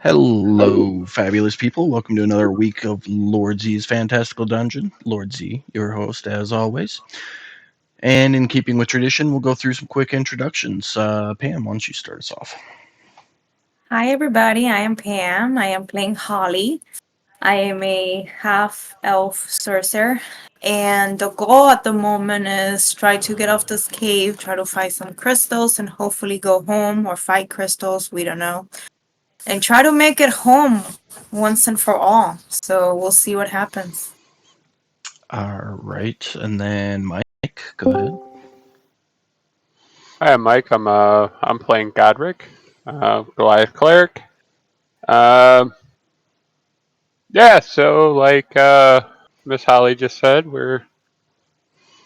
Hello, fabulous people. Welcome to another week of Lord Z's Fantastical Dungeon. Lord Z, your host, as always. And in keeping with tradition, we'll go through some quick introductions. Pam, why don't you start us off? Hi, everybody. I am Pam. I am playing Holly. I am a half elf sorcerer. And the goal at the moment is try to get off this cave, try to find some crystals, and hopefully go home or fight crystals. We don't know. And try to make it home once and for all. So we'll see what happens. All right, and then Mike, go ahead. Hi, I'm Mike. I'm playing Godric, Goliath cleric. Um, yeah, so Miss Holly just said, we're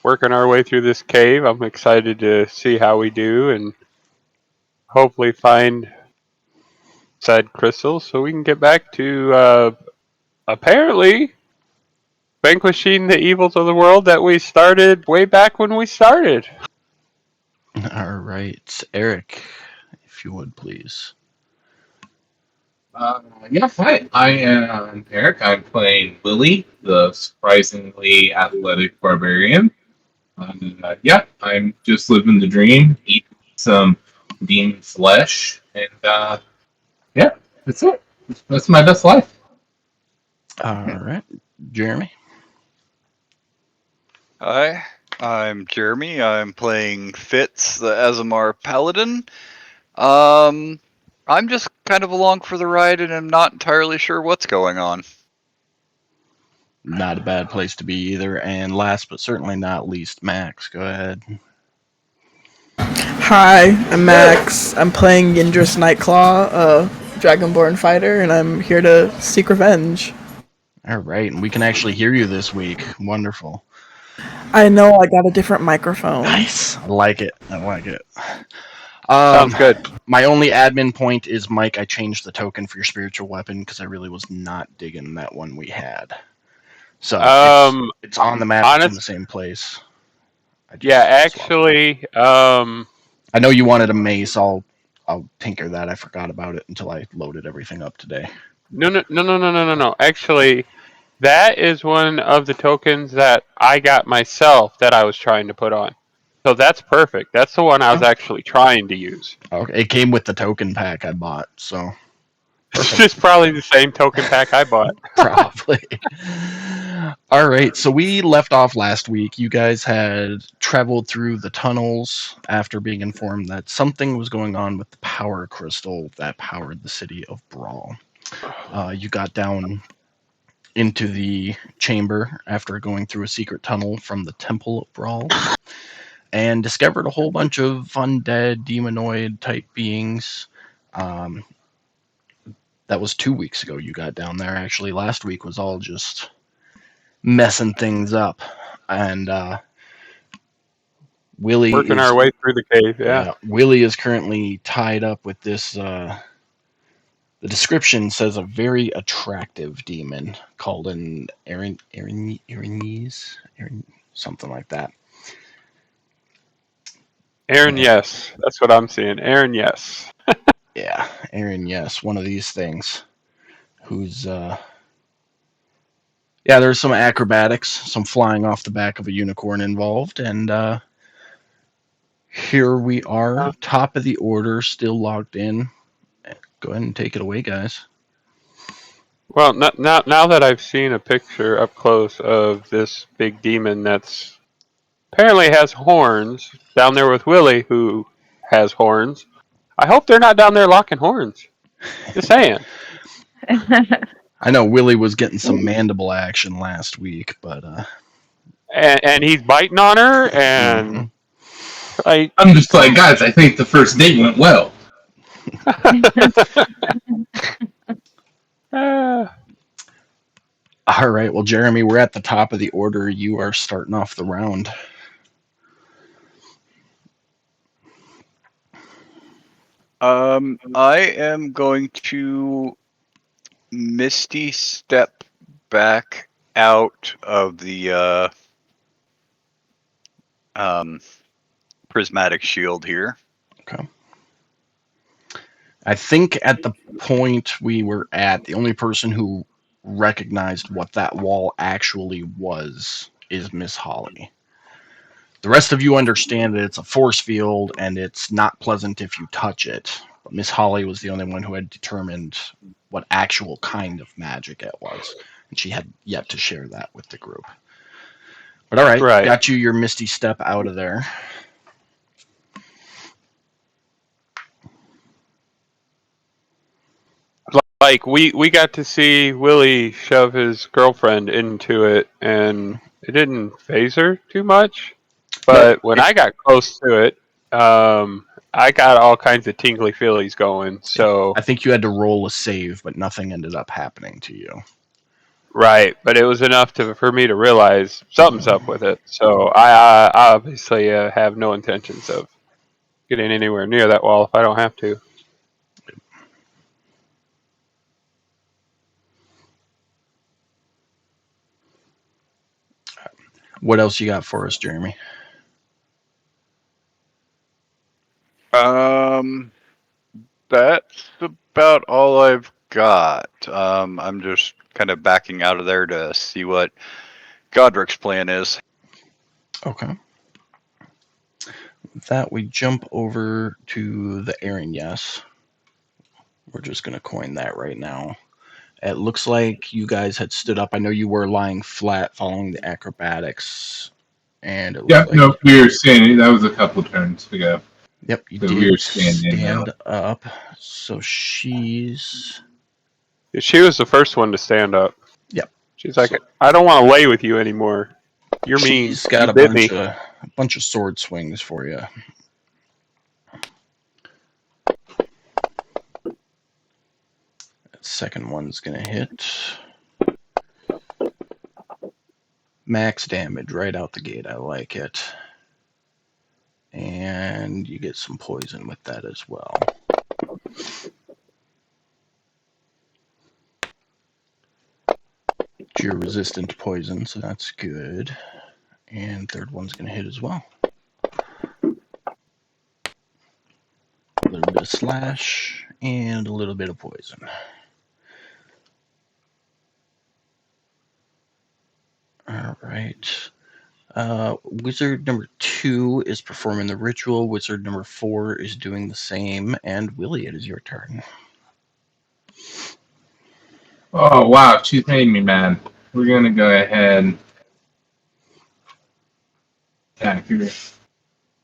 working our way through this cave. I'm excited to see how we do and hopefully find said crystals so we can get back to apparently vanquishing the evils of the world that we started way back when we started. All right, Eric, if you would please. Hi. I am Eric. I'm playing Willie, the surprisingly athletic barbarian. I'm just living the dream, eating some demon flesh, and yeah, that's it. That's my best life. All right, Jeremy. Hi, I'm Jeremy. I'm playing Fitz, the Azamar Paladin. Um, I'm just kind of along for the ride and I'm not entirely sure what's going on. Not a bad place to be either. And last but certainly not least, Max, go ahead. Hi, I'm Max. I'm playing Yindra's Nightclaw, a Dragonborn fighter, and I'm here to seek revenge. All right, and we can actually hear you this week. Wonderful. I know I got a different microphone. Nice. I like it. I like it. Sounds Um, good. my only admin point is, Mike, I changed the token for your spiritual weapon because I really was not digging that one we had. So Um, it's on the map. It's in the honest, same place. I yeah, just swapped it. actually, I know you wanted a mace. I'll tinker that. I forgot about it until I loaded everything up today. no. Actually, that is one of the tokens that I got myself that I was trying to put on. So that's perfect. That's the one I was Oh, actually trying to use. okay. It came with the token pack I bought, so It's perfect. just probably the same token pack I bought. Probably. All right, so we left off last week. You guys had traveled through the tunnels after being informed that something was going on with the power crystal that powered the city of Brawl. You got down into the chamber after going through a secret tunnel from the Temple of Brawl and discovered a whole bunch of undead, demonoid type beings. Um, that was 2 weeks ago you got down there. Actually, last week was all just messing things up. And Willie Working our is way through the cave, yeah. yeah, Willie is currently tied up with this. The description says a very attractive demon called an Aaron, something like that. Aaron, And yes. That's what I'm seeing. Aaron, yes. yeah, Aaron, yes, one of these things. Who's yeah, there's some acrobatics, some flying off the back of a unicorn involved, and here we are, top of the order, still logged in. Go ahead and take it away, guys. Well, now that I've seen a picture up close of this big demon that's apparently has horns down there with Willie, who has horns, I hope they're not down there locking horns. Just saying. I know Willie was getting some mandible action last week, but And he's biting on her, and mhm. like, I'm just like, guys, I think the first date went well. uh, All right. Well, Jeremy, we're at the top of the order. You are starting off the round. I am going to Misty step back out of the um prismatic shield here. Okay. I think at the point we were at, the only person who recognized what that wall actually was is Miss Holly. The rest of you understand that it's a force field and it's not pleasant if you touch it. But Miss Holly was the only one who had determined what actual kind of magic it was, and she had yet to share that with the group. But all right, Right. got you your Misty Step out of there. Like we got to see Willie shove his girlfriend into it, and it didn't phase her too much. But when I got close to it, I got all kinds of tingly feelies going. So I think you had to roll a save, but nothing ended up happening to you. right, but it was enough for me to realize something's up with it. So I obviously have no intentions of getting anywhere near that wall if I don't have to. What else you got for us, Jeremy? That's about all I've got. I'm just kind of backing out of there to see what Godric's plan is. Okay. With that, we jump over to the Aaron Yes. We're just going to coin that right now. It looks like you guys had stood up. I know you were lying flat following the acrobatics. And it looks Yeah, like. no, we were standing. That was a couple turns ago. Yep, you So did we were standing stand up. So she's. She was the first one to stand up. Yep. She's like, So I don't want to lay with you anymore. You're mean. she's got You a bit me. bunch of sword swings for you. That second one's gonna hit. Max damage right out the gate. I like it. And you get some poison with that as well. You're resistant to poison, so that's good. And third one's gonna hit as well. A little bit of slash and a little bit of poison. All right. Wizard number 2 is performing the ritual. Wizard number 4 is doing the same. And Willie, it is your turn. Oh wow, she's hitting me, man. We're gonna go ahead and attack her.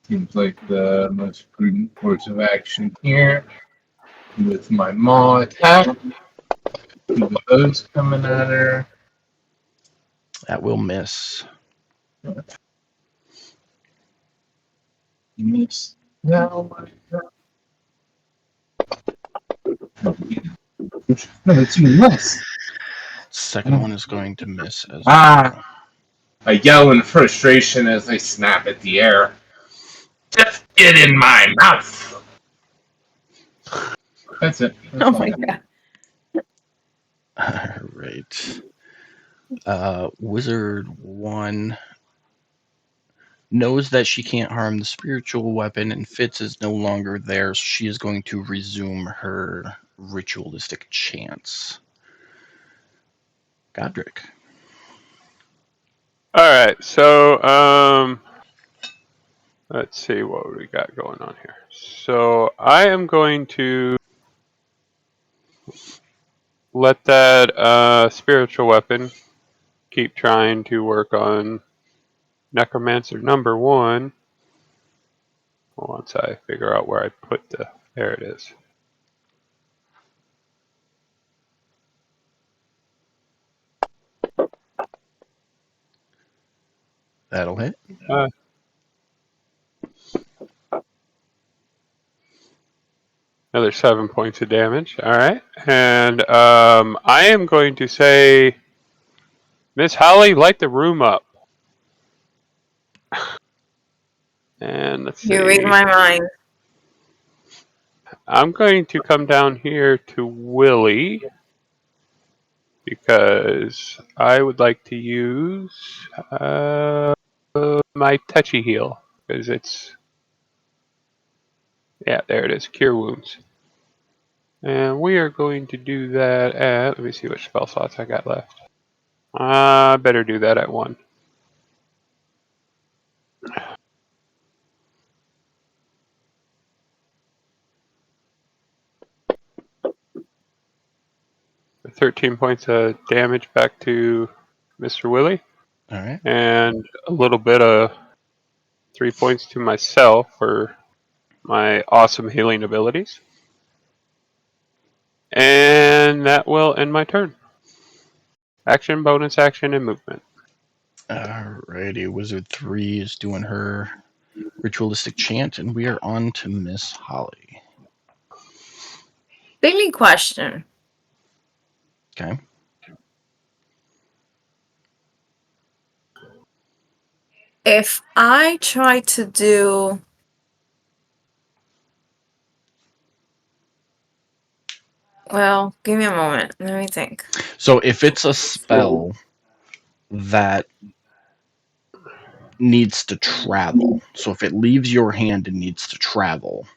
Seems like the most prudent course of action here. With my maw attack. Two of those coming at her. That will miss. Miss. No, it's even less. Second one is going to miss as Ah. well. I yell in frustration as I snap at the air. Just get in my mouth! That's it. That's Oh all I my got. god. All right. Wizard 1 knows that she can't harm the spiritual weapon, and Fitz is no longer there, so she is going to resume her ritualistic chants. Godric. All right, so let's see what we got going on here. So I am going to let that spiritual weapon keep trying to work on Necromancer number 1. Once I figure out where I put there it is. That'll hit. Another 7 points of damage. All right, and I am going to say, Miss Holly, light the room up. And let's see. You read my mind. I'm going to come down here to Willie because I would like to use my touchy heal because it's there it is, cure wounds. And we are going to do that at, let me see which spell slots I got left. Better do that at 1. The 13 points of damage back to Mr. Willie. All right. And a little bit of 3 points to myself for my awesome healing abilities. And that will end my turn. Action, bonus action, and movement. Alrighty, Wizard 3 is doing her ritualistic chant, and we are on to Miss Holly. Silly question. Okay. If I try to do... Well, give me a moment. Let me think. So if it's a spell that needs to travel, so if it leaves your hand and needs to travel,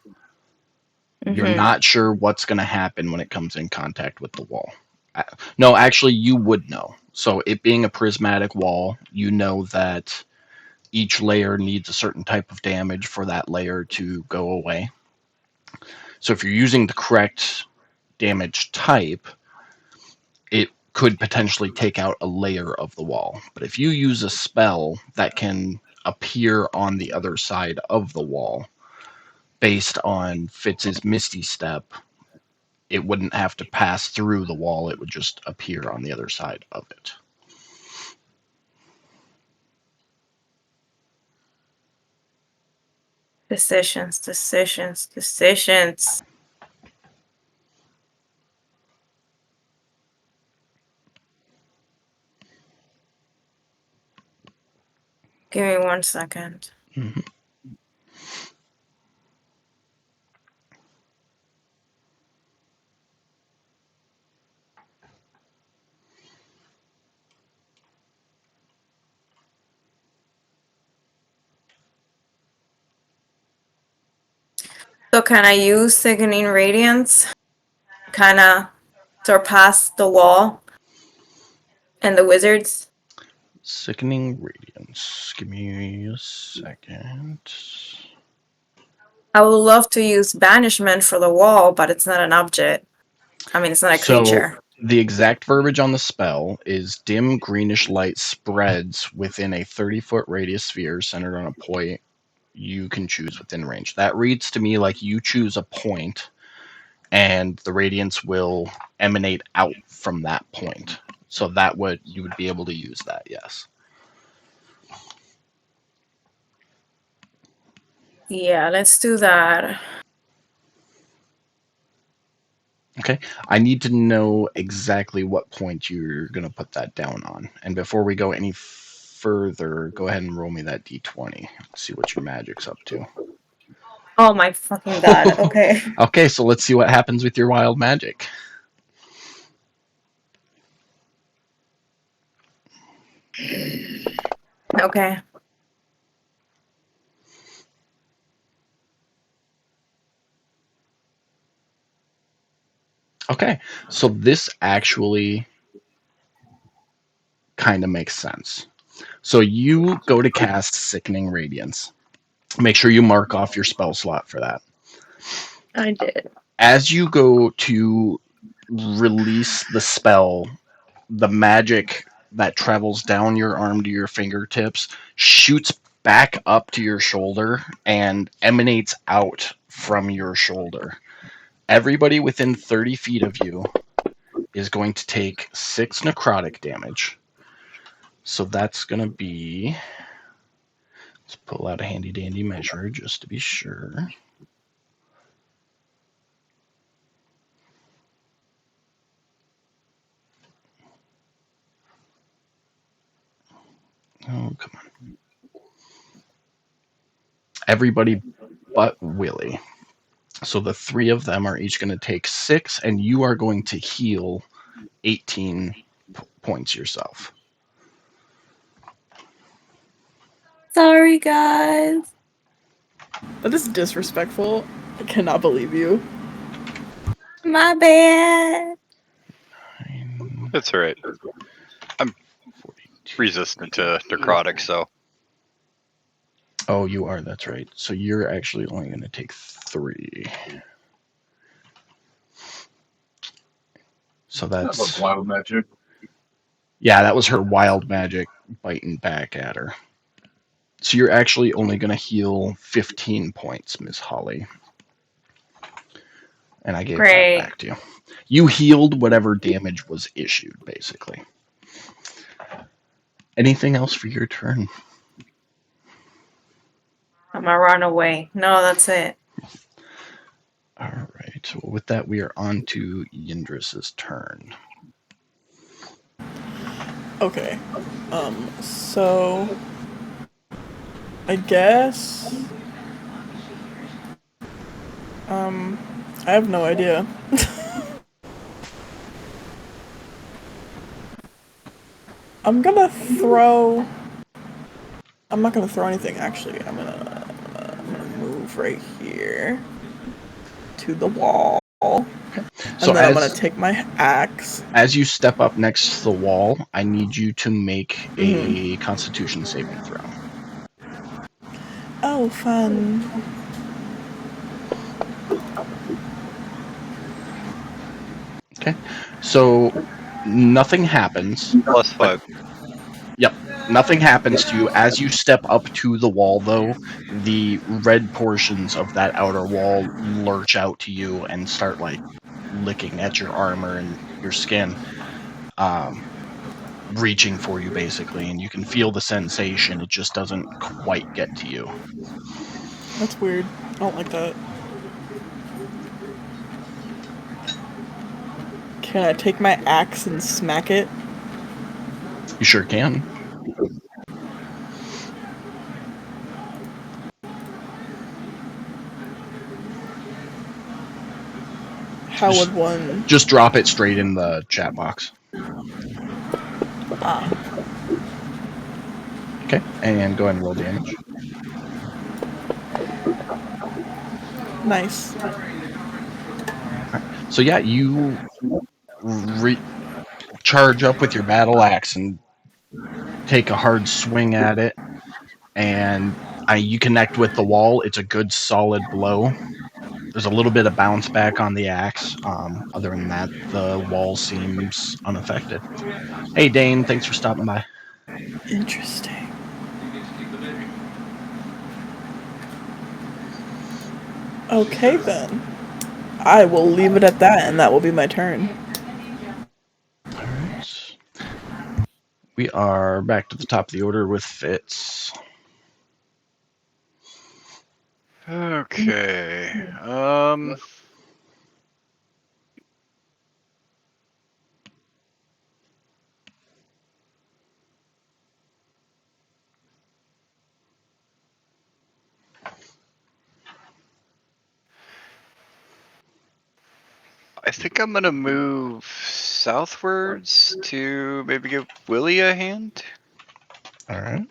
you're not sure what's going to happen when it comes in contact with the wall. No, actually, you would know. So it being a prismatic wall, you know that each layer needs a certain type of damage for that layer to go away. So if you're using the correct damage type, it could potentially take out a layer of the wall. But if you use a spell that can appear on the other side of the wall, based on Fitz's Misty Step, it wouldn't have to pass through the wall, it would just appear on the other side of it. Decisions. Give me 1 second. Mm-hmm. So can I use Sickening Radiance? Kind of surpass the wall and the wizards? Sickening Radiance. Give me a second. I would love to use Banishment for the wall, but it's not an object. I mean, it's not a creature. The exact verbiage on the spell is dim greenish light spreads within a 30-foot radius sphere centered on a point you can choose within range. That reads to me like you choose a point and the radiance will emanate out from that point. So you would be able to use that, yes. Yeah, let's do that. Okay, I need to know exactly what point you're going to put that down on. And before we go any further, go ahead and roll me that d20. Let's see what your magic's up to. Oh my fucking god, okay. Okay, so let's see what happens with your wild magic. Okay. Okay, so this actually kind of makes sense. So you go to cast Sickening Radiance. Make sure you mark off your spell slot for that. I did. As you go to release the spell, the magic that travels down your arm to your fingertips shoots back up to your shoulder and emanates out from your shoulder. Everybody within 30 feet of you is going to take 6 necrotic damage. So that's going to be... Let's pull out a handy dandy measure just to be sure. Oh, come on. Everybody but Willie. So the 3 of them are each going to take 6, and you are going to heal 18 points yourself. Sorry, guys. That is disrespectful. I cannot believe you. My bad. That's all right. 42. Resistant to necrotic, so Oh, you are. That's right. So you're actually only going to take 3. So That that's was wild magic. yeah. That was her wild magic biting back at her. So you're actually only going to heal 15 points, Miss Holly. And I gave that Great. back to you. You healed whatever damage was issued, basically. Anything else for your turn? I'm gonna run away. No, that's it. All right. Well, with that, we are on to Yindris's turn. Okay. So I guess I have no idea. I'm gonna throw. I'm not gonna throw anything actually. I'm gonna move right here to the wall, So and then I'm gonna take my axe. as you step up next to the wall, I need you to make a Constitution saving throw. Oh, fun! Okay. So nothing happens. +5. Yep. Nothing happens to you. As you step up to the wall, though, the red portions of that outer wall lurch out to you and start like licking at your armor and your skin, reaching for you basically, and you can feel the sensation. It just doesn't quite get to you. That's weird. I don't like that. Can I take my axe and smack it? You sure can. How would one? Just drop it straight in the chat box. Okay, and go ahead and roll damage. Nice. So yeah, you charge up with your battle axe and take a hard swing at it, and you connect with the wall. It's a good solid blow. There's a little bit of bounce back on the axe. Other than that, the wall seems unaffected. Hey Dane, thanks for stopping by. Interesting. Okay then. I will leave it at that, and that will be my turn. All right. We are back to the top of the order with Fitz. Okay. I think I'm gonna move southwards to maybe give Willie a hand. All right.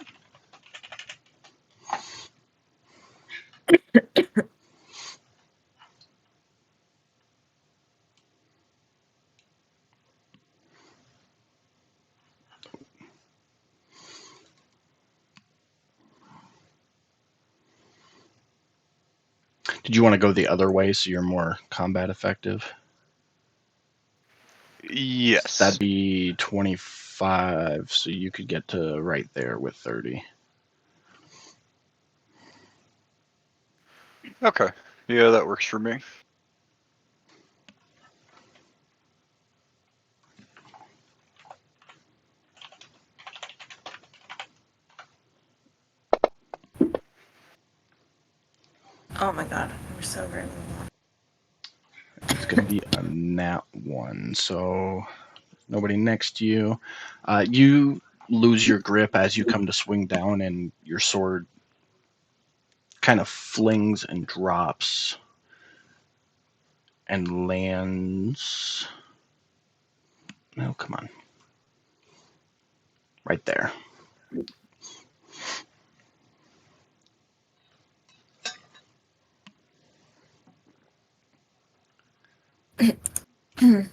Did you want to go the other way so you're more combat effective? Yes. That'd be 25, so you could get to right there with 30. Okay. Yeah, that works for me. Oh my god, we're so great. It's going to be a nat 1, so nobody next to you. You lose your grip as you come to swing down, and your sword kind of flings and drops and lands. No, come on. Right there. I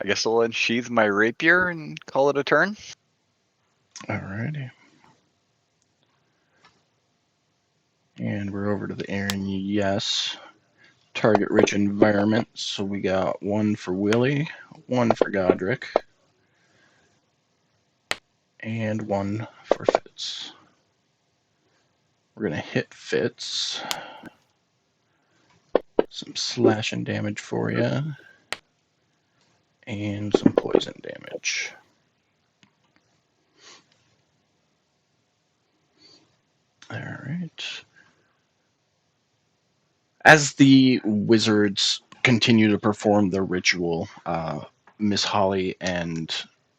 guess I'll unsheath my rapier and call it a turn. Alrighty. And we're over to the Aaron Yes. Target rich environment. So we got one for Willie, one for Godric, and one for Fitz. We're gonna hit Fitz. Some slashing damage for you. And some poison damage. Alright. As the wizards continue to perform their ritual, Miss Holly and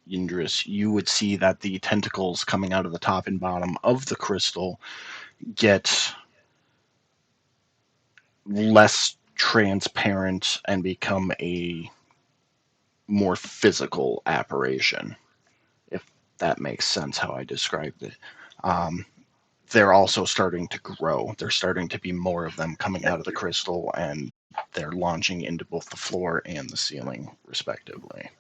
Yindris, you would see that the tentacles coming out of the top and bottom of the crystal get less transparent and become a more physical apparition, if that makes sense how I described it. They're also starting to grow. There's starting to be more of them coming out of the crystal, and they're launching into both the floor and the ceiling, respectively.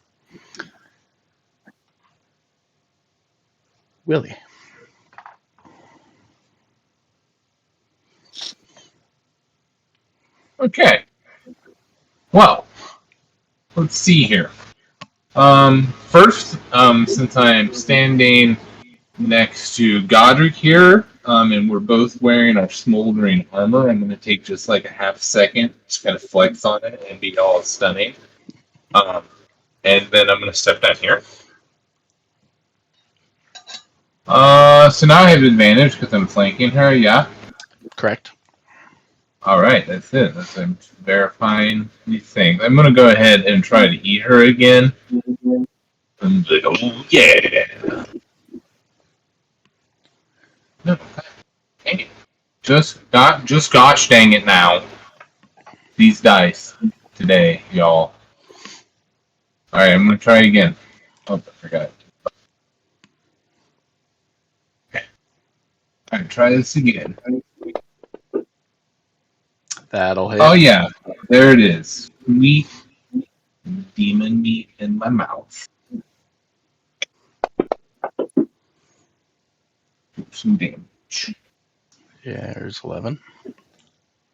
Willie. Okay. Well, let's see here. First, since I'm standing next to Godric here, and we're both wearing our smoldering armor, I'm going to take just like a half second, just kind of flex on it and be all stunning. And then I'm going to step down here. So now I have advantage because I'm flanking her, yeah? Correct. Alright, that's it. I'm verifying these things. I'm going to go ahead and try to eat her again. And like, oh, yeah! No, dang it. Just gosh dang it now. These dice today, y'all. Alright, I'm going to try again. Oh, I forgot. Okay. Alright, try this again. That'll hit. Oh, yeah. There it is. Sweet demon meat in my mouth. Some damage. Yeah, there's 11.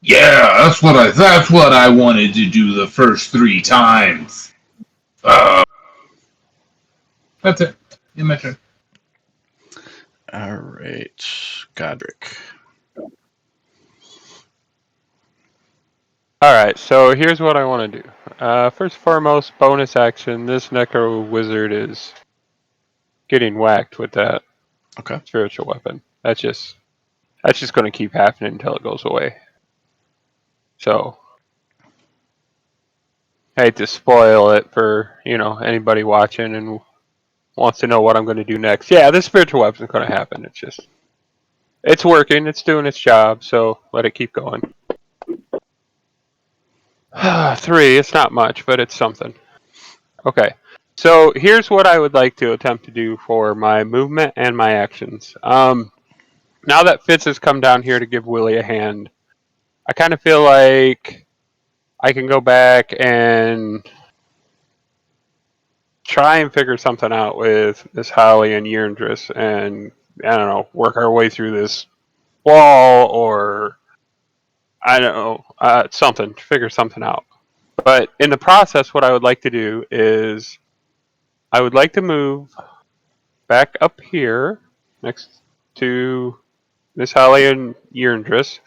Yeah, that's what I wanted to do the first 3 times. That's it. In my turn. Alright. Godric. Alright, so here's what I want to do. First and foremost, bonus action, this Necro Wizard is getting whacked with that spiritual weapon. That's just going to keep happening until it goes away. So, I hate to spoil it for, anybody watching and wants to know what I'm going to do next. Yeah, this spiritual weapon is going to happen. It's working, it's doing its job, so let it keep going. 3, it's not much, but it's something. Okay, so here's what I would like to attempt to do for my movement and my actions. Now that Fitz has come down here to give Willie a hand, I kind of feel like I can go back and try and figure something out with Miss Holly and Yirndris and, I don't know, work our way through this wall or, I don't know, something, figure something out. But in the process, what I would like to do is I would like to move back up here next to Miss Holly and Yirndris.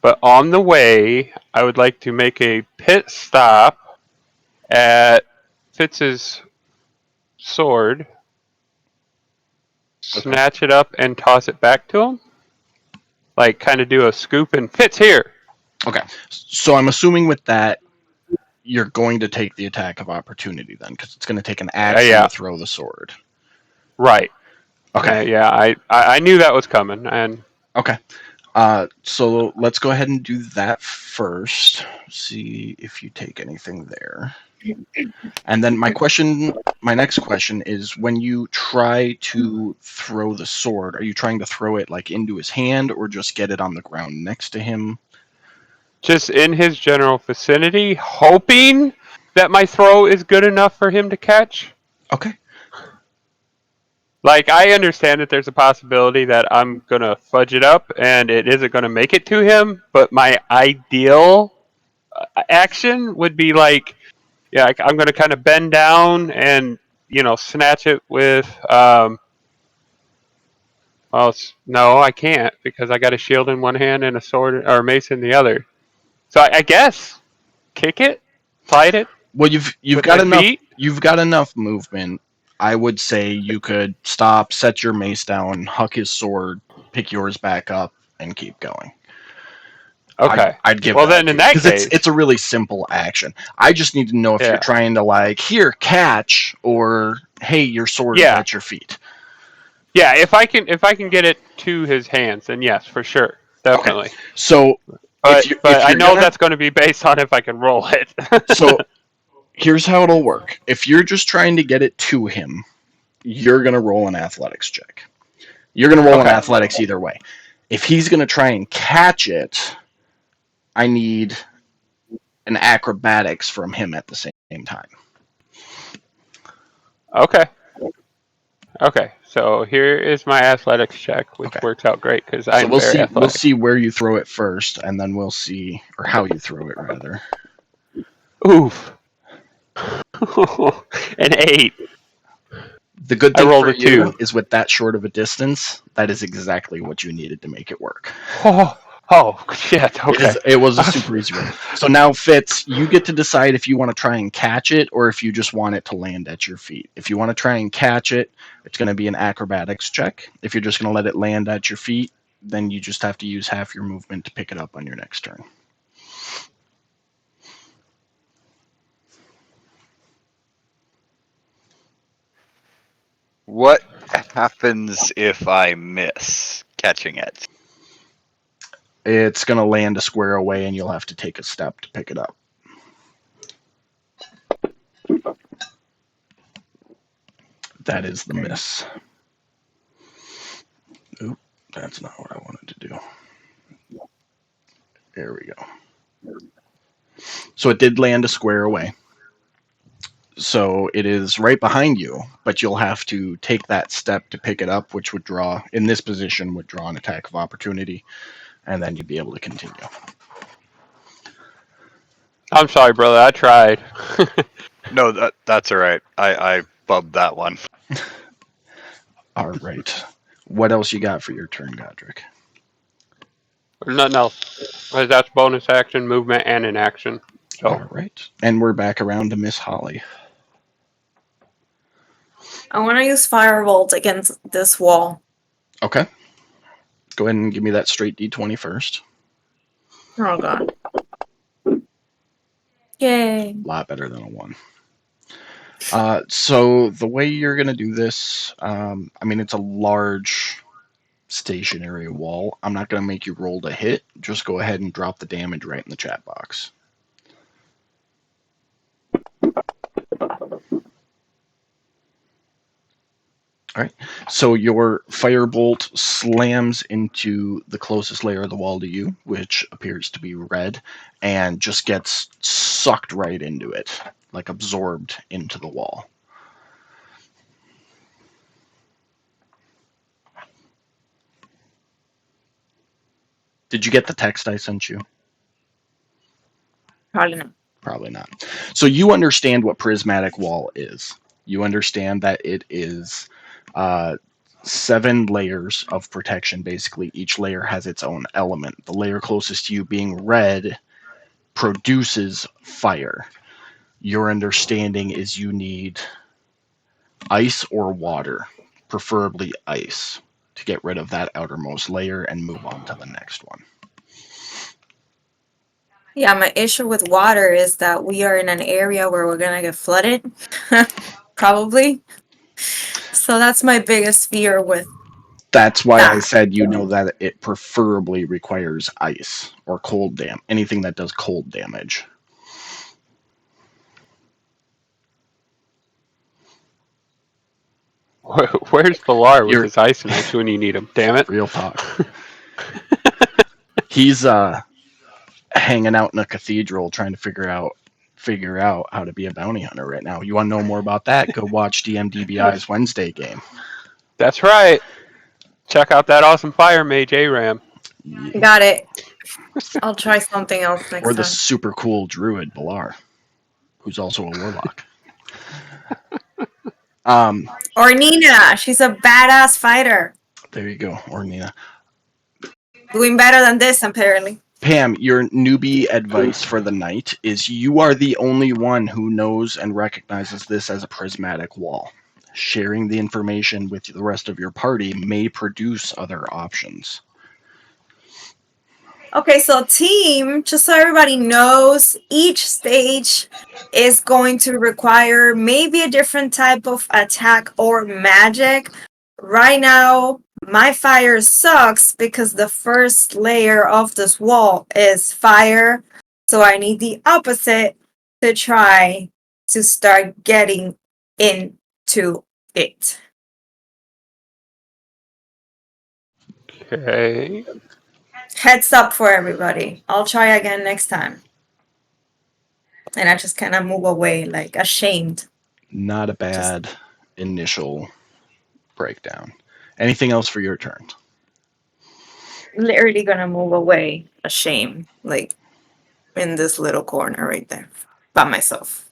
But on the way, I would like to make a pit stop at Fitz's sword, snatch it up, and toss it back to him. Like, kind of do a scoop and Fitz here. Okay. So I'm assuming with that, you're going to take the attack of opportunity then, because it's going to take an action to throw the sword. Right. Okay. Yeah, I knew that was coming. And okay. So let's go ahead and do that first. See if you take anything there. And then my next question is, when you try to throw the sword, are you trying to throw it like into his hand or just get it on the ground next to him? Just in his general vicinity, hoping that my throw is good enough for him to catch. Okay. Like, I understand that there's a possibility that I'm going to fudge it up and it isn't going to make it to him, but my ideal action would be like, yeah, I'm going to kind of bend down and, snatch it with, no, I can't because I got a shield in one hand and a sword or a mace in the other. So I guess kick it, slide it Well, you've with my got enough feet. you've got enough movement. I would say you could stop, set your mace down, huck his sword, pick yours back up, and keep going. Okay. I'd give Well, that then to in you that because it's case, a really simple action. I just need to know if you're yeah, trying to like here catch or hey your sword is yeah, at your feet. yeah. If I can get it to his hands, then yes, for sure, Okay, definitely. so But if I you're know gonna that's going to be based on if I can roll it. so here's how it'll work. If you're just trying to get it to him, you're gonna roll an athletics check. You're gonna roll an Okay. athletics either way. If he's gonna try and catch it, I need an acrobatics from him at the same time. Okay. Okay. So here is my athletics check, which Okay. works out great because So I'm very we'll athletic. see where you throw it first, and then we'll see or how you throw it rather. Oof. An 8. The good I thing rolled for a 2. you is with that short of a distance, that is exactly what you needed to make it work. Oh, shit. Okay. It was a super easy roll. So now, Fitz, you get to decide if you want to try and catch it or if you just want it to land at your feet. If you want to try and catch it, it's going to be an acrobatics check. If you're just going to let it land at your feet, then you just have to use half your movement to pick it up on your next turn. What happens if I miss catching it? It's going to land a square away, and you'll have to take a step to pick it up. That is the miss. Oop, that's not what I wanted to do. There we go. So it did land a square away. So it is right behind you, but you'll have to take that step to pick it up, which would draw, in this position, would draw an attack of opportunity, and then you'd be able to continue. I'm sorry, brother. I tried. No, that's all right. I bubbed that one. All right. What else you got for your turn, Godric? Nothing else. That's bonus action, movement, and an action. So All right. And we're back around to Miss Holly. I want to use Firebolt against this wall. Okay. Go ahead and give me that straight D20 first. Oh god. Yay. A lot better than a 1. So the way you're going to do this, it's a large stationary wall. I'm not going to make you roll to hit. Just go ahead and drop the damage right in the chat box. All right. So your firebolt slams into the closest layer of the wall to you, which appears to be red, and just gets sucked right into it, like absorbed into the wall. Did you get the text I sent you? Probably not. Probably not. So you understand what prismatic wall is. You understand that it is 7 layers of protection. Basically, each layer has its own element. The layer closest to you, being red, produces fire. Your understanding is you need ice or water, preferably ice, to get rid of that outermost layer and move on to the next one. Yeah, my issue with water is that we are in an area where we're gonna get flooded. Probably. So that's my biggest fear with That's why I that. said that it preferably requires ice or anything that does cold damage. Where's Valar with You're his ice knives when you need them? Damn it! real talk. He's hanging out in a cathedral trying to figure out how to be a bounty hunter right now. You want to know more about that? Go watch DMDBI's Wednesday game. That's right. Check out that awesome fire mage Aram. Got it. I'll try something else Or next the time. super cool druid Balar, who's also a warlock. Or Nina. She's a badass fighter. There you go, or Nina. Doing better than this, apparently. Pam, your newbie advice for the night is you are the only one who knows and recognizes this as a prismatic wall. Sharing the information with the rest of your party may produce other options. Okay, so team, just so everybody knows, each stage is going to require maybe a different type of attack or magic. Right now, my fire sucks because the first layer of this wall is fire. So I need the opposite to try to start getting into it. Okay. Heads up for everybody. I'll try again next time. And I just kind of move away, like ashamed. Not a bad initial breakdown. Anything else for your turn? Literally gonna move away, ashamed, like in this little corner right there, by myself.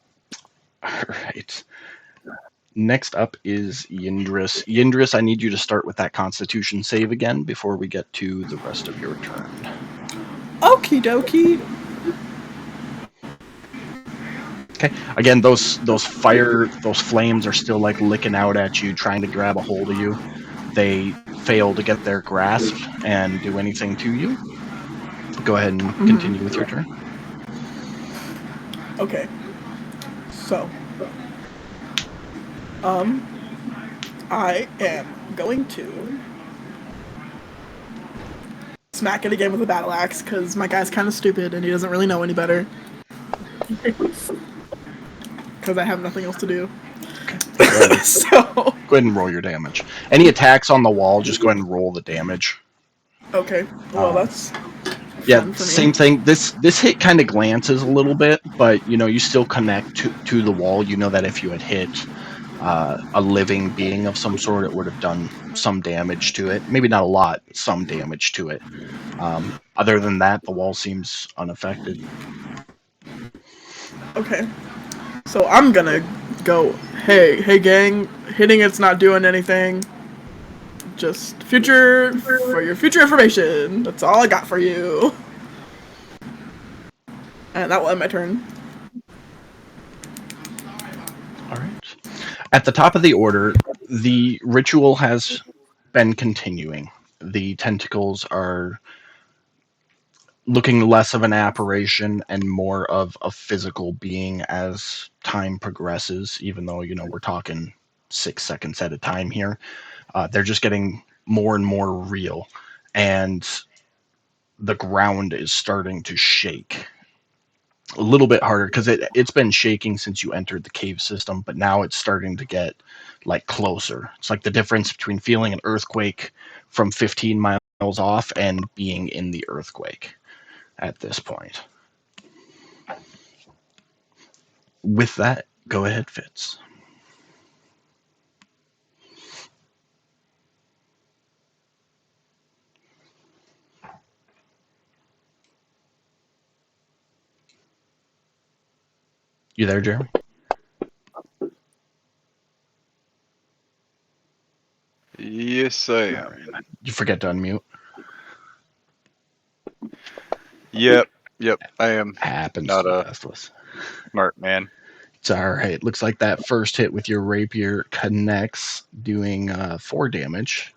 All right. Next up is Yindris. Yindris, I need you to start with that Constitution save again before we get to the rest of your turn. Okie dokie. Okay. Again, those flames are still like licking out at you, trying to grab a hold of you. They fail to get their grasp and do anything to you. Go ahead and continue with your turn. Okay. So, I am going to smack it again with a battle axe because my guy's kind of stupid and he doesn't really know any better. Because I have nothing else to do. So, Go ahead and roll your damage. Any attacks on the wall, just go ahead and roll the damage. okay. Well, that's Yeah, fun for me. same thing. This hit kind of glances a little bit, but you still connect to the wall. You know that if you had hit a living being of some sort, it would have done some damage to it. Maybe not a lot, but some damage to it. Other than that, the wall seems unaffected. Okay. So I'm gonna go, hey gang, hitting it's not doing anything. Just for your future information. That's all I got for you. And that will end my turn. All right. At the top of the order, the ritual has been continuing. The tentacles are looking less of an apparition and more of a physical being as time progresses, even though, we're talking 6 seconds at a time here. They're just getting more and more real. And the ground is starting to shake a little bit harder because it's been shaking since you entered the cave system, but now it's starting to get like closer. It's like the difference between feeling an earthquake from 15 miles off and being in the earthquake at this point. With that, go ahead, Fitz. You there, Jeremy? Yes, I am. You forget to unmute. Yep, I am Happens not to the a best of us. smart man. It's all right. Looks like that first hit with your rapier connects, doing 4 damage.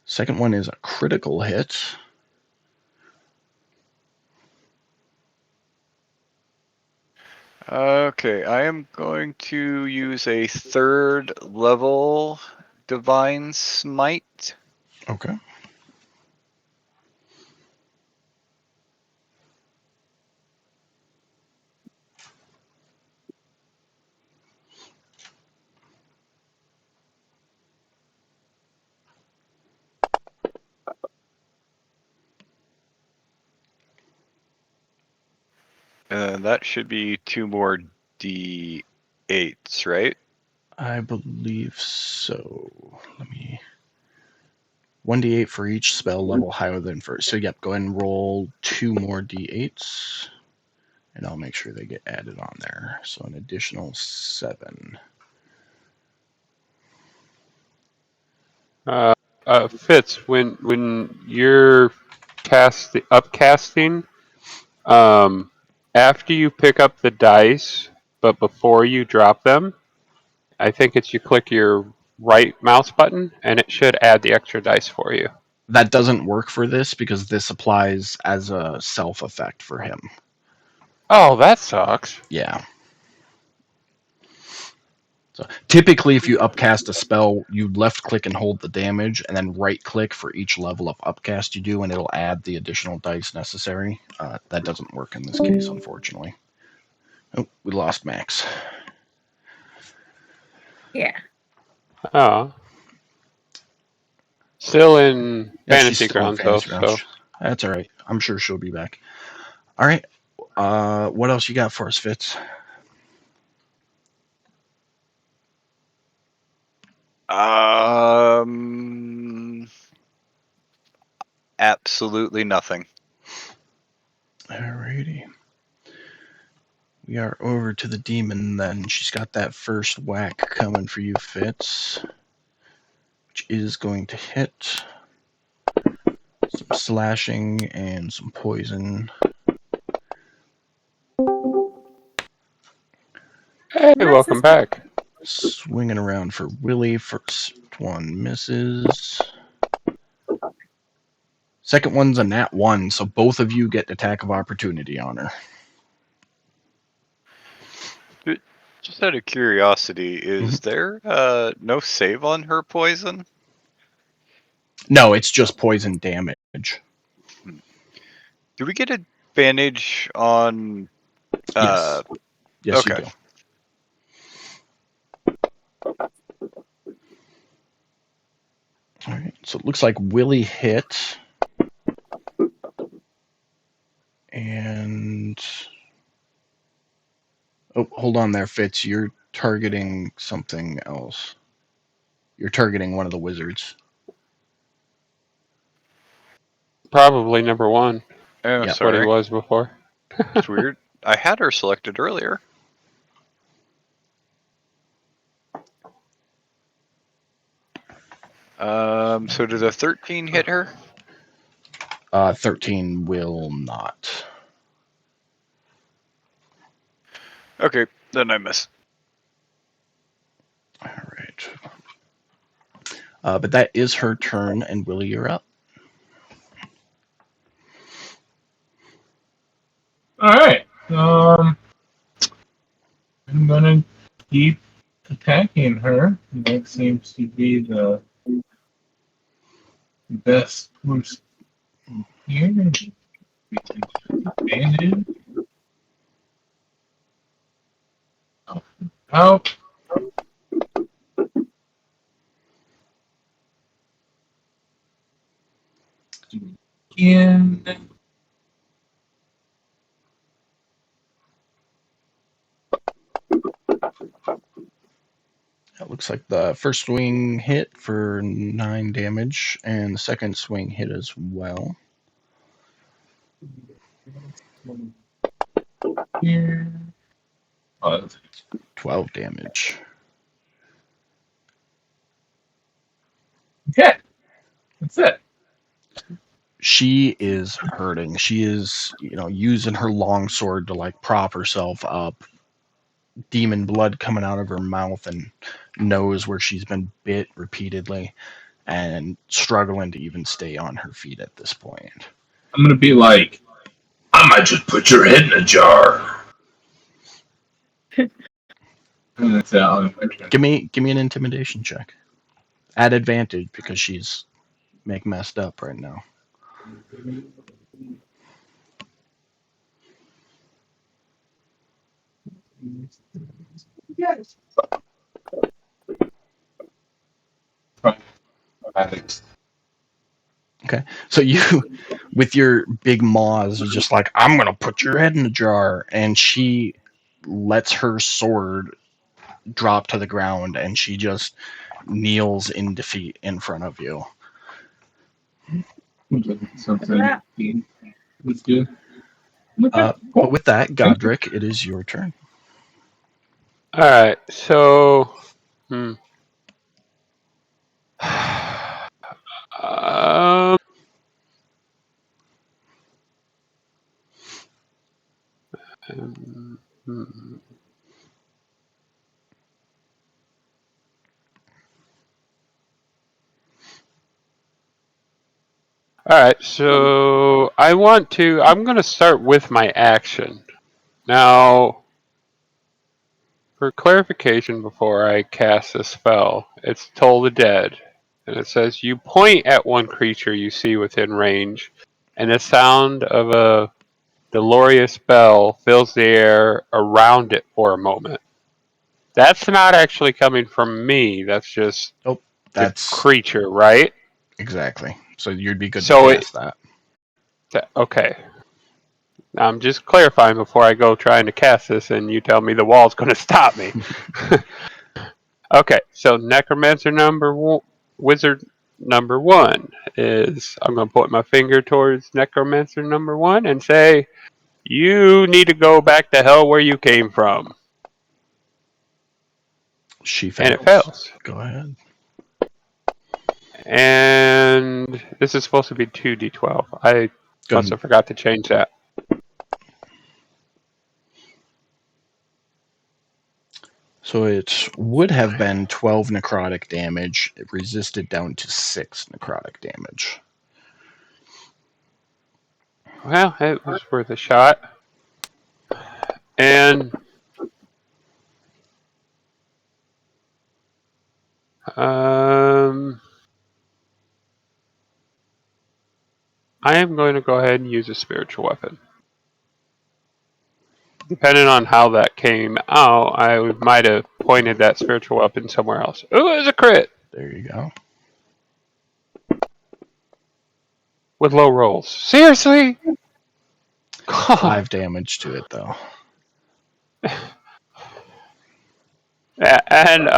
Second one is a critical hit. Okay, I am going to use a 3rd level Divine Smite. Okay. That should be 2 more D8s, right? I believe so. Let me. 1d8 for each spell level higher than first. So, yep, go ahead and roll 2 more d8s, and I'll make sure they get added on there. So, an additional 7. Fitz, when you're upcasting, after you pick up the dice, but before you drop them, I think it's you click your right mouse button, and it should add the extra dice for you. That doesn't work for this because this applies as a self effect for him. Oh, that sucks. Yeah. So typically, if you upcast a spell, you left click and hold the damage, and then right click for each level of upcast you do, and it'll add the additional dice necessary. That doesn't work in this case, unfortunately. Oh, we lost Max. Yeah. Oh. Still in Yeah, she's Fantasy still in Grounds, though, Fantasy so. Grounds. That's all right. I'm sure she'll be back. All right. What else you got for us, Fitz? Absolutely nothing. Alrighty. We are over to the demon then. She's got that first whack coming for you, Fitz, which is going to hit. Some slashing and some poison. Hey, Nice welcome and back. Swinging around for Willie. First one misses. Second one's a nat 1, so both of you get attack of opportunity on her. Just out of curiosity, is there no save on her poison? No, it's just poison damage. Do we get advantage on? Yes. Yes, okay. you do. All right. So it looks like Willie hit. And oh, hold on there, Fitz. You're targeting something else. You're targeting one of the wizards. Probably number 1. Oh, Yep. What he sorry. was before. It's weird. I had her selected earlier. So did a 13 hit her? 13 will not. Okay, then I miss. All right. But that is her turn, and Willie, you're up. All right. I'm gonna keep attacking her. That seems to be the best course here. We can advantage. Out. In. It looks like the first swing hit for 9 damage, and the second swing hit as well. Here. 12 damage. Okay. That's it. She is hurting. She is, using her long sword to like prop herself up. Demon blood coming out of her mouth and nose where she's been bit repeatedly, and struggling to even stay on her feet at this point. I'm gonna be like, I might just put your head in a jar. And that's on my turn. Give me an intimidation check. At advantage because she's messed up right now. Yes. Okay. So you, with your big maws, are just like, I'm going to put your head in a jar. And she lets her sword drop to the ground and she just kneels in defeat in front of you. Something let's do. But with that, Godric, it is your turn. All right. So, hmm. All right, so I'm going to start with my action. Now, for clarification before I cast a spell, it's Toll the Dead. And it says, you point at one creature you see within range, and the sound of a dolorous bell fills the air around it for a moment. That's not actually coming from me, that's just the That's creature, right? exactly. So you'd be good So to cast that. Okay. I'm just clarifying before I go trying to cast this and you tell me the wall's going to stop me. Okay, so Necromancer Wizard number 1 is, I'm going to point my finger towards Necromancer number 1 and say, you need to go back to hell where you came from. She fails. And it fails. Go ahead. And this is supposed to be 2d12. I must have forgot to change that. So it would have been 12 necrotic damage. It resisted down to 6 necrotic damage. Well, it was worth a shot. And I am going to go ahead and use a spiritual weapon. Depending on how that came out, I might have pointed that spiritual weapon somewhere else. Ooh, it was a crit! There you go. With low rolls. Seriously? 5 damage to it, though. And,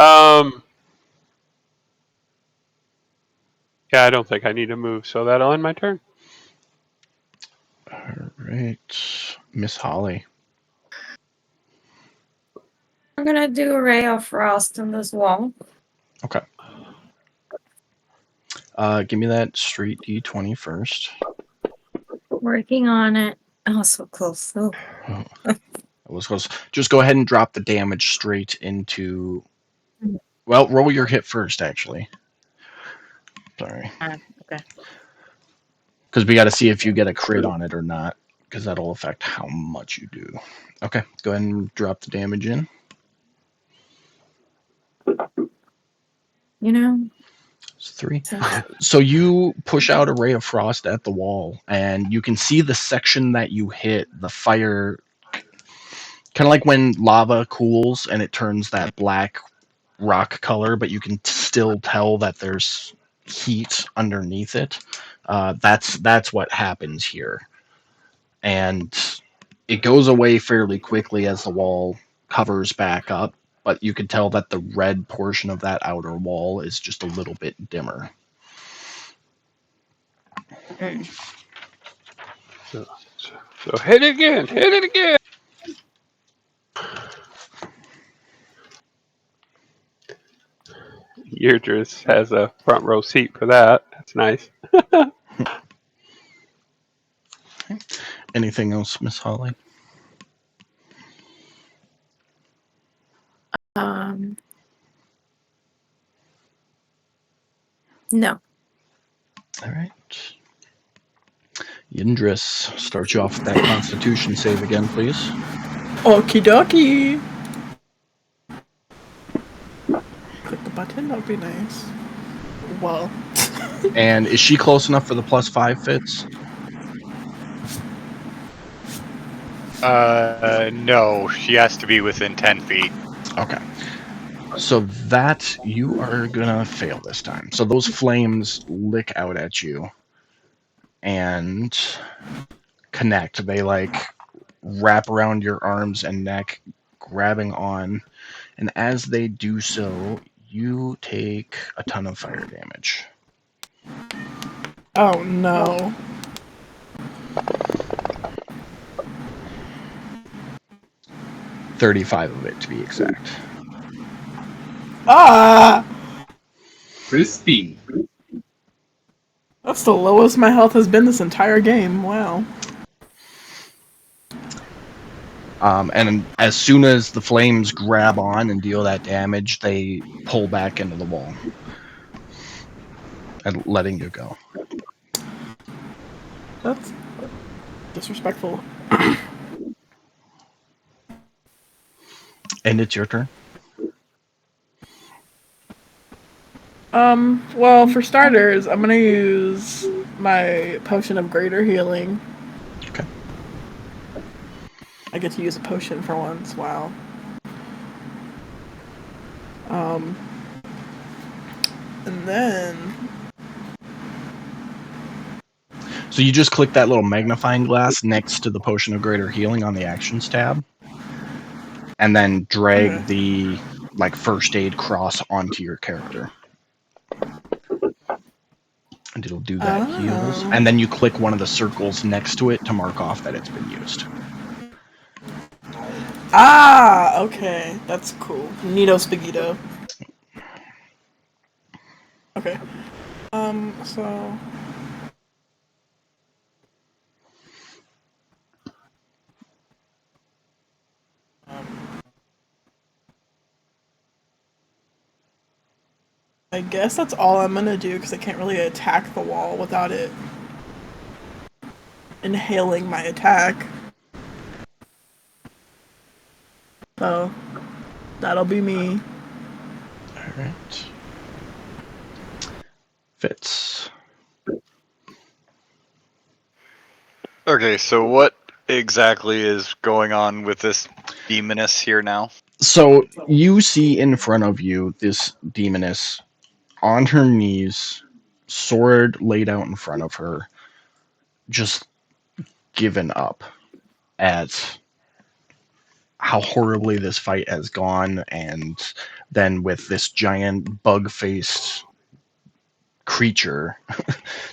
yeah, I don't think I need to move, so that'll end my turn. Alright. Miss Holly. I'm gonna do a ray of frost on this wall. Okay. Give me that straight D20 first. Working on it. Oh, so close. Oh. That was close. Just go ahead and drop the damage straight into... Well, roll your hit first, actually. Sorry. Okay. Because we got to see if you get a crit on it or not, because that'll affect how much you do. Okay, go ahead and drop the damage in. You know? It's 3. So you push out a ray of frost at the wall, and you can see the section that you hit, the fire, kind of like when lava cools and it turns that black rock color, but you can still tell that there's heat underneath it. That's what happens here. And it goes away fairly quickly as the wall covers back up, but you can tell that the red portion of that outer wall is just a little bit dimmer. So hit it again! Hit it again! Yurdris has a front row seat for that. That's nice. Anything else, Miss Holly? No. All right. Yindris, start you off with that Constitution save again, please. Okie dokie. button? That would be nice. Well. And is she close enough for the +5 fits? No, she has to be within 10 feet. Okay. So that you are gonna fail this time. So those flames lick out at you and connect. They like wrap around your arms and neck, grabbing on. And as they do so, you take a ton of fire damage. Oh no. 35 of it to be exact. Ah! Crispy. That's the lowest my health has been this entire game. Wow. And as soon as the flames grab on and deal that damage, they pull back into the wall and letting you go. That's disrespectful. And it's your turn. Well, for starters, I'm gonna use my potion of greater healing. Okay. I get to use a potion for once. Wow. And then So you just click that little magnifying glass next to the potion of greater healing on the actions tab, and then drag Okay. the like first aid cross onto your character. And it'll do that heals. Oh. And then you click one of the circles next to it to mark off that it's been used. Ah, okay. That's cool. Neato spaghetto. Okay. So I guess that's all I'm gonna do because I can't really attack the wall without it inhaling my attack. So that'll be me. Alright. Fits. Okay, so what exactly is going on with this demoness here now? So you see in front of you this demoness on her knees, sword laid out in front of her, just given up at how horribly this fight has gone, and then with this giant bug-faced creature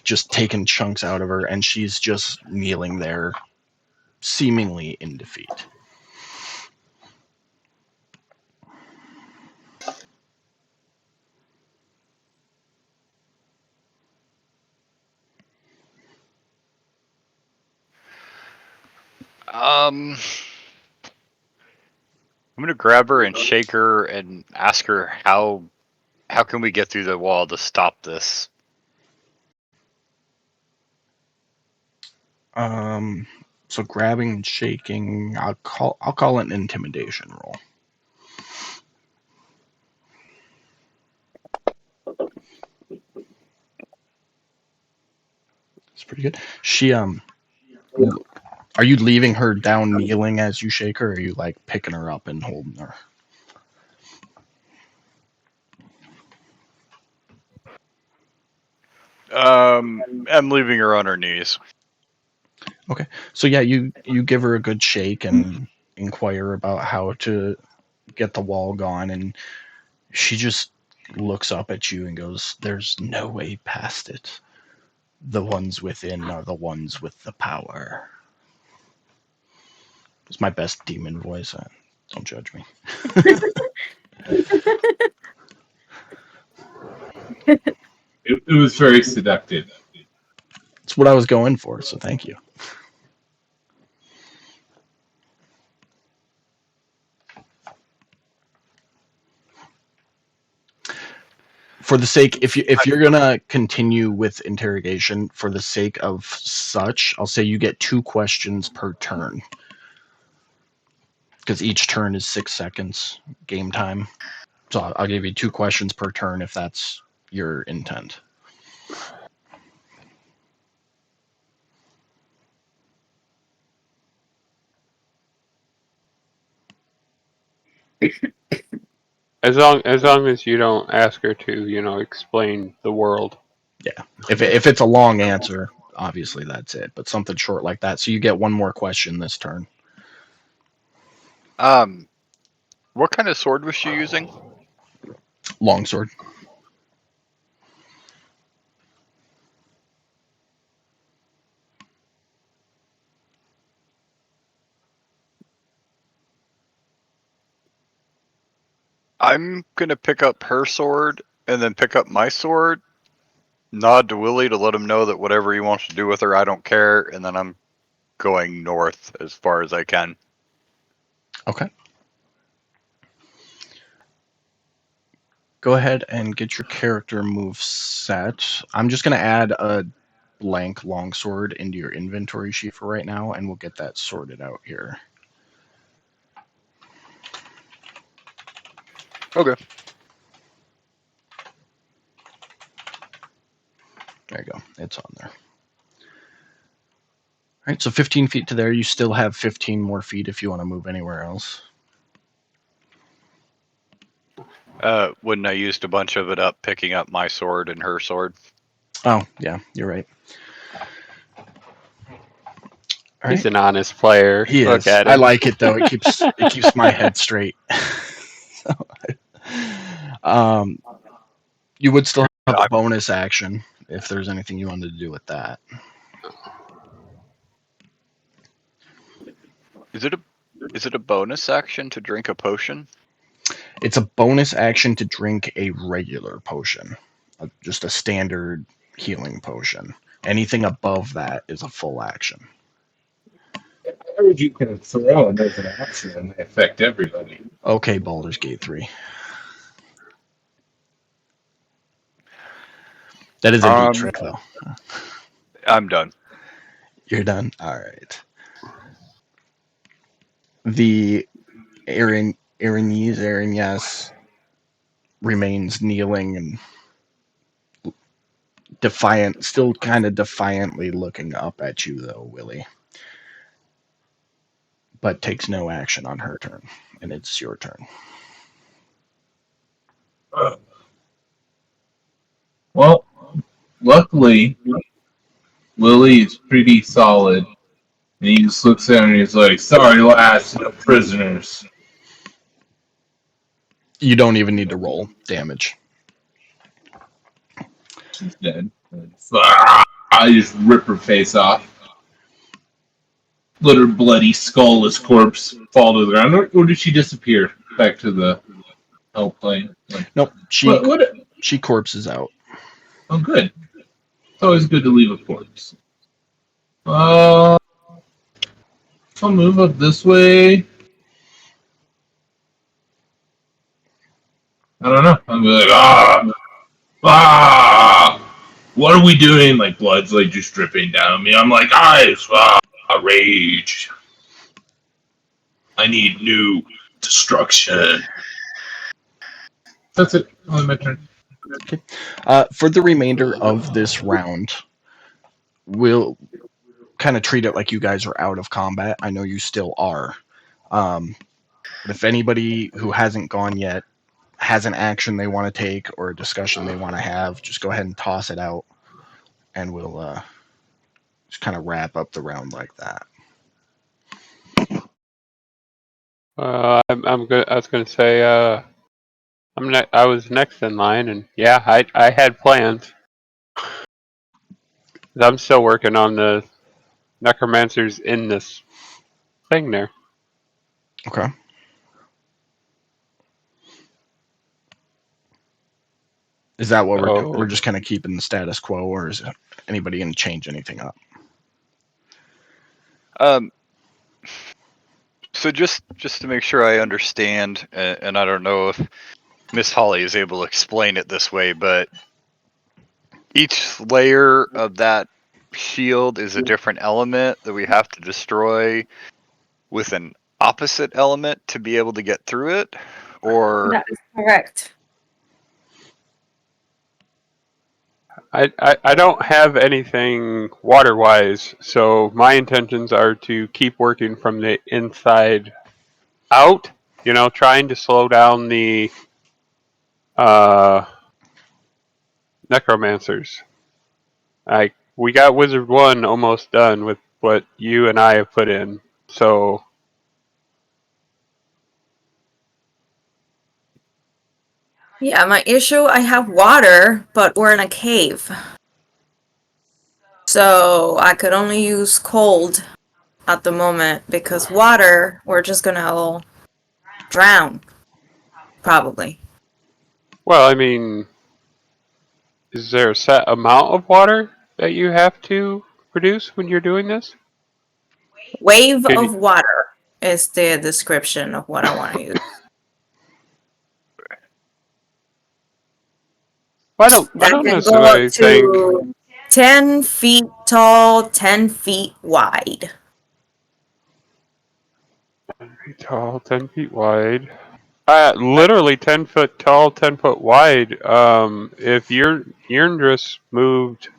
just taking chunks out of her, and she's just kneeling there, seemingly in defeat. I'm gonna grab her and shake her and ask her how can we get through the wall to stop this? So grabbing and shaking, I'll call it an intimidation roll. It's pretty good. She are you leaving her down kneeling as you shake her, or are you like picking her up and holding her? I'm leaving her on her knees. Okay. So yeah, you give her a good shake and inquire about how to get the wall gone, and she just looks up at you and goes, "There's no way past it. The ones within are the ones with the power." It's my best demon voice. Don't judge me. It was very seductive. It's what I was going for, so thank you. For the sake, if you're gonna continue with interrogation, for the sake of such, I'll say you get 2 questions per turn, because each turn is 6 seconds game time. So I'll give you 2 questions per turn if that's your intent. As long as you don't ask her to, explain the world. Yeah. If it's a long answer, obviously that's it. But something short like that, so you get 1 more question this turn. What kind of sword was she using? Longsword. I'm gonna pick up her sword and then pick up my sword. Nod to Willie to let him know that whatever he wants to do with her, I don't care. And then I'm going north as far as I can. Okay. Go ahead and get your character move set. I'm just going to add a blank longsword into your inventory sheet for right now, and we'll get that sorted out here. Okay. There you go. It's on there. All right, so 15 feet to there. You still have 15 more feet if you want to move anywhere else. Wouldn't I used a bunch of it up picking up my sword and her sword? Oh, yeah, you're right. All He's right. an honest player. He Look is. at I him. like it though. It keeps my head straight. So, you would still have a bonus action if there's anything you wanted to do with that. Is it a bonus action to drink a potion? It's a bonus action to drink a regular potion, just a standard healing potion. Anything above that is a full action. I heard you can throw it as an action and they affect everybody. Okay, Baldur's Gate 3. That is a neat trick, though. I'm done. You're done? All right. The Aranyas remains kneeling and defiant, still kind of defiantly looking up at you, though, Willie. But takes no action on her turn, and it's your turn. Well, luckily, Willie is pretty solid. And he just looks at her and he's like, sorry, lass, no prisoners. You don't even need to roll damage. She's dead. I just rip her face off. Let her bloody, skullless corpse fall to the ground. Or did she disappear back to the hell plane? Like, Nope, she corpses out. Oh, good. It's always good to leave a corpse. I'll move up this way. I don't know. I'm like, what are we doing? Like, blood's like just dripping down me. I'm like, rage. I need new destruction. That's it. Only my turn. Okay. For the remainder of this round, we'll kind of treat it like you guys are out of combat. I know you still are. But if anybody who hasn't gone yet has an action they want to take or a discussion they want to have, just go ahead and toss it out, and we'll just kind of wrap up the round like that. I'm good. I was gonna say, I was next in line, and yeah, I had plans. I'm still working on the necromancers in this thing there. Okay. Is that what we're just kind of keeping the status quo, or is anybody going to change anything up? So just to make sure I understand, and I don't know if Miss Holly is able to explain it this way, but each layer of that shield is a different element that we have to destroy with an opposite element to be able to get through it? or That is correct. I don't have anything water-wise, so my intentions are to keep working from the inside out. You know, trying to slow down the necromancers. We got Wizard 1 almost done with what you and I have put in, so Yeah, my issue, I have water, but we're in a cave. So I could only use cold at the moment because water, we're just gonna all drown. Probably. well, I mean, is there a set amount of water that you have to produce when you're doing this? Wave Can you, of water is the description of what I want to use. I That don't can go up necessarily think to 10 feet tall, 10 feet wide. tall, 10 feet wide. Literally 10 foot tall, 10 foot wide. If your Yerndra's moved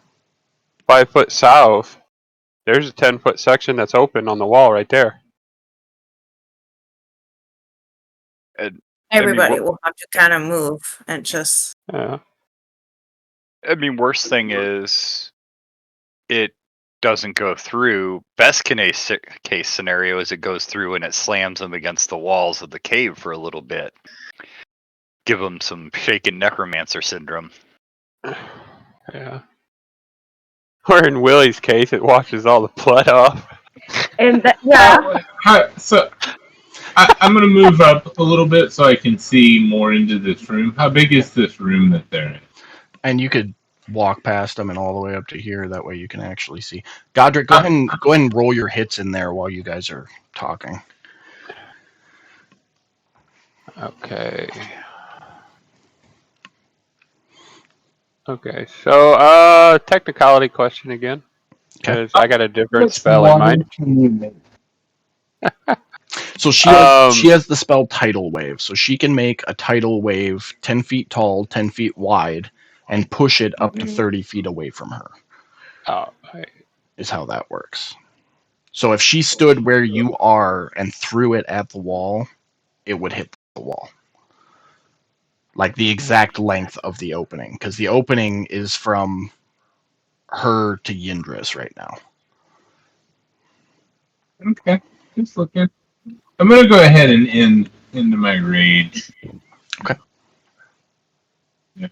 5 foot south, there's a 10-foot section that's open on the wall right there. Everybody will have to kind of move and just. Yeah. worst thing is it doesn't go through. Best case scenario is it goes through and it slams them against the walls of the cave for a little bit. Give them some shaken necromancer syndrome. Yeah. Or in Willie's case, it washes all the blood off. And So I'm going to move up a little bit so I can see more into this room. How big is this room that they're in? And you could walk past them and all the way up to here. That way you can actually see. Godric, go ahead and roll your hits in there while you guys are talking. Okay. Okay, so technicality question again, because I got a different spell in mind. Can you make? So she has the spell Tidal Wave, so she can make a tidal wave 10 feet tall, 10 feet wide, and push it up to 30 feet away from her. Oh, is how that works. So if she stood where you are and threw it at the wall, it would hit the wall. Like the exact length of the opening, because the opening is from her to Yindris right now. Okay, just looking. I'm gonna go ahead and end into my rage. Okay. Yeah.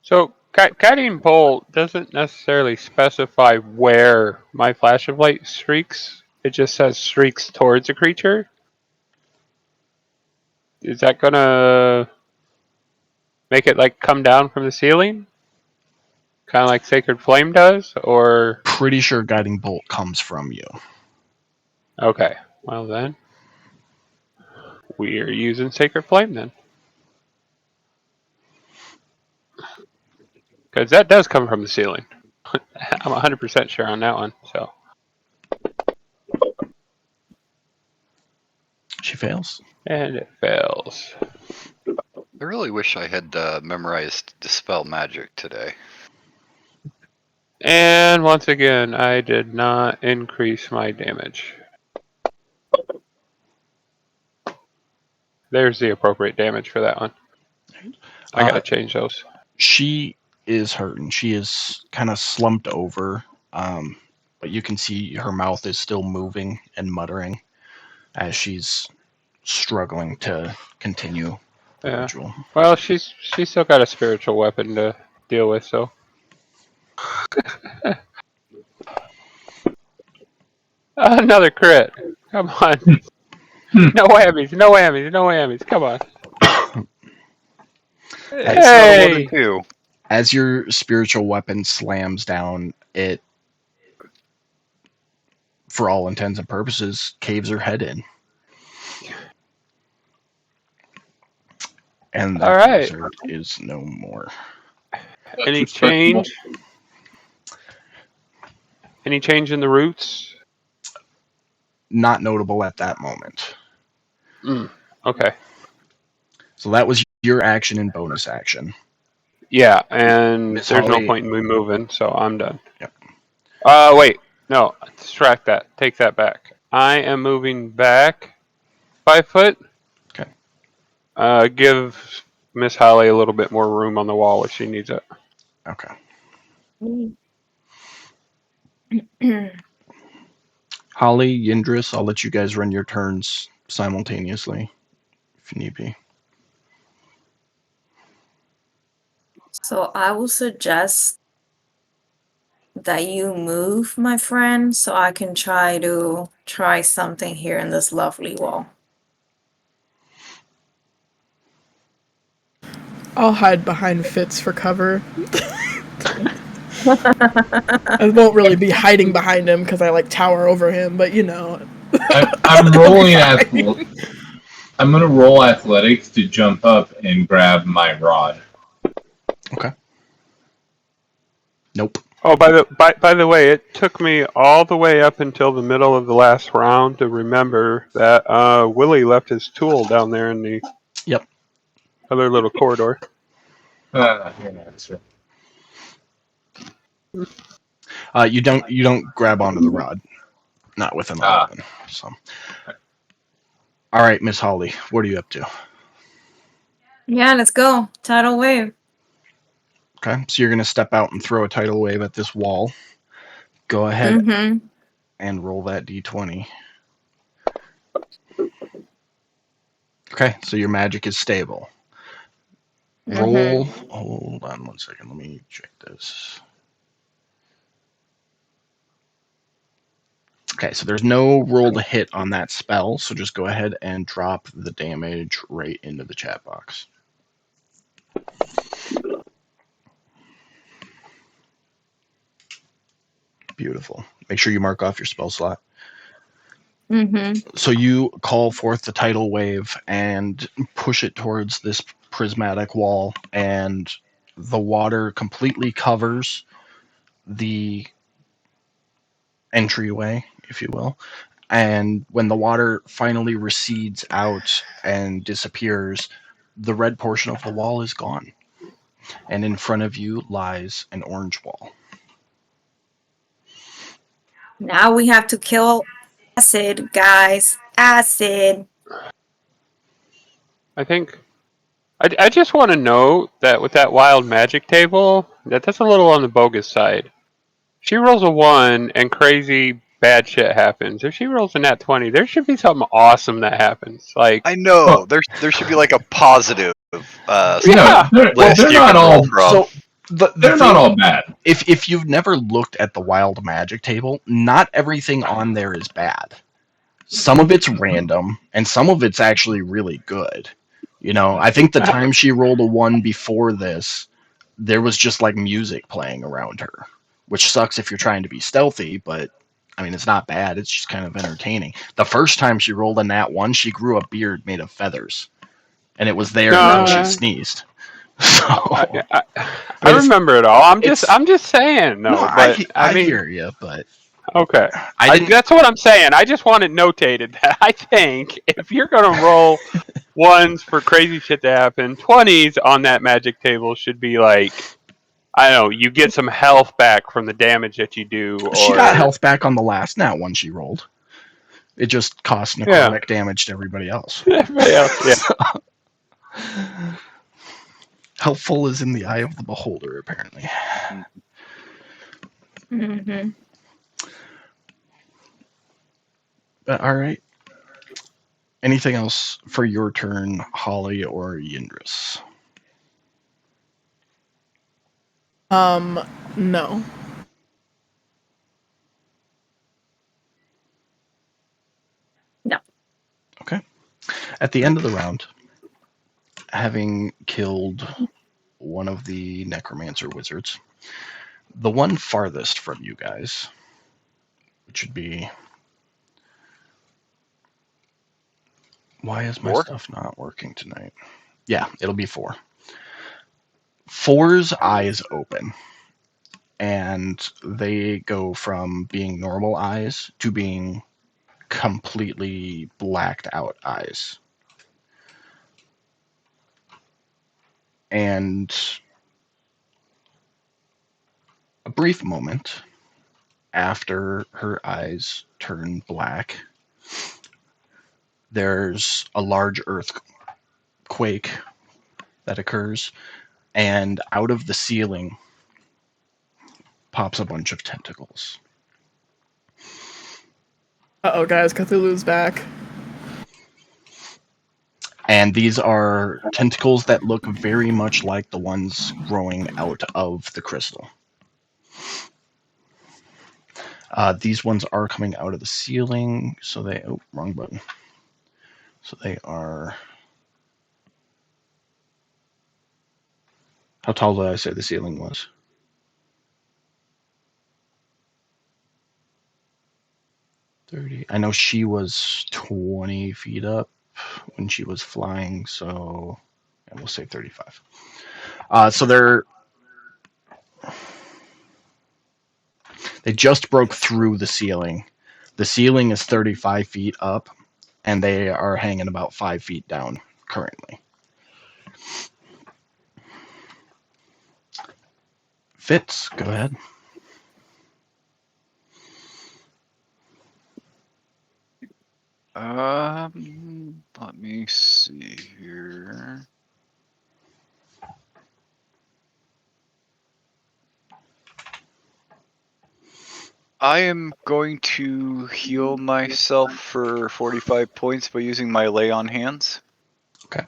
So Guiding Bolt doesn't necessarily specify where my flash of light streaks. It just says streaks towards a creature. Is that gonna make it like come down from the ceiling? Kind of like Sacred Flame does, or Pretty sure Guiding Bolt comes from you. okay. Well then, we're using Sacred Flame then, because that does come from the ceiling. I'm 100% sure on that one. So She fails. and it fails. I really wish I had memorized Dispel Magic today. And once again, I did not increase my damage. There's the appropriate damage for that one. I gotta change those. She is hurting. She is kind of slumped over, but you can see her mouth is still moving and muttering as she's struggling to continue the ritual. Well, she's still got a spiritual weapon to deal with, so. Another crit. Come on. No whammies, no whammies, no whammies. Come on. Hey! As your spiritual weapon slams down, it, for all intents and purposes, caves her head in. And that wizard is no more. Any change? Any change in the roots? not notable at that moment. Okay. So that was your action and bonus action. Yeah, and Miss there's no Holly. point in me moving, so I'm done. Yep. Wait. No, distract that. Take that back. I am moving back 5 foot. Okay. Give Miss Holly a little bit more room on the wall if she needs it. Okay. Holly, Yindris, I'll let you guys run your turns simultaneously if you need be. So I will suggest that you move, my friend, so I can try something here in this lovely wall. I'll hide behind Fitz for cover. I won't really be hiding behind him because I like tower over him, but you know. I'm rolling I'm gonna roll athletics to jump up and grab my rod. Okay. Nope. Oh, by the way, it took me all the way up until the middle of the last round to remember that Willie left his tool down there in the Yep. other little corridor. You're an answer. You don't grab onto the rod. Not with an 11. So. All right, Miss Holly, what are you up to? Yeah, let's go. Tidal wave. Okay, so you're going to step out and throw a tidal wave at this wall. Go ahead and roll that d20. Okay, so your magic is stable. Roll. Hold on 1 second. Let me check this. Okay, so there's no roll to hit on that spell, so just go ahead and drop the damage right into the chat box. Beautiful. Make sure you mark off your spell slot. So you call forth the tidal wave and push it towards this prismatic wall, and the water completely covers the entryway, if you will. And when the water finally recedes out and disappears, the red portion of the wall is gone. And in front of you lies an orange wall. Now we have to kill acid, guys. Acid. I think. I just want to note that with that wild magic table, that's a little on the bogus side. She rolls a 1 and crazy bad shit happens. If she rolls a nat 20, there should be something awesome that happens. Like I know there should be like a positive. Yeah. They're list you not can roll all from. So the they're thing, not all bad. if you've never looked at the wild magic table, not everything on there is bad. Some of it's random, and some of it's actually really good. You know, I think the time she rolled a 1 before this, there was just like music playing around her, which sucks if you're trying to be stealthy, but I mean, it's not bad. It's just kind of entertaining. The first time she rolled a nat 1, she grew a beard made of feathers, and it was there until she No, sneezed. So, I remember it all. I'm just saying, no, no, but I mean, hear you, but okay. I didn't. That's what I'm saying. I just want it notated that I think if you're gonna roll 1s for crazy shit to happen, 20s on that magic table should be like, I don't know, you get some health back from the damage that you do, or She got health back on the last nat 1 she rolled. It just cost necrotic damage to everybody else. Everybody else, yeah. Helpful is in the eye of the beholder, apparently. All right. Anything else for your turn, Holly or Yindris? No. No. Okay. At the end of the round, having killed one of the necromancer wizards, the one farthest from you guys, which would be... Why is my 4? stuff not working tonight? Yeah, it'll be 4. 4's eyes open, and they go from being normal eyes to being completely blacked out eyes. And a brief moment after her eyes turn black, there's a large earthquake that occurs, and out of the ceiling pops a bunch of tentacles. Uh-oh, guys, Cthulhu's back. And these are tentacles that look very much like the ones growing out of the crystal. These ones are coming out of the ceiling, so they... Oh, wrong button. So they are... How tall did I say the ceiling was? 30. I know she was 20 feet up when she was flying, so yeah, we'll say 35. So they just broke through the ceiling. The ceiling is 35 feet up, and they are hanging about 5 feet down currently. Fitz, go ahead. Let me see here. I am going to heal myself for 45 points by using my lay on hands. Okay.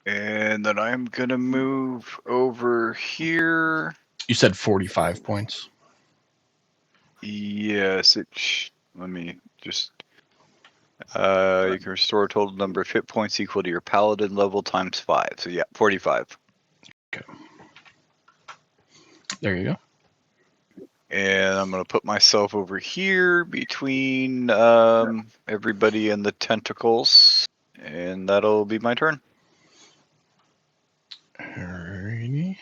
And then I'm going to move over here. You said 45 points. Yes, let me just... you can restore a total number of hit points equal to your paladin level times 5. So yeah, 45. Okay. There you go. And I'm going to put myself over here between everybody and the tentacles. And that'll be my turn. Alrighty.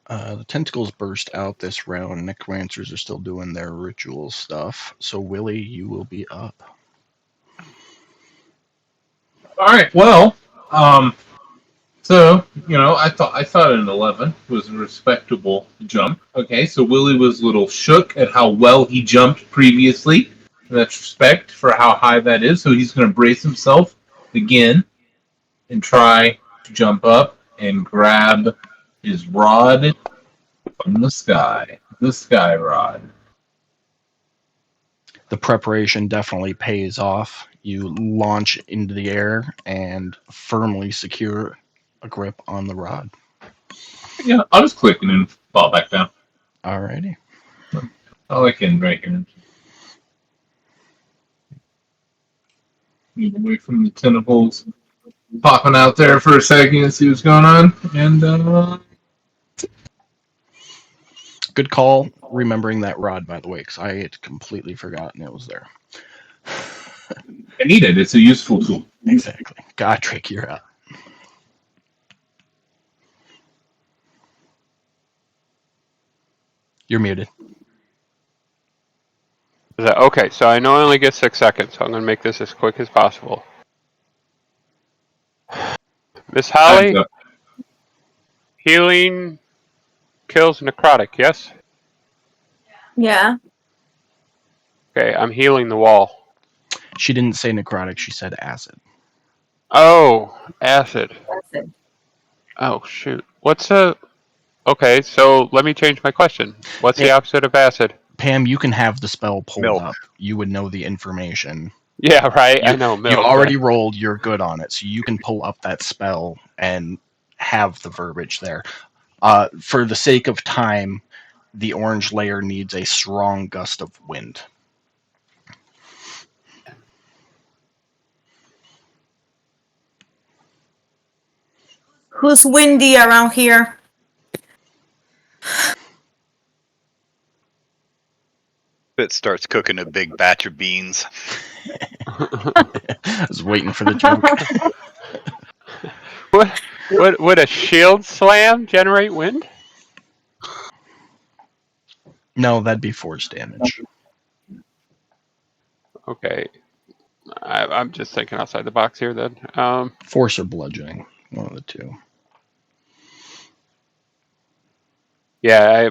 The tentacles burst out this round. Necromancers are still doing their ritual stuff. So Willie, you will be up. All right. Well, so I thought an 11 was a respectable jump. Okay, so Willie was a little shook at how well he jumped previously. That's respect for how high that is. So he's going to brace himself again and try to jump up and grab his rod from the sky rod. The preparation definitely pays off. You launch into the air and firmly secure a grip on the rod. Yeah, I'll just click and then fall back down. Alrighty. Oh, I can right here. Move away from the tentacles popping out there for a second and see what's going on. And Good call remembering that rod, by the way, because I had completely forgotten it was there. I need it. It's a useful tool. Exactly. Godric, you're up. You're muted. Okay, so I know I only get 6 seconds, so I'm going to make this as quick as possible. Miss Holly, healing kills necrotic, yes? Yeah. Okay, I'm healing the wall. She didn't say necrotic, she said acid. Oh, acid. Acid. Oh, shoot. Okay, so let me change my question. What's the opposite of acid? Pam, you can have the spell pulled Milk. up. You would know the information. Yeah, right. I know milk. You already rolled. You're good on it, so you can pull up that spell and have the verbiage there. For the sake of time, the orange layer needs a strong gust of wind. Who's windy around here? Fitz starts cooking a big batch of beans. I was waiting for the joke. Would a shield slam generate wind? No, that'd be force damage. Okay. I'm just thinking outside the box here then. Force or bludgeoning, one of the two. Yeah,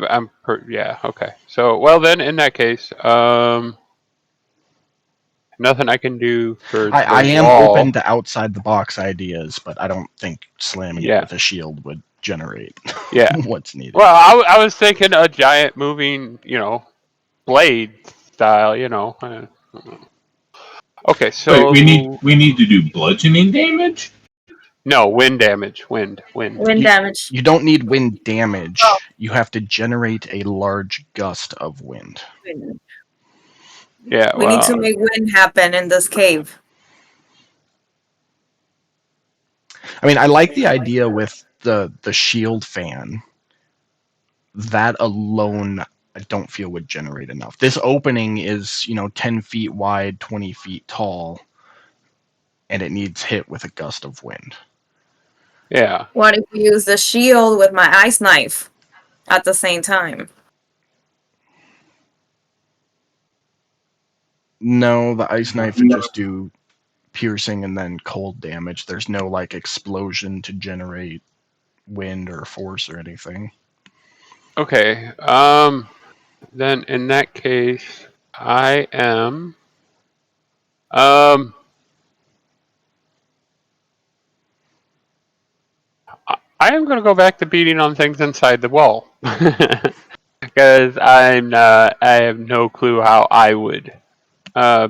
yeah, okay. So, well then, in that case, nothing I can do for the I am wall. open to outside the box ideas, but I don't think slamming it Yeah. with a shield would generate Yeah. what's needed. Well, I was thinking a giant moving, blade style, Okay, so Wait, we need to do bludgeoning damage? no wind damage. Wind. Wind damage. You don't need wind damage. Oh. You have to generate a large gust of wind. Yeah, We need to make wind happen in this cave. I mean, I like the idea with the shield fan. That alone, I don't feel would generate enough. This opening is, 10 feet wide, 20 feet tall, and it needs hit with a gust of wind. Yeah. What if we use the shield with my ice knife at the same time? No, the ice knife would just do piercing and then cold damage. There's no explosion to generate wind or force or anything. Okay. Then in that case, I am. I am going to go back to beating on things inside the wall because I have no clue how I would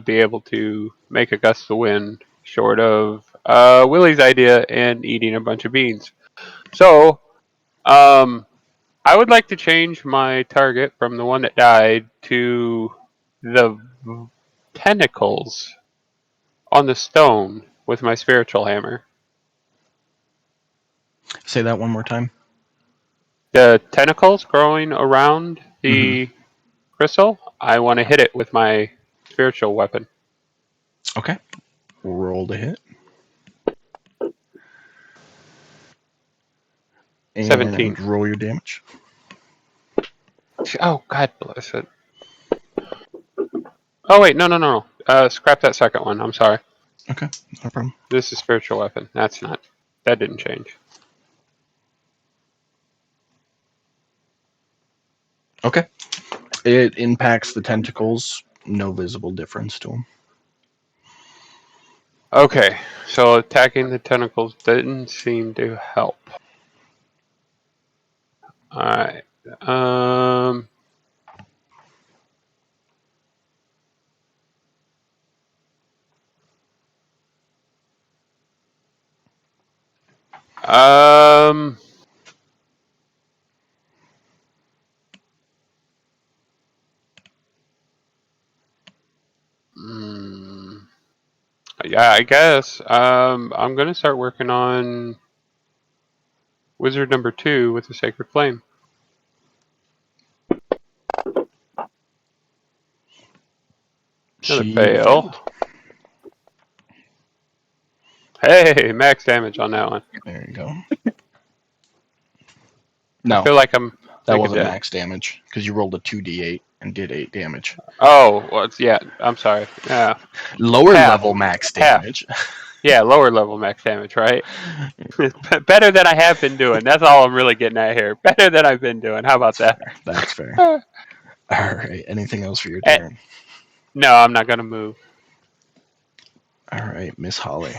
be able to make a gust of wind short of Willie's idea and eating a bunch of beans. So, I would like to change my target from the one that died to the tentacles on the stone with my spiritual hammer. Say that one more time. The tentacles growing around the crystal, I want to hit it with my spiritual weapon. Okay. Roll to hit. And 17. roll your damage. Oh, God bless it. Oh, wait, no. Scrap that second one. I'm sorry. Okay, no problem. This is spiritual weapon. That didn't change. Okay. It impacts the tentacles. No visible difference to them. Okay, so attacking the tentacles didn't seem to help. Alright. Yeah, I guess. I'm gonna start working on Wizard number 2 with the Sacred Flame. Another She fail. failed. Hey, max damage on that one. There you go. I No, feel like I'm that like wasn't max damage because you rolled a 2d8 and did 8 damage. Oh, well, yeah. I'm sorry. Yeah, Lower Half. level max Half. damage. yeah. Lower level max damage, right? Better than I have been doing. That's all I'm really getting at here. Better than I've been doing. How about that? That's fair. All right. Anything else for your turn? No, I'm not gonna move. All right, Miss Holly.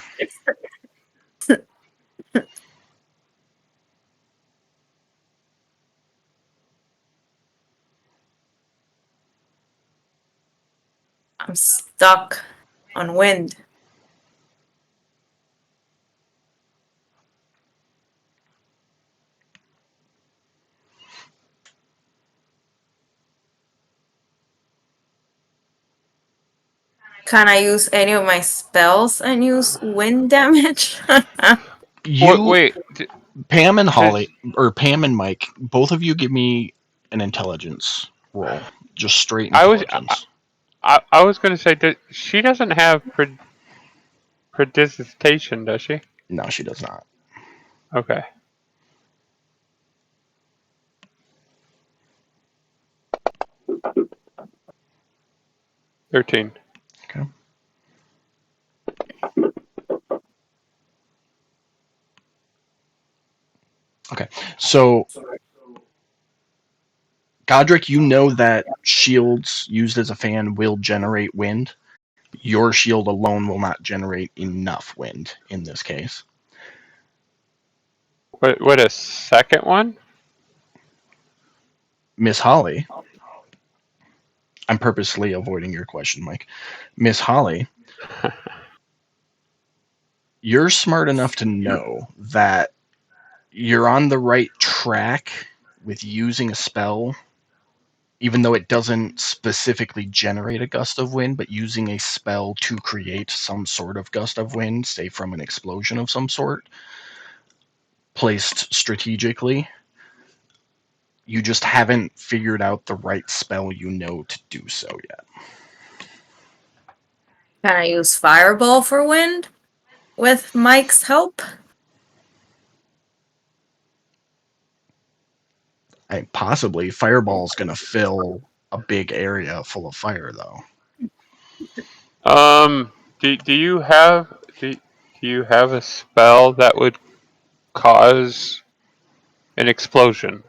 I'm stuck on wind. Can I use any of my spells and use wind damage? Wait. Pam and Holly, or Pam and Mike, both of you give me an intelligence roll. Just straight I was intelligence. I was gonna say that she doesn't have predigitation, does she? No, she does not. Okay. $13. Okay. Okay. So, Godric, you know that shields used as a fan will generate wind. Your shield alone will not generate enough wind in this case. What a second one? Miss Holly, I'm purposely avoiding your question, Mike. Miss Holly, you're smart enough to know that you're on the right track with using a spell, even though it doesn't specifically generate a gust of wind, but using a spell to create some sort of gust of wind, say from an explosion of some sort, placed strategically. You just haven't figured out the right spell you know to do so yet. Can I use Fireball for wind with Mike's help? Possibly. Fireball's going to fill a big area full of fire, though. Do you have a spell that would cause an explosion?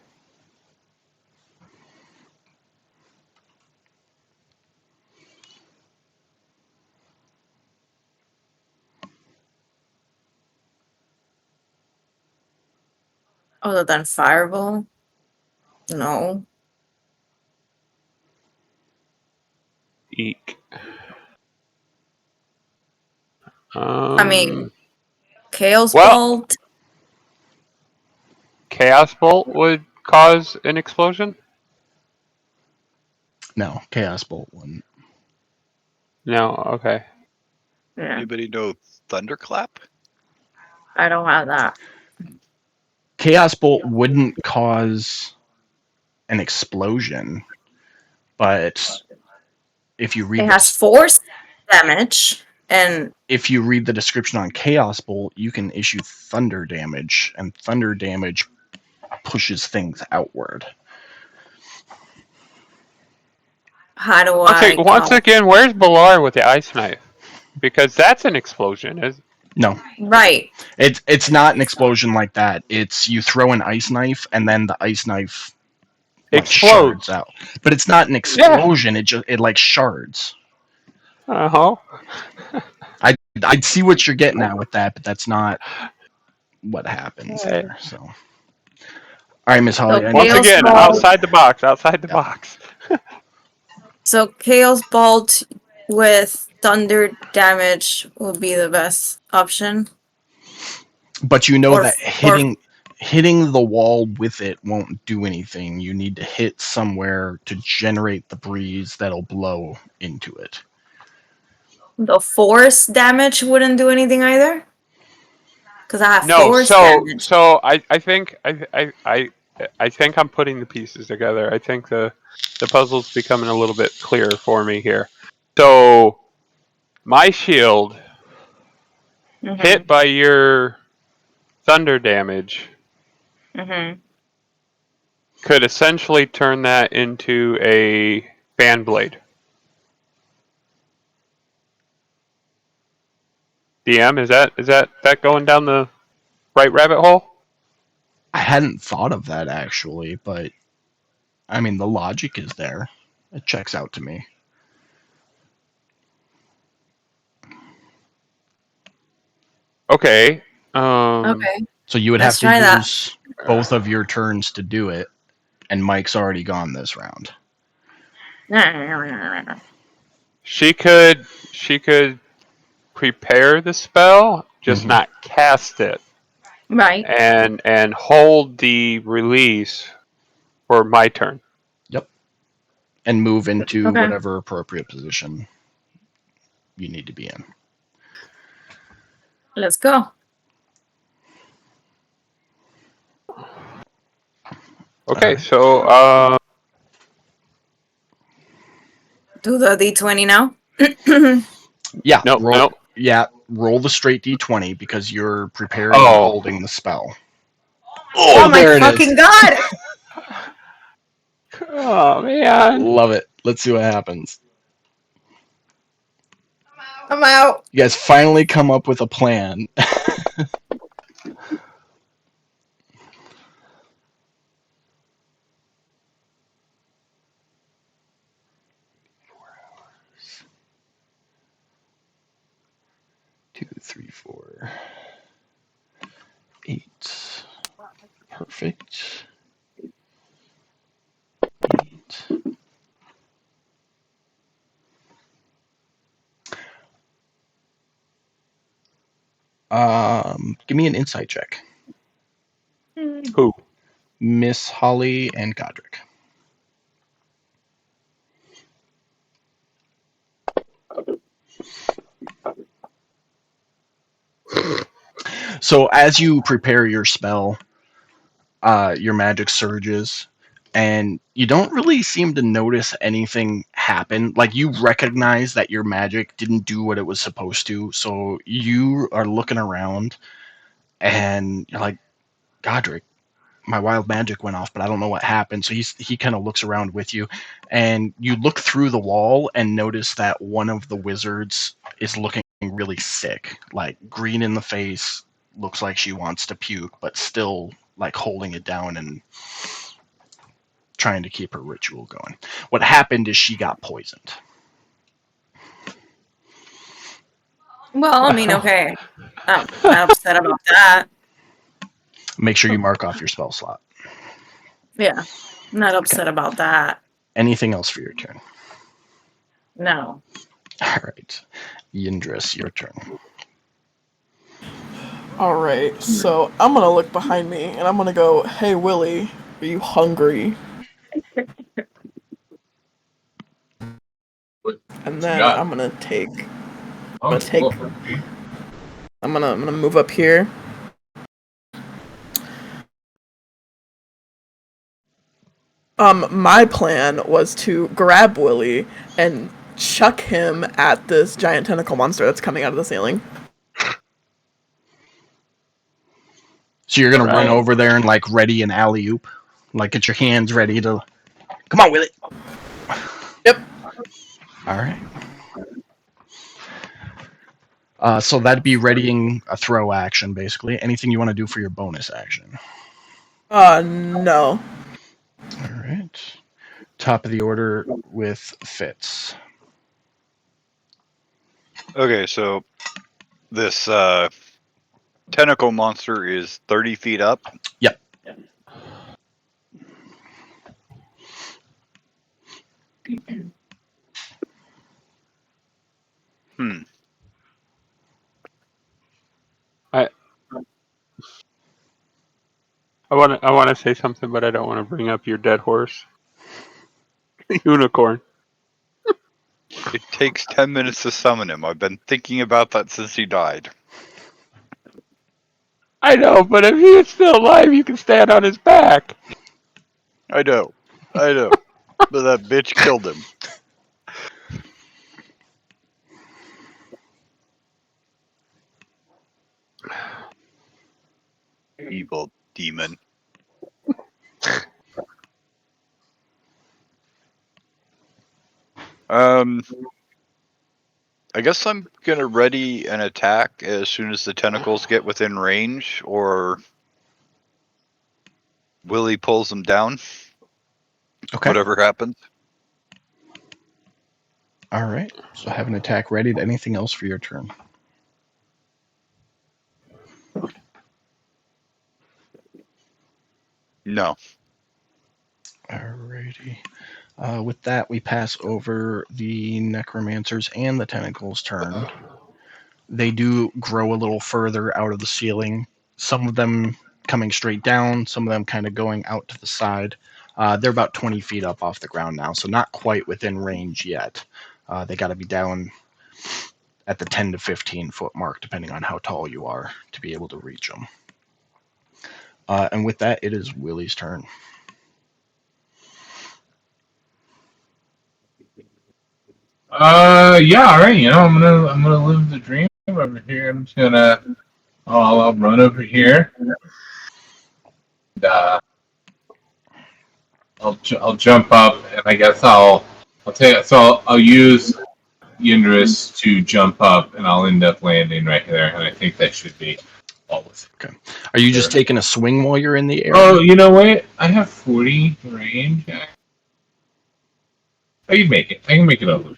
Other than Fireball? No. Eek. I mean, Chaos well, Bolt. Chaos Bolt would cause an explosion? No, Chaos Bolt wouldn't. No, okay. Yeah, Anybody know Thunderclap? I don't have that. Chaos Bolt wouldn't cause an explosion, but if you It read has force damage, and if you read the description on Chaos Bolt, you can issue thunder damage, and thunder damage pushes things outward. how do I Once again, where's Balar with the ice knife? Because that's an explosion. No, Right. it's not an explosion like that. It's you throw an ice knife, and then the ice knife Explodes shards out. But it's not an explosion. It like shards. Uh-huh. I'd see what you're getting at with that, but that's not what happens there. So, all right, Miss Holly. So Once Chaos again, Bolt. outside the box. So Chaos Bolt with thunder damage would be the best option. But you know Or- that hitting the wall with it won't do anything. You need to hit somewhere to generate the breeze that'll blow into it. The force damage wouldn't do anything either? Because I have No, force damage. so I think I think I'm putting the pieces together. I think the puzzle's becoming a little bit clearer for me here. So my shield hit by your thunder damage could essentially turn that into a fan blade. DM, is that going down the right rabbit hole? I hadn't thought of that actually, but I mean the logic is there. It checks out to me. Okay. Okay. So you would Let's have to try use both of your turns to do it, and Mike's already gone this round. that. She could prepare the spell, just not cast it. Right. And hold the release for my turn. Yep. And move into Okay. whatever appropriate position you need to be in. Let's go. Okay, Alright. so Do the D20 now. Yeah. Nope, roll, nope. Yeah. Roll the straight D20 because you're preparing Oh. and holding the spell. Oh my there it is. fucking god! Oh man. Love it. Let's see what happens. I'm out. You guys finally come up with a plan. Two, three, 4, 8. Perfect. 8. Give me an insight check. Who? Miss Holly and Godric. So as you prepare your spell, your magic surges, and you don't really seem to notice anything happen. Like, you recognize that your magic didn't do what it was supposed to, so you are looking around, and you're like, Godric, my wild magic went off, but I don't know what happened. So he kind of looks around with you, and you look through the wall and notice that one of the wizards is looking really sick, like green in the face, looks like she wants to puke, but still like holding it down and trying to keep her ritual going. What happened is she got poisoned. Well, I mean, okay. I'm not upset about that. Make sure you mark off your spell slot. Yeah. I'm not upset about that. Anything else for your turn? No. All right. Yindris, your turn. Alright, so I'm gonna look behind me and I'm gonna go, hey Willie, are you hungry? What And you then got? I'm gonna take Oh, gonna take- cool. Okay. I'm gonna move up here. My plan was to grab Willie and chuck him at this giant tentacle monster that's coming out of the ceiling. So you're gonna run Right. over there and like ready an alley oop, like get your hands ready to. Come on, Willie. Yep. All right. So that'd be readying a throw action, basically. Anything you want to do for your bonus action? No. All right. Top of the order with Fitz. Okay, so this tentacle monster is 30 feet up. Yep. I want to say something, but I don't want to bring up your dead horse. Unicorn. It takes 10 minutes to summon him. I've been thinking about that since he died. I know, but if he is still alive, you can stand on his back. I know. But that bitch killed him. Evil demon. I guess I'm gonna ready an attack as soon as the tentacles get within range, or Willie pulls them down. Okay. Whatever happens. All right. So have an attack ready. Anything else for your turn? No. Alrighty. With that, we pass over the necromancers and the tentacles turn. They do grow a little further out of the ceiling. Some of them coming straight down, some of them kind of going out to the side. They're about 20 feet up off the ground now, so not quite within range yet. They got to be down at the 10 to 15 foot mark, depending on how tall you are, to be able to reach them. And with that, it is Willie's turn. Yeah, all right. I'm gonna live the dream over here. I'm just gonna, I'll run over here. I'll jump up, and I guess I'll take it. So I'll use Yindris to jump up, and I'll end up landing right there. And I think that should be all with it. Okay. Are you just taking a swing while you're in the air? Oh, you know what? I have 40 range. I can make it. I can make it over.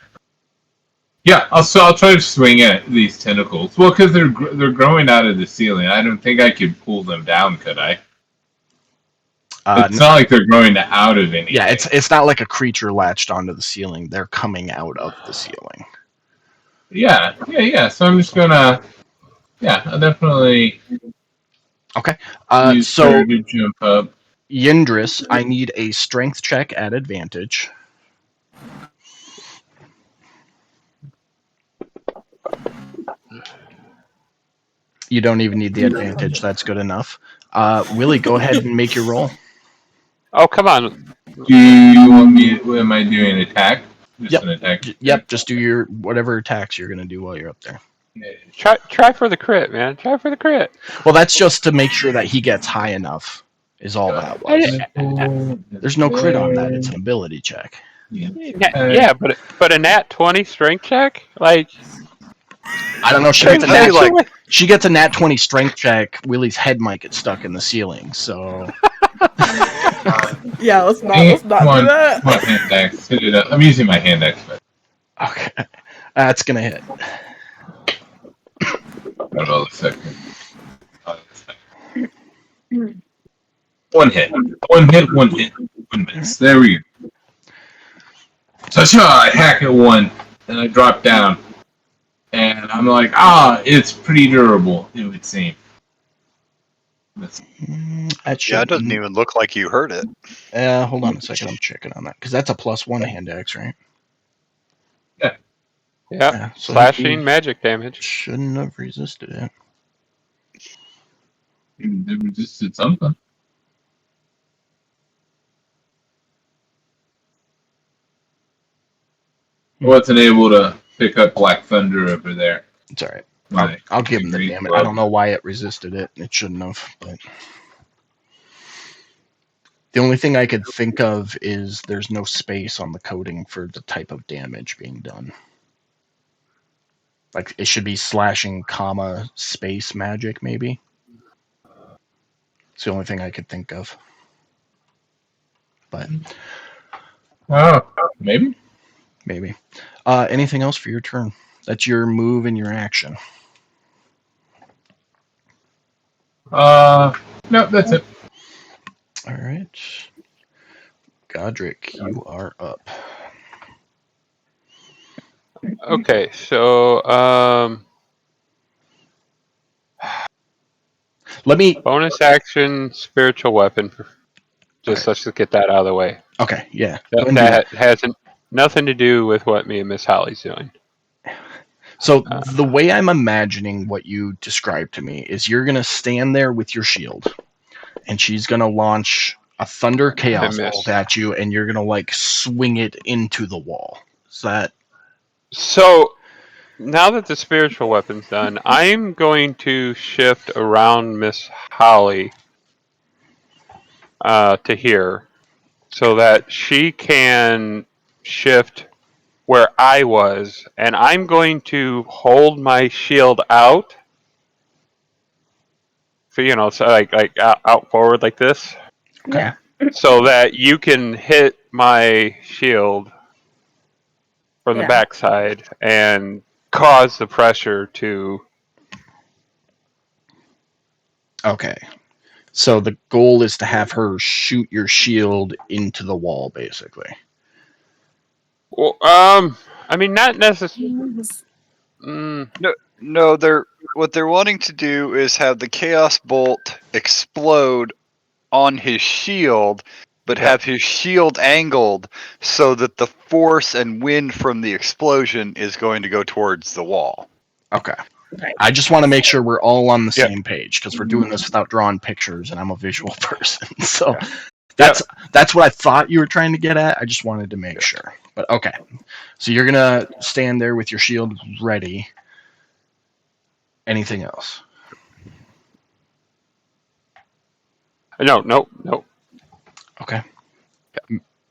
Yeah, I'll try to swing at these tentacles. Well, because they're growing out of the ceiling. I don't think I could pull them down, could I? It's not like they're growing out of anything. Yeah, it's not like a creature latched onto the ceiling. They're coming out of the ceiling. Yeah. So I'm just gonna. Yeah, I'll definitely. Okay. Use So her to jump up. Yindris, I need a strength check at advantage. You don't even need the advantage. That's good enough. Willie, go ahead and make your roll. Oh, come on. Do you want me? Am I doing an attack? Just an attack. Yep. Just do your whatever attacks you're gonna do while you're up there. Try for the crit, man. Try for the crit. Well, that's just to make sure that he gets high enough. Is all that was. There's no crit on that. It's an ability check. Yeah, but a nat 20 strength check, like. I don't know. She gets a nat 20 strength check. Willie's head might get stuck in the ceiling. So. Yeah, let's not do that. Come on, hand axe. Hit it up. I'm using my hand axe. Okay, that's gonna hit. Got about a second. One hit. One miss. There we go. So I hack at one, and I drop down. And I'm like, it's pretty durable, it would seem. It doesn't even look like you hurt it. Hold on a second, I'm checking on that. Because that's a +1 hand axe, right? Yeah. So slashing magic damage. Shouldn't have resisted it. They resisted something. I wasn't able to pick up Black Thunder over there. It's alright. I'll give him the damage. I don't know why it resisted it. It shouldn't have. But the only thing I could think of is there's no space on the coding for the type of damage being done. Like, it should be slashing, space magic, maybe. It's the only thing I could think of. But. Maybe. Maybe. Anything else for your turn? That's your move and your action. No, that's it. All right. Godric, you are up. Okay, so let me bonus action spiritual weapon. Let's just get that out of the way. Okay, yeah. That has nothing to do with what me and Miss Holly's doing. So the way I'm imagining what you described to me is you're gonna stand there with your shield, and she's gonna launch a thunder chaos bolt at you, and you're gonna swing it into the wall. Is that? So now that the spiritual weapon's done, I'm going to shift around Miss Holly to here, so that she can shift where I was, and I'm going to hold my shield out. So so like out forward like this. Okay. So that you can hit my shield from the backside and cause the pressure to. Okay. So the goal is to have her shoot your shield into the wall, basically. Well, I mean, not necessarily. No, what they're wanting to do is have the chaos bolt explode on his shield, but have his shield angled so that the force and wind from the explosion is going to go towards the wall. Okay. I just want to make sure we're all on the same page, because we're doing this without drawing pictures, and I'm a visual person. So that's what I thought you were trying to get at. I just wanted to make sure. But okay. So you're going to stand there with your shield ready. Anything else? No. Okay.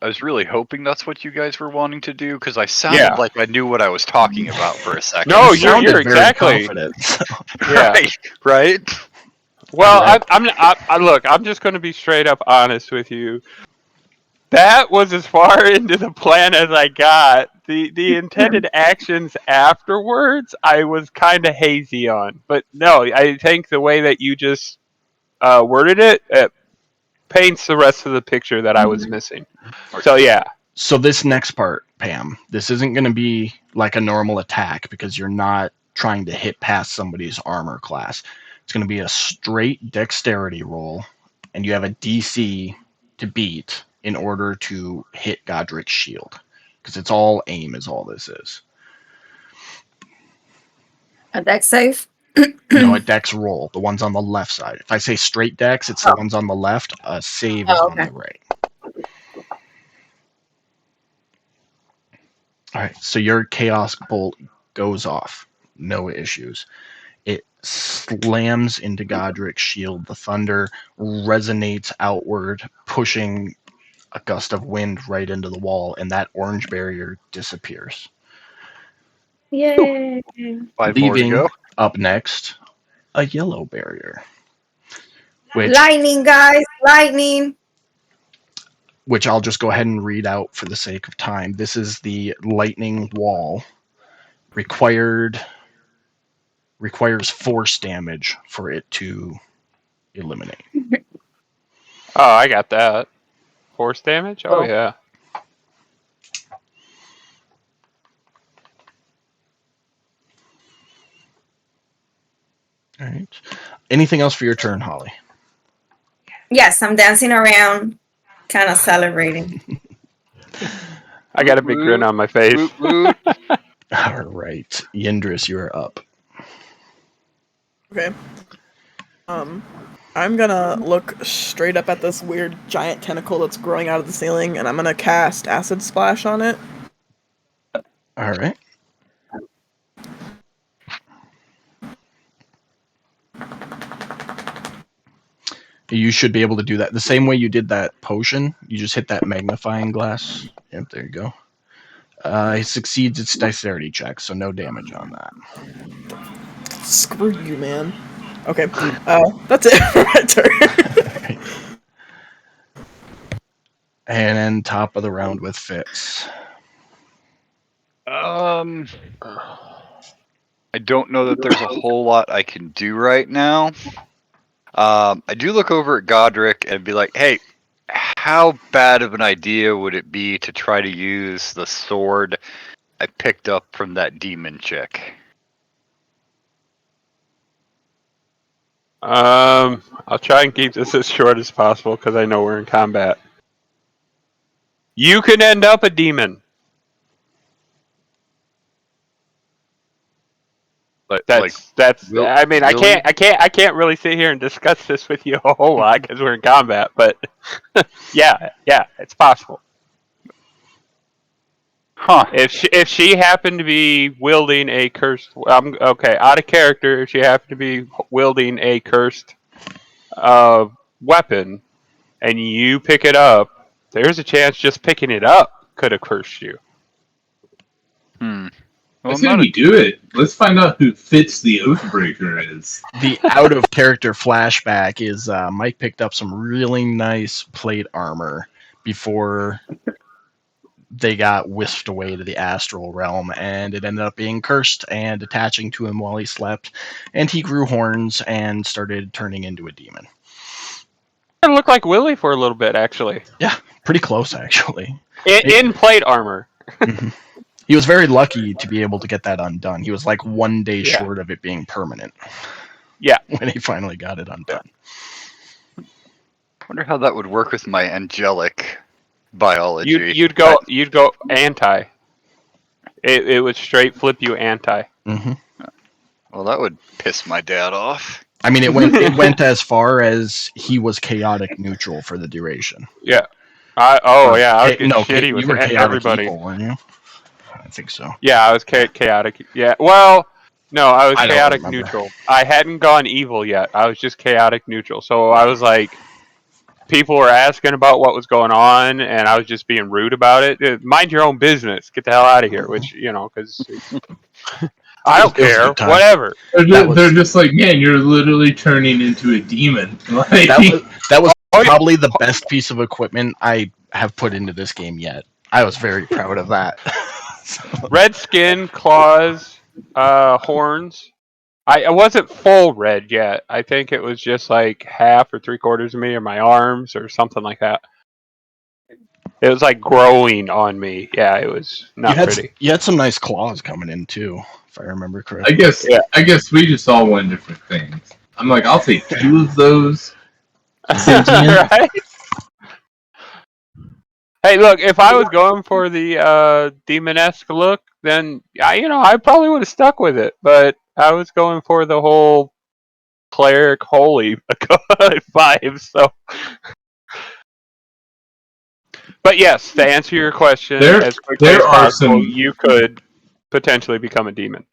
I was really hoping that's what you guys were wanting to do because I sounded Yeah. like I knew what I was talking about for a second. No, You you're sounded very exactly. confident. So. Yeah. Right. Well, Alright. look. I'm just going to be straight up honest with you. That was as far into the plan as I got. The intended actions afterwards, I was kind of hazy on. But no, I think the way that you just worded it paints the rest of the picture that I was missing. So yeah. So this next part, Pam, this isn't going to be like a normal attack because you're not trying to hit past somebody's armor class. It's going to be a straight dexterity roll, and you have a DC to beat in order to hit Godric's shield. Because it's all aim is all this is. A deck save? No, a dex roll, the ones on the left side. If I say straight dex, it's the ones on the left. A save is on the right. All right, so your chaos bolt goes off. No issues. It slams into Godric's shield. The thunder resonates outward, pushing a gust of wind right into the wall, and that orange barrier disappears. Yay! 5 more to Leaving go. up next a yellow barrier, which Lightning, guys! Lightning! I'll just go ahead and read out for the sake of time. This is the lightning wall. Requires force damage for it to eliminate. Oh, I got that. Force damage? Oh yeah. All right. Anything else for your turn, Holly? Yes, I'm dancing around, kind of celebrating. I got a big grin on my face. Woot, woot. All right. Yindris, you're up. Okay. I'm gonna look straight up at this weird giant tentacle that's growing out of the ceiling, and I'm gonna cast Acid Splash on it. All right. You should be able to do that the same way you did that potion. You just hit that magnifying glass. Yep, there you go. It succeeds its dexterity check, so no damage on that. Screw you, man. Okay. That's it for my turn. And then top of the round with Fitz. I don't know that there's a whole lot I can do right now. I do look over at Godric and be like, hey, how bad of an idea would it be to try to use the sword I picked up from that demon chick? I'll try and keep this as short as possible because I know we're in combat. You can end up a demon. That's. I mean, really? I can't really sit here and discuss this with you a whole lot because we're in combat. But yeah, it's possible. Huh. If she happened to be wielding a cursed, okay, out of character. If she happened to be wielding a cursed weapon, and you pick it up, there's a chance just picking it up could have cursed you. I say we do it. Let's find out who Fitz the Oathbreaker is. The out of character flashback is Mike picked up some really nice plate armor before they got whisked away to the astral realm, and it ended up being cursed and attaching to him while he slept, and he grew horns and started turning into a demon. It looked like Willie for a little bit, actually. Yeah, pretty close, actually. In plate armor. Mm-hmm. He was very lucky to be able to get that undone. He was like 1 day short of it being permanent. Yeah. When he finally got it undone. Wonder how that would work with my angelic biology. You'd go anti. It would straight flip you anti. Mm-hmm. Well, that would piss my dad off. I mean, it went as far as he was chaotic neutral for the duration. Yeah. I was shitty you with were chaotic everybody. Evil, weren't you? I think so. Yeah, I was chaotic. Yeah. Well, no, I was I chaotic neutral. I hadn't gone evil yet. I was just chaotic neutral. So I was like, people were asking about what was going on, and I was just being rude about it. Mind your own business. Get the hell out of here. Which, because I don't It was a care. good time. Whatever. They're just like, man, you're literally turning into a demon. Like, That was Oh, yeah. probably the best piece of equipment I have put into this game yet. I was very proud of that. Red skin, claws, horns. I wasn't full red yet. I think it was just like half or 3/4 of me, or my arms, or something like that. It was like growing on me. Yeah, it was not pretty. You had some nice claws coming in too, if I remember correctly. I guess we just all want different things. I'm like, I'll take 2 of those. Sentient. Right? Hey, look, if I was going for the demon-esque look, then I probably would have stuck with it. But I was going for the whole cleric holy vibe. So, but yes, to answer your question, as quickly as there are possible, some. you could potentially become a demon.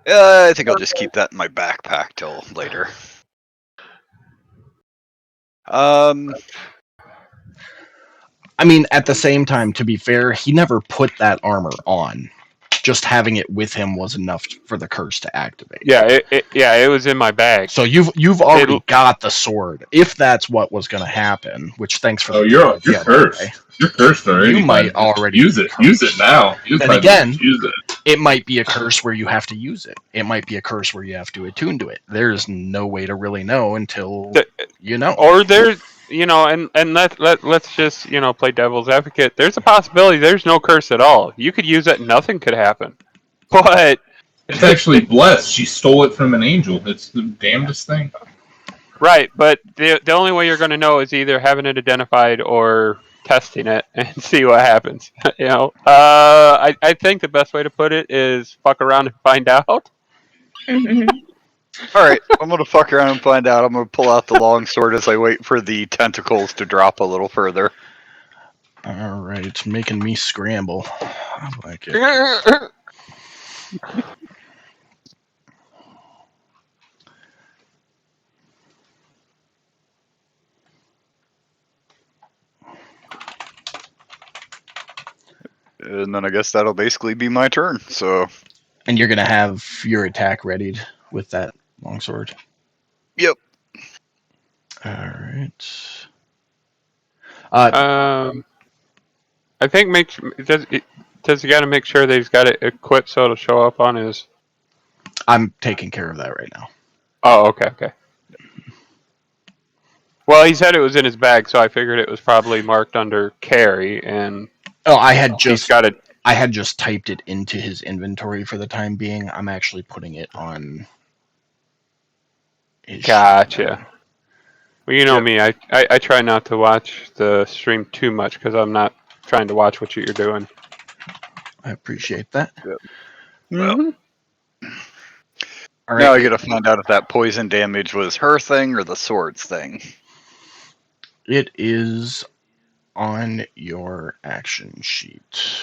I think I'll just keep that in my backpack till later. I mean, at the same time, to be fair, he never put that armor on. Just having it with him was enough for the curse to activate. Yeah, it was in my bag. So you've already got the sword, if that's what was going to happen. Which thanks for. Oh, you're cursed. You're cursed already. You might already use it. Use it now. Then again, use it. It might be a curse where you have to use it. It might be a curse where you have to attune to it. There's no way to really know until you know. Or there's and let's just play devil's advocate. There's a possibility there's no curse at all. You could use it, and nothing could happen. But it's actually blessed. She stole it from an angel. It's the damnedest thing. Right, but the only way you're going to know is either having it identified or testing it and see what happens. I think the best way to put it is fuck around and find out. All right, I'm gonna fuck around and find out. I'm gonna pull out the long sword as I wait for the tentacles to drop a little further. All right, making me scramble. I like it. And then I guess that'll basically be my turn. So. And you're gonna have your attack readied with that longsword. Yep. All right. I think does he got to make sure that he's got it equipped so it'll show up on his. I'm taking care of that right now. Oh, okay. Well, he said it was in his bag, so I figured it was probably marked under carry, and I had just got it. I had just typed it into his inventory for the time being. I'm actually putting it on. Gotcha. Well, you know me. I try not to watch the stream too much because I'm not trying to watch what you're doing. I appreciate that. Yep. Mm-hmm. All right. Now I gotta find out if that poison damage was her thing or the sword's thing. It is on your action sheet.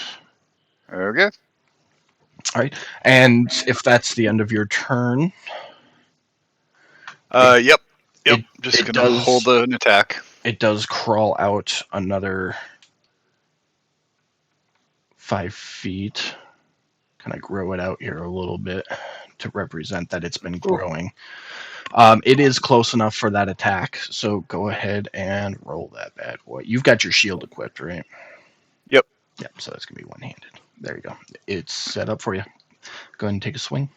Okay. All right, and if that's the end of your turn. Yep. Just gonna hold an attack. It does crawl out another 5 feet. Kind of grow it out here a little bit to represent that it's been growing. It is close enough for that attack, so go ahead and roll that bad boy. You've got your shield equipped, right? Yep. Yep, so that's going to be one-handed. There you go. It's set up for you. Go ahead and take a swing.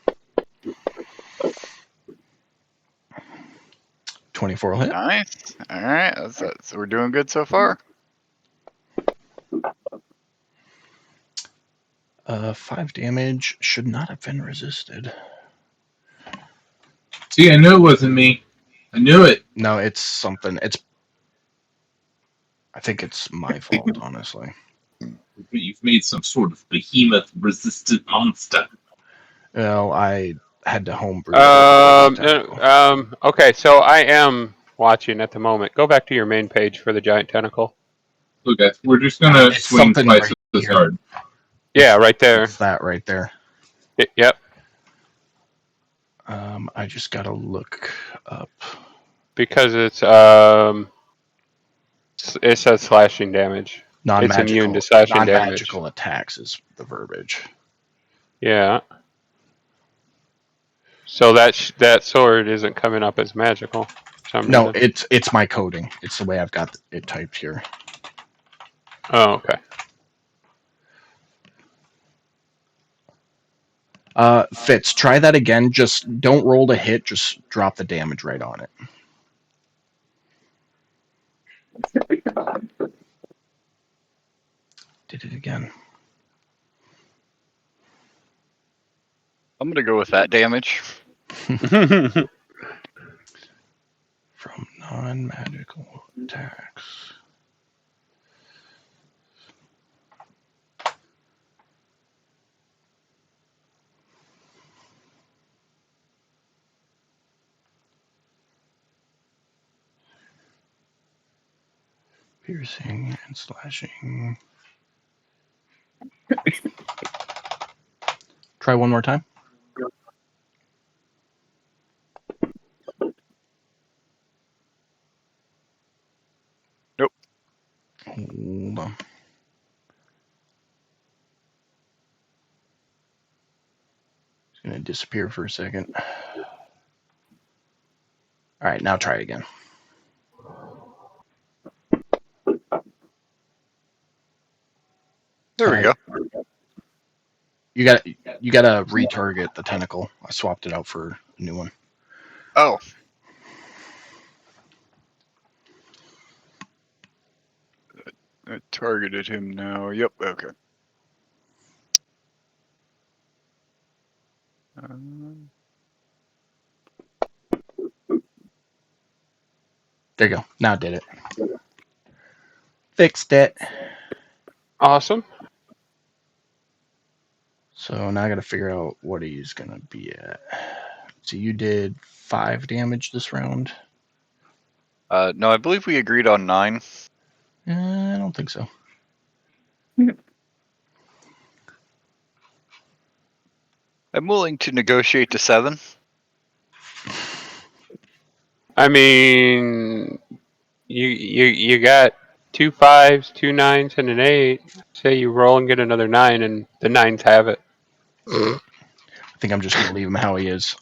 24 will hit. Nice. All right. So we're doing good so far. 5 damage should not have been resisted. See, I knew it wasn't me. I knew it. No, it's something. I think it's my fault, honestly. You've made some sort of behemoth-resistant monster. Well, I had to homebrew. Okay, so I am watching at the moment. Go back to your main page for the giant tentacle. Look, guys, we're just gonna swing twice as hard. Yeah, right there. It's that right there. Yep. I just gotta look up because it's it says slashing damage. It's immune to slashing damage. Non-magical attacks is the verbiage. Yeah. So that sword isn't coming up as magical. For some No, reason. it's my coding. It's the way I've got it typed here. Oh, okay. Fitz, try that again. Just don't roll to hit. Just drop the damage right on it. Did it again. I'm gonna go with that damage. From non-magical attacks. Piercing and slashing. Try one more time. Nope. Hold on. It's going to disappear for a second. All right, now try again. There we go. You gotta retarget the tentacle. I swapped it out for a new one. Oh. I targeted him now. Yep, okay. There you go. Now it did it. Fixed it. Awesome. So now I gotta figure out what he's gonna be at. So you did 5 damage this round? No, I believe we agreed on 9. I don't think so. I'm willing to negotiate to 7. I mean, you got 2 5s, 2 9s, and an 8. Say you roll and get another 9, and the 9s have it. I think I'm just gonna leave him how he is.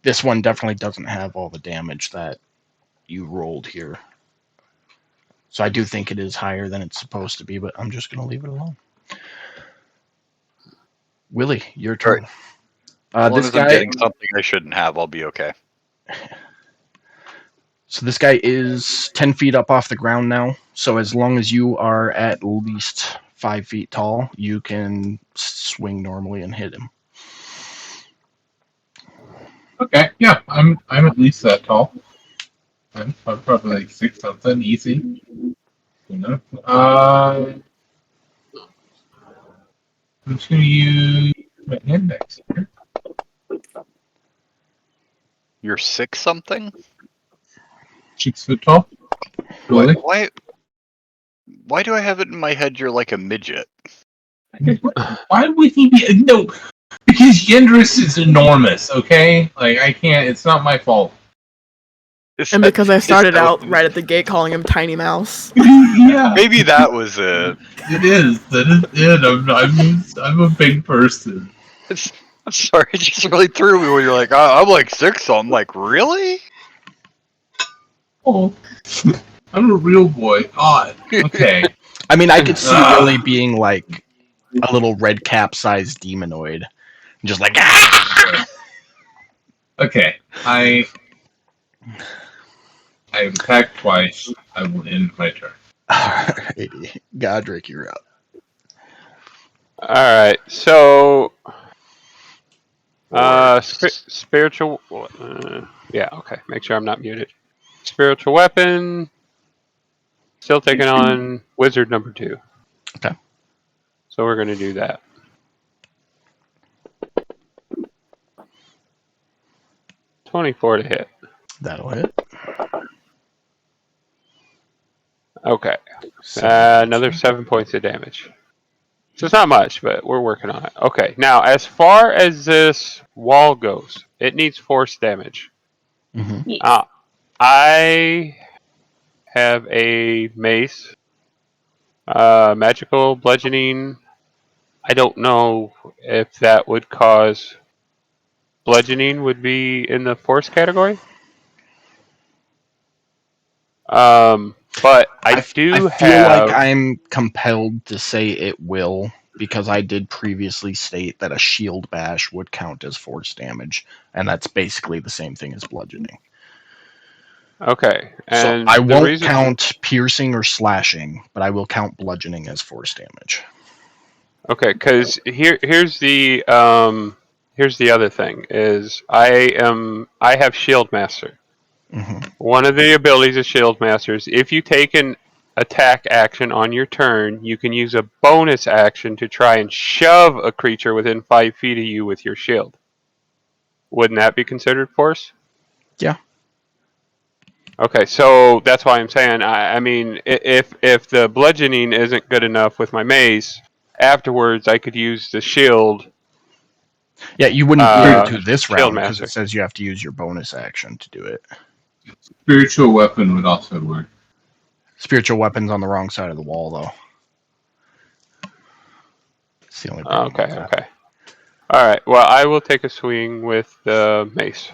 This one definitely doesn't have all the damage that you rolled here. So I do think it is higher than it's supposed to be, but I'm just gonna leave it alone. Willie, your turn. As long This as I'm guy. getting something I shouldn't have, I'll be okay. So this guy is 10 feet up off the ground now. So as long as you are at least 5 feet tall, you can swing normally and hit him. Okay, yeah, I'm at least that tall. I'm probably like 6 something, easy. You know. I'm just gonna use my index here. You're 6 something? 6 foot tall. Really? Why do I have it in my head you're like a midget? Why would he be? No, because Yendris is enormous. Okay, like I can't. It's not my fault. And because I started out right at the gate calling him Tiny Mouse. Yeah, Maybe that was it. it is. That is it. I'm a big person. I'm sorry, it just really threw me when you're like, I'm like 6, so I'm like, really? Oh, I'm a real boy. God. Okay. I mean, I could see Willie being like a little red cap sized demonoid. Just like, ah! Okay. I have attacked twice. I will end my turn. Alrighty. Godric, you're up. Alright, so... spiritual... yeah, okay. Make sure I'm not muted. Spiritual weapon. Still taking on wizard number 2. Okay. So we're going to do that. $24 to hit. That'll hit. Okay. Another 7 points of damage. So it's not much, but we're working on it. Okay, now as far as this wall goes, it needs force damage. Mm-hmm. I have a mace, magical bludgeoning. I don't know if that would cause bludgeoning would be in the force category. But I I do feel like have. I'm compelled to say it will because I did previously state that a shield bash would count as force damage, and that's basically the same thing as bludgeoning. Okay, So and I the won't reason. count piercing or slashing, but I will count bludgeoning as force damage. Okay, because here's the other thing is I have Shield Master. Hmm. One of the abilities of Shield Master is if you take an attack action on your turn, you can use a bonus action to try and shove a creature within 5 feet of you with your shield. Wouldn't that be considered force? Yeah. Okay, so that's why I'm saying. I mean, if the bludgeoning isn't good enough with my mace, afterwards I could use the shield. Yeah, you wouldn't be able to Spirit- this Shield round because it Master. says you have to use your bonus action to do it. Spiritual weapon would also work. Spiritual weapon's on the wrong side of the wall, though. It's the only problem with that. Okay. All right. Well, I will take a swing with the mace.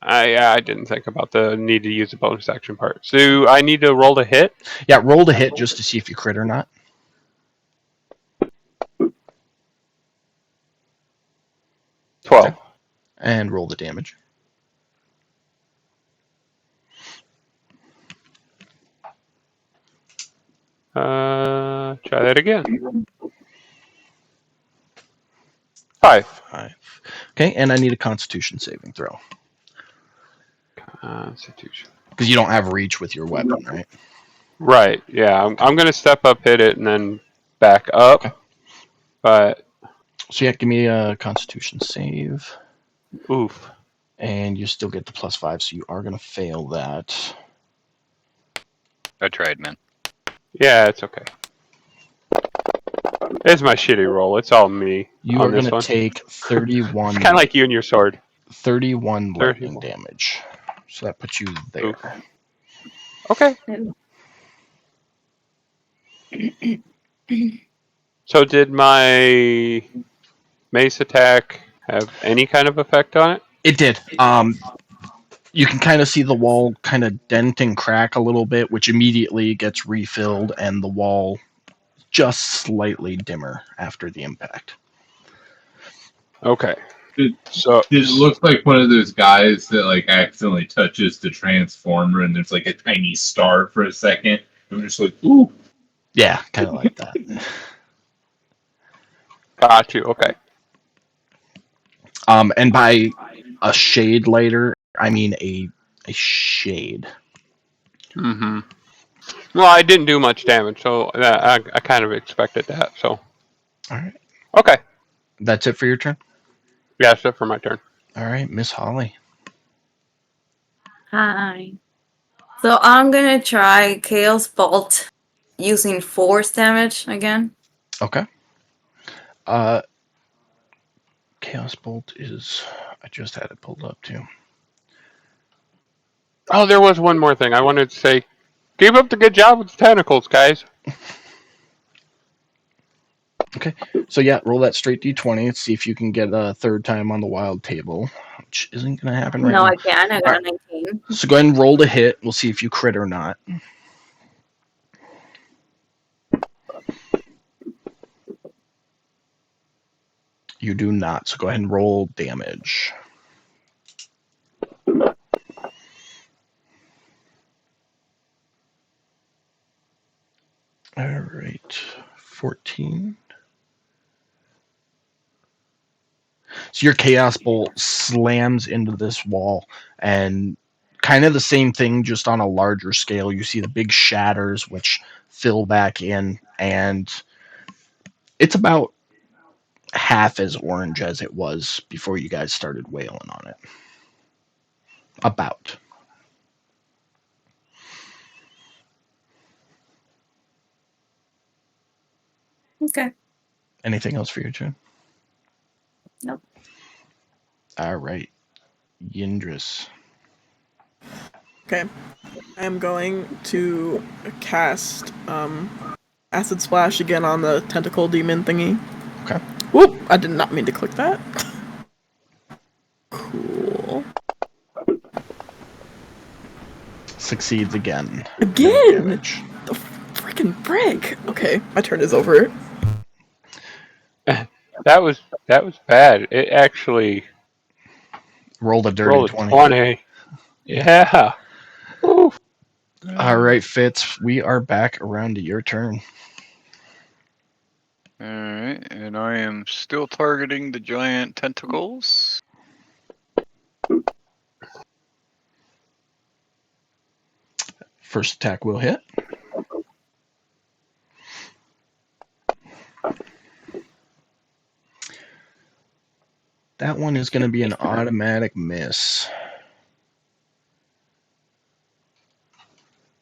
I didn't think about the need to use the bonus action part. So I need to roll to hit. Yeah, roll to hit just to see if you crit or not. 12. Okay. And roll the damage. Try that again. 5. 5. Okay, and I need a Constitution saving throw Constitution. because you don't have reach with your weapon, right? Right. Yeah. I'm going to step up, hit it, and then back up. Okay. But So yeah, give me a Constitution save, oof. and you still get the +5, so you are going to fail that. I tried, man. Yeah, it's okay. It's my shitty roll. It's all me You on are going this to one. take It's 31, kind of like you and your sword. 31 lightning 31. damage. So that puts you there. Oof. Okay. So did my mace attack have any kind of effect on it? It did. You can kind of see the wall kind of dent and crack a little bit, which immediately gets refilled, and the wall just slightly dimmer after the impact. Okay. Did, So did it look like one of those guys that like accidentally touches the transformer and there's like a tiny star for a second? I'm just like, ooh. Yeah, kind of like that. got you. Okay. And by a shade lighter, I mean a shade. Mm-hmm. Well, I didn't do much damage, so I kind of expected that. So. All right. Okay. That's it for your turn? Yeah, that's it for my turn. All right, Miss Holly. Hi. So I'm gonna try Chaos Bolt using force damage again. Okay. Chaos Bolt is... I just had it pulled up, too. Oh, there was one more thing I wanted to say. Keep up the good job with the tentacles, guys. Okay, so yeah, roll that straight d20 and see if you can get a third time on the wild table, which isn't going to happen right No, now. I can. I got All a 19. So go ahead and roll to hit. We'll see if you crit or not. You do not, so go ahead and roll damage. All right, 14. So your Chaos Bolt slams into this wall, and kind of the same thing, just on a larger scale. You see the big shatters, which fill back in, and it's about half as orange as it was before you guys started wailing on it. About. Okay. Anything else for your turn? Nope. All right. Yindris. Okay. I am going to cast Acid Splash again on the tentacle demon thingy. Okay. Whoop! I did not mean to click that. Cool. Succeeds again. Again! No damage. The freaking brick! Okay, my turn is over. That was bad. It actually Rolled a dirty rolled a 20. 20. Yeah. Oof. All right, Fitz, we are back around to your turn. Alright, and I am still targeting the giant tentacles. First attack will hit. That one is going to be an automatic miss.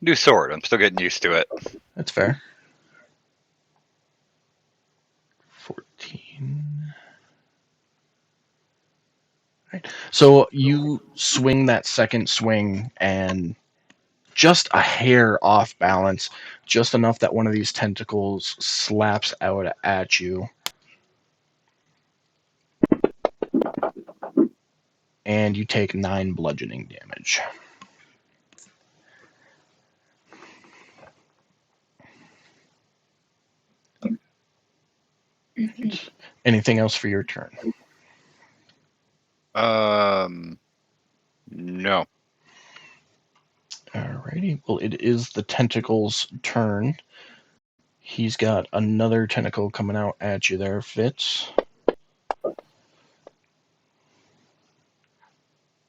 New sword, I'm still getting used to it. That's fair. 14. Right. So you swing that second swing and just a hair off balance, just enough that one of these tentacles slaps out at you. And you take 9 bludgeoning damage. Anything else for your turn? No. Alrighty. Well, it is the tentacle's turn. He's got another tentacle coming out at you there, Fitz.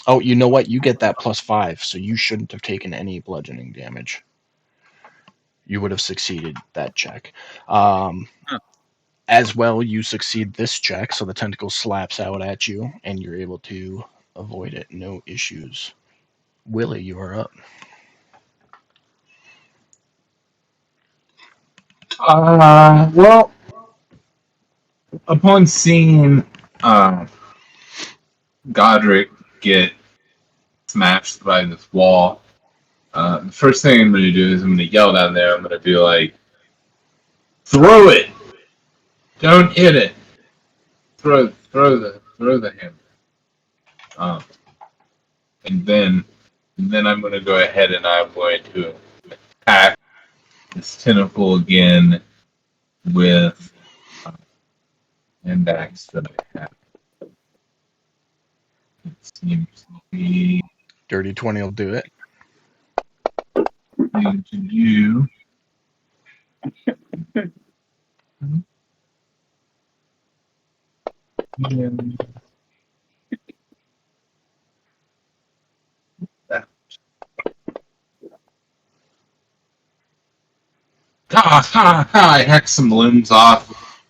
Oh, you know what? You get that +5, so you shouldn't have taken any bludgeoning damage. You would have succeeded that check. As well, you succeed this check, so the tentacle slaps out at you, and you're able to avoid it. No issues. Willie, you are up. Well, upon seeing Godric get smashed by this wall, the first thing I'm going to do is I'm going to yell down there. I'm going to be like, "Throw it! Don't hit it! Throw the hammer." And then I'm going to go ahead and I'm going to attack this tentacle again with an axe that I have. It seems to be Dirty 20 will do it. going to do. I hacked some limbs off.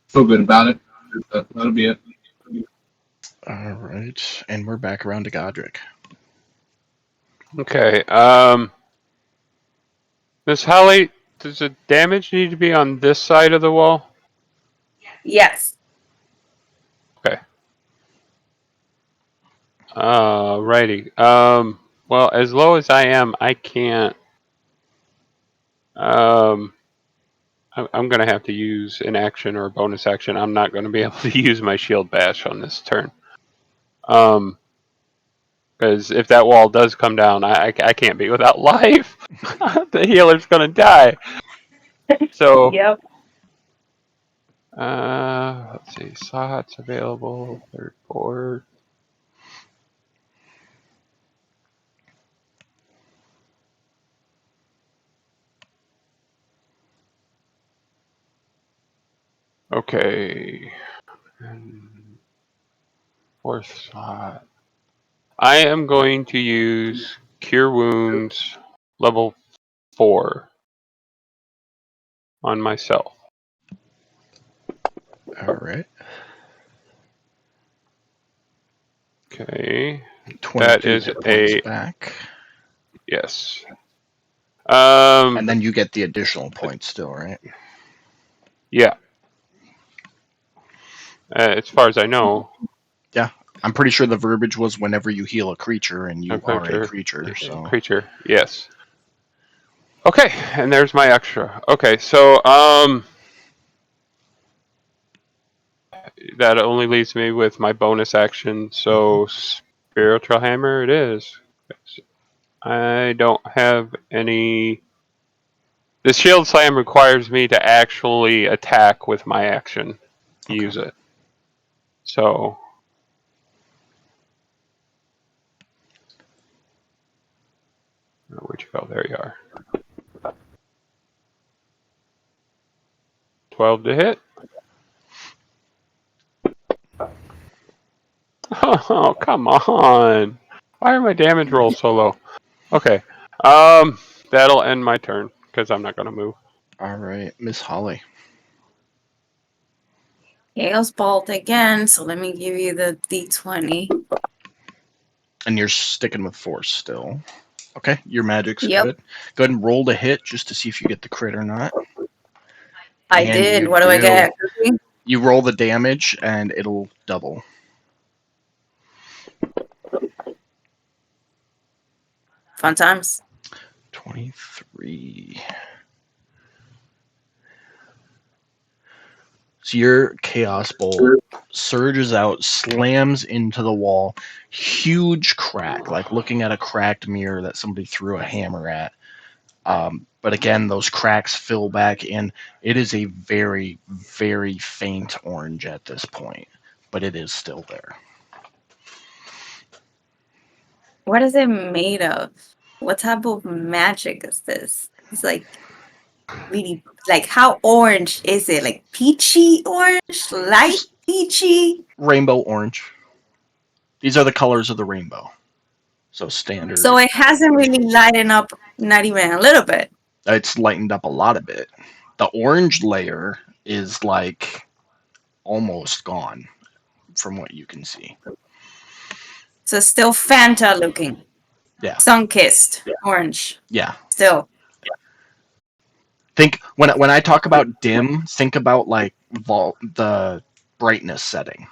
Feel good about it. That'll be it. All right, and we're back around to Godric. Okay. Miss Holly, does the damage need to be on this side of the wall? Yes. Okay. Righty. Well, as low as I am, I can't. I'm going to have to use an action or a bonus action. I'm not going to be able to use my shield bash on this turn. Because if that wall does come down, I can't be without life. The healer's going to die. So, Yep. let's see. Slots available. Third, fourth. Okay. And fourth slot. I am going to use Cure Wounds level 4 on myself. All right. Okay. 22 That is hit points a back. yes. And then you get the additional points still, right? Yeah. As far as I know. Yeah. I'm pretty sure the verbiage was whenever you heal a creature, and you A are a creature. creature. So Creature, yes. Okay, and there's my extra. Okay, so that only leaves me with my bonus action. So spiritual hammer it is. I don't have any. The shield slam requires me to actually attack with my action to Okay. use it. So where'd you go? There you are. 12 to hit. Oh, come on. Why are my damage rolls so low? Okay. That'll end my turn because I'm not going to move. all right, Miss Holly. Chaos Bolt again, so let me give you the D20. And you're sticking with force still. Okay, your magic's Yep. good. Go ahead and roll the hit just to see if you get the crit or not. I And did. you What do I do. get? You roll the damage and it'll double. Fun times. 23. So your Chaos Bolt surges out, slams into the wall. Huge crack, like looking at a cracked mirror that somebody threw a hammer at. But again, those cracks fill back in. It is a very, very faint orange at this point, but it is still there. What is it made of? What type of magic is this? It's like really, like, how orange is it? Like peachy orange, light Just peachy. rainbow orange. These are the colors of the rainbow. So standard. So it hasn't really lightened up, not even a little bit. It's lightened up a lot of it. The orange layer is like almost gone from what you can see. So it's still Fanta looking. Yeah. Sun-kissed orange. Yeah. Still. Think when I talk about dim, think about like the brightness setting.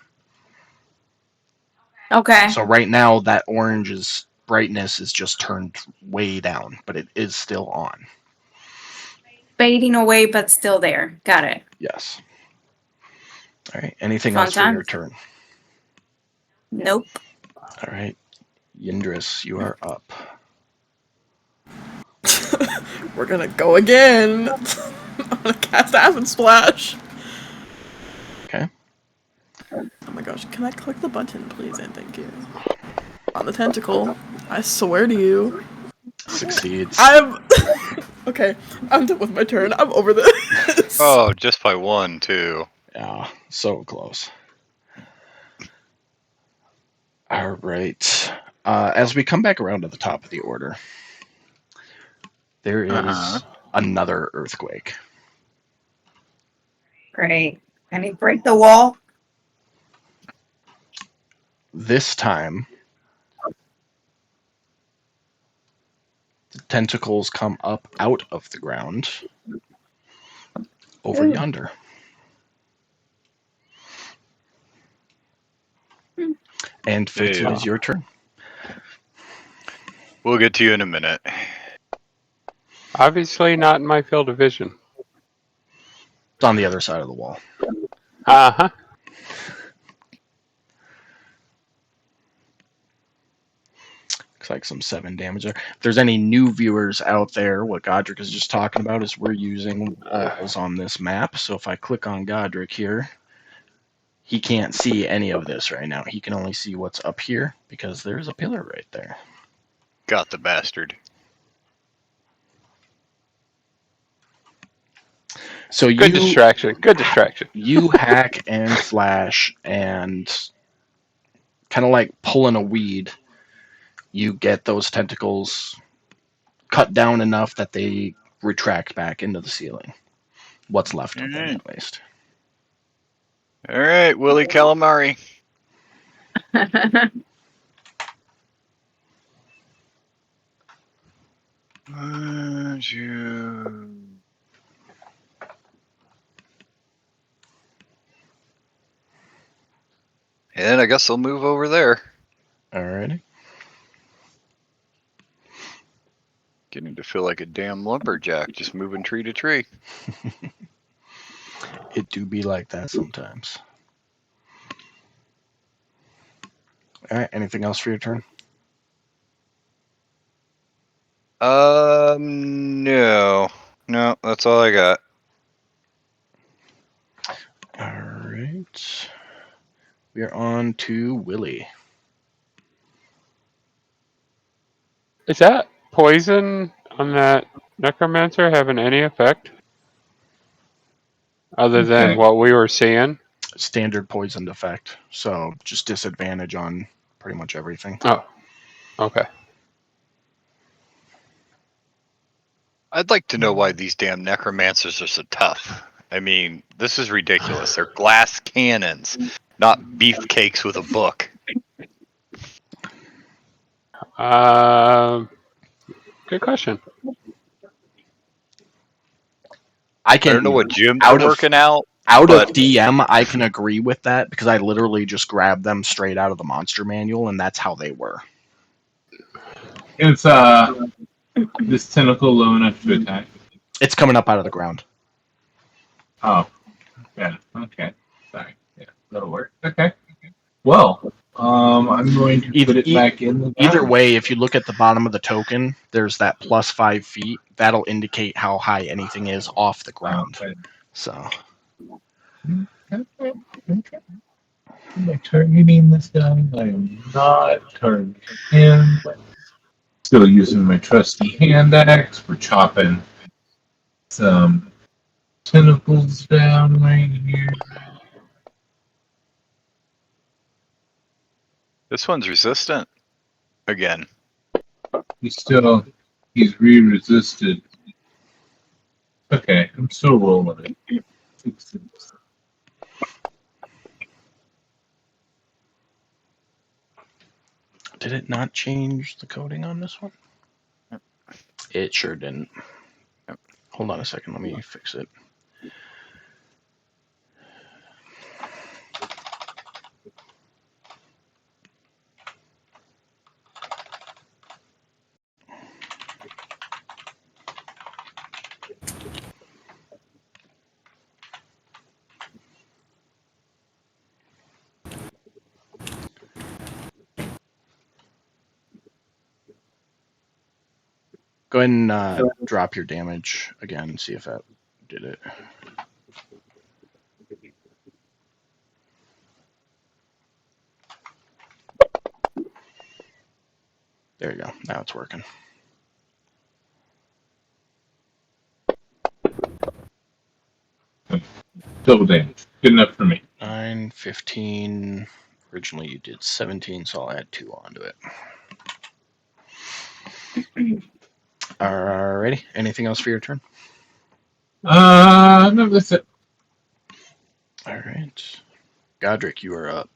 Okay. So right now that orange's brightness is just turned way down, but it is still on. Fading away, but still there. Got it. Yes. All right. Anything Fun else for your times. turn? Nope. All right. Yindris, you are up. We're gonna go again. I'm gonna cast Acid Splash. Okay. Oh my gosh, can I click the button, please, and thank you. On the tentacle. I swear to you. Succeeds. I'm okay, I'm done with my turn. I'm over this. Oh, just by one, too. Yeah, so close. All right. As we come back around to the top of the order, there is another earthquake. Great. Can he break the wall? This time, the tentacles come up out of the ground over Ooh. yonder. And Fitz, it Yeah. is your turn. We'll get to you in a minute. Obviously not in my field of vision. It's on the other side of the wall. Uh-huh. Looks like some 7 damage there. If there's any new viewers out there, what Godric is just talking about is we're using walls on this map. So if I click on Godric here, he can't see any of this right now. He can only see what's up here because there's a pillar right there. Got the bastard. So Good distraction. Good distraction. You hack and slash and kind of like pulling a weed. You get those tentacles cut down enough that they retract back into the ceiling. What's left of them, at least. All right, Willie Calamari. And I guess I'll move over there. Alrighty. Getting to feel like a damn lumberjack, just moving tree to tree. It do be like that sometimes. Alright, anything else for your turn? No. No, that's all I got. Alright. We are on to Willie. Is that poison on that necromancer having any effect? Other than Okay. what we were seeing? Standard poisoned effect. So just disadvantage on pretty much everything. Oh, okay. I'd like to know why these damn necromancers are so tough. I mean, this is ridiculous. They're glass cannons, not beefcakes with a book. Good question. I I don't know can what gym out they're of- working out. out but- of DM, I can agree with that because I literally just grabbed them straight out of the monster manual, and that's how they were. It's this tentacle low enough to attack. It's coming up out of the ground. Oh, yeah. Okay. Sorry. Yeah, that'll work. Okay. Well, I'm going to put it back in the Either ground. way, if you look at the bottom of the token, there's that plus 5 feet. That'll indicate how high anything is off the ground. Okay. So Okay. Am I targeting this guy? I am not targeting him. Still using my trusty hand axe for chopping some tentacles down right here. This one's resistant. Again. He's re-resisted. Okay, I'm still rolling it. 6, 6. did it not change the coding on this one? It sure didn't. Hold on a second. Let me fix it. Go ahead and drop your damage again and see if that did it. There you go. Now it's working. Double damage. Good enough for me. 9, 15. Originally you did 17, so I'll add 2 onto it. Alrighty. Anything else for your turn? No, that's it. Alright. Godric, you are up.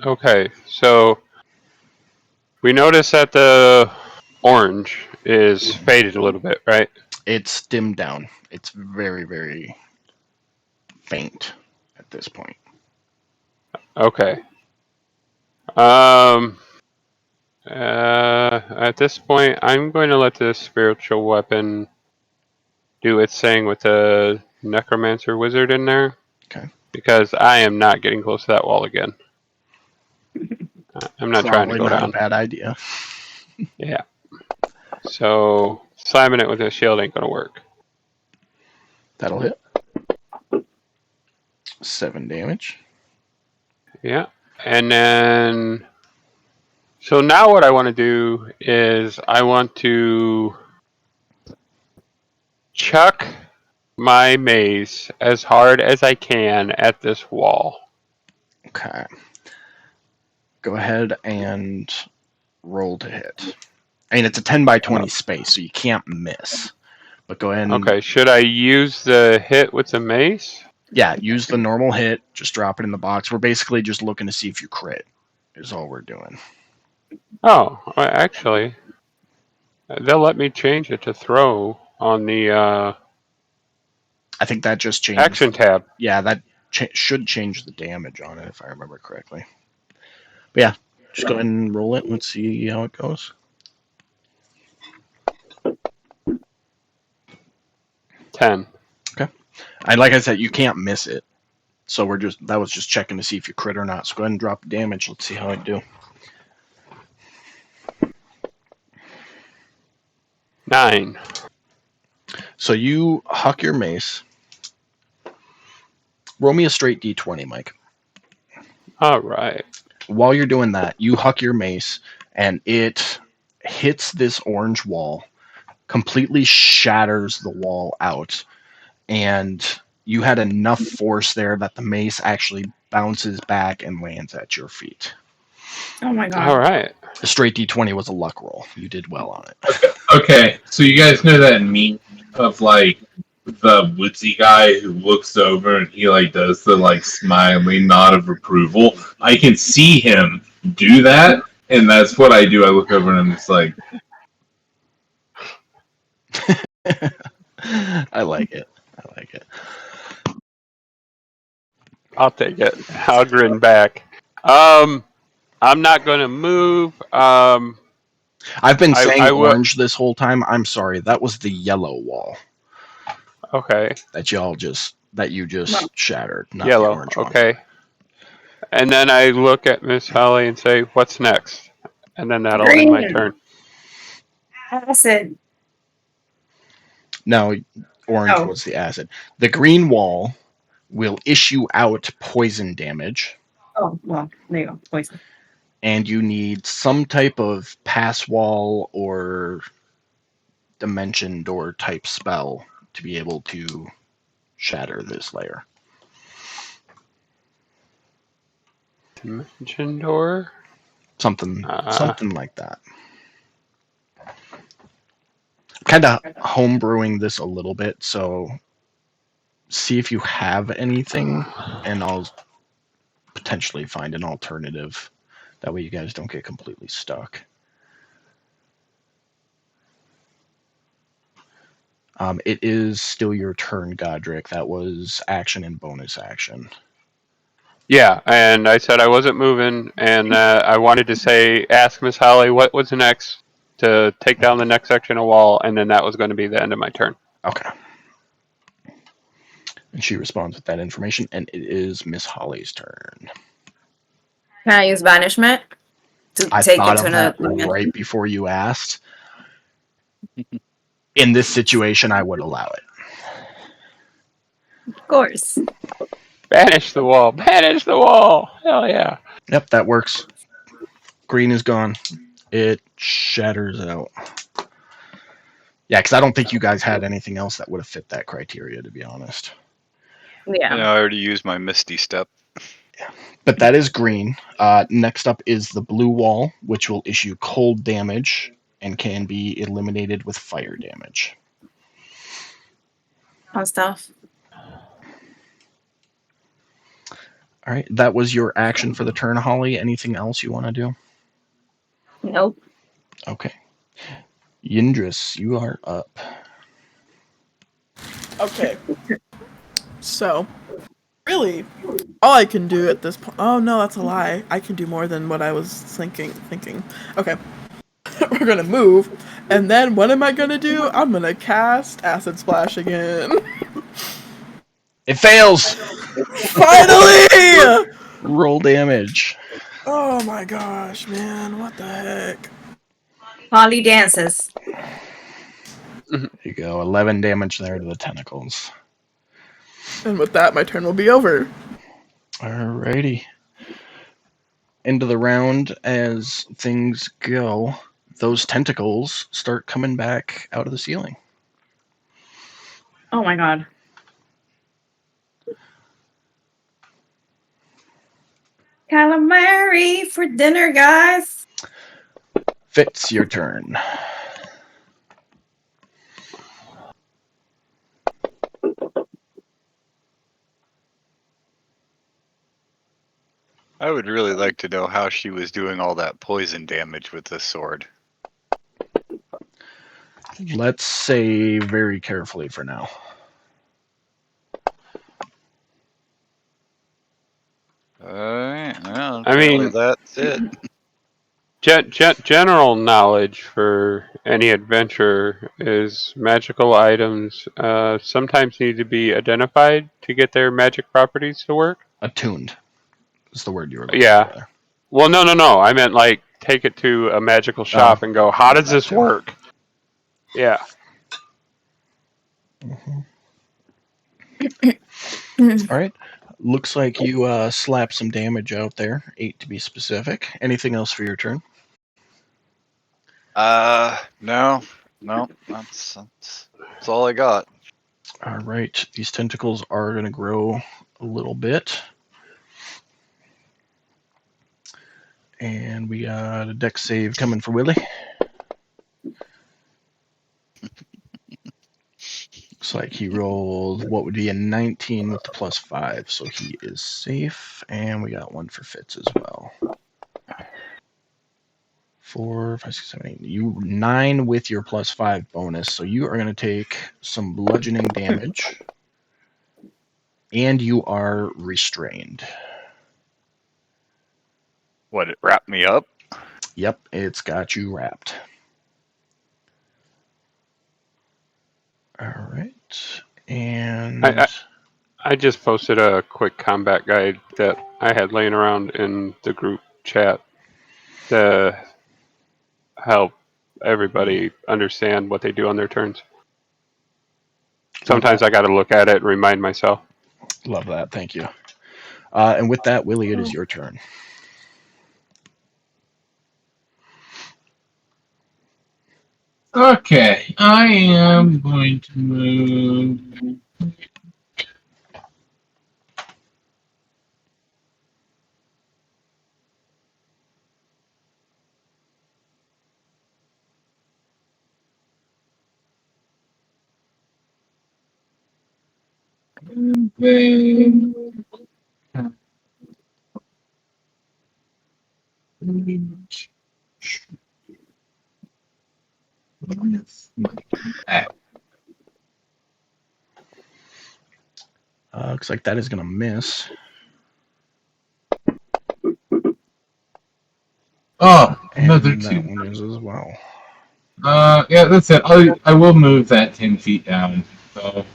Okay, so we notice that the orange is faded a little bit, right? It's dimmed down. It's very, very faint at this point. Okay. At this point, I'm going to let the spiritual weapon do its thing with the necromancer wizard in there. Okay. Because I am not getting close to that wall again. I'm not trying to Probably go not down. a bad idea. Yeah. So slamming it with a shield ain't gonna work. That'll hit. 7 damage. Yeah. And then so now what I want to do is I want to chuck my mace as hard as I can at this wall. Okay. Go ahead and roll to hit. I mean, it's a 10 by 20 space, so you can't miss. But go ahead and... Okay, should I use the hit with the mace? Yeah, use the normal hit. Just drop it in the box. We're basically just looking to see if you crit, is all we're doing. Oh, actually, they'll let me change it to throw on the I think that just changed. action tab. Yeah, that should change the damage on it if I remember correctly. But yeah, just go ahead and roll it. Let's see how it goes. 10. Like I said, you can't miss it. So that was just checking to see if you crit or not. So go ahead and drop the damage. Let's see how I do. 9. So you huck your mace. Roll me a straight d20, Mike. All right. While you're doing that, you huck your mace, and it hits this orange wall, completely shatters the wall out, and you had enough force there that the mace actually bounces back and lands at your feet. Oh my god. All right. A straight d20 was a luck roll. You did well on it. Okay, so you guys know that meme of like the woodsy guy who looks over and he like does the like smiling nod of approval. I can see him do that, and that's what I do. I look over and I'm just like, I like it. I'll take it. I'll grin back. I'm not going to move. I've been saying I will. orange this whole time. I'm sorry. That was the yellow wall Okay. that you just shattered, not the Yellow. orange one. Okay. And then I look at Miss Holly and say, "What's next?" And then that'll end my Green. turn. Acid. No, orange Oh. was the acid. The green wall will issue out poison damage, Oh, well, there you go. Poison. and you need some type of pass wall or dimension door type spell to be able to shatter this layer. Dimension door. Something like that. Kind of homebrewing this a little bit, so see if you have anything, and I'll potentially find an alternative. That way you guys don't get completely stuck. It is still your turn, Godric. That was action and bonus action. Yeah, and I said I wasn't moving, and I wanted to ask Miss Holly what was next to take down the next section of wall, and then that was going to be the end of my turn. Okay. And she responds with that information, and it is Miss Holly's turn. Can I use banishment to I take thought it to of that another right before you asked. In this situation, I would allow it. Of course. Banish the wall! Banish the wall! Hell yeah! Yep, that works. Green is gone. It shatters out. Yeah, because I don't think you guys had anything else that would have fit that criteria, to be honest. Yeah. I already used my Misty Step. But that is green. Next up is the blue wall, which will issue cold damage and can be eliminated with fire damage. Fun stuff. All right, that was your action for the turn, Holly. Anything else you want to do? Nope. Okay. Yindris, you are up. Okay. So, really, all I can do at this point. Oh no, that's a lie. I can do more than what I was thinking. Okay. We're gonna move, and then what am I gonna do? I'm gonna cast Acid Splash again. It fails! Finally! Roll damage. Oh my gosh, man, what the heck? Holly dances. There you go. 11 damage there to the tentacles. And with that, my turn will be over. Alrighty. Into the round as things go, those tentacles start coming back out of the ceiling. Oh my god. Calamari for dinner, guys. Fitz, your turn. I would really like to know how she was doing all that poison damage with this sword. Let's say very carefully for now. Apparently that's it. General knowledge for any adventure is magical items sometimes need to be identified to get their magic properties to work. Attuned is the word you were looking Yeah. for. Well, no. I meant like take it to a magical shop and go, how does this gotcha. work? Yeah. All right. Looks like you slapped some damage out there. 8 to be specific. Anything else for your turn? No. That's all I got. All right. These tentacles are going to grow a little bit. And we got a dex save coming for Willie. Looks like he rolled what would be a 19 with the +5, so he is safe. And we got one for Fitz as well. 4, 5, 6, 7, 8. You 9 with your +5 bonus, so you are going to take some bludgeoning damage, and you are restrained. What, it wrapped me up? Yep, it's got you wrapped. All right, and I just posted a quick combat guide that I had laying around in the group chat to help everybody understand what they do on their turns. Sometimes I got to look at it and remind myself. Love that. Thank you. And with that, Willie, it is your turn. Okay, I am going to move. Looks like that is going to miss. Oh, And another that 2. one is as well. Yeah, that's it. I will move that 10 feet down. So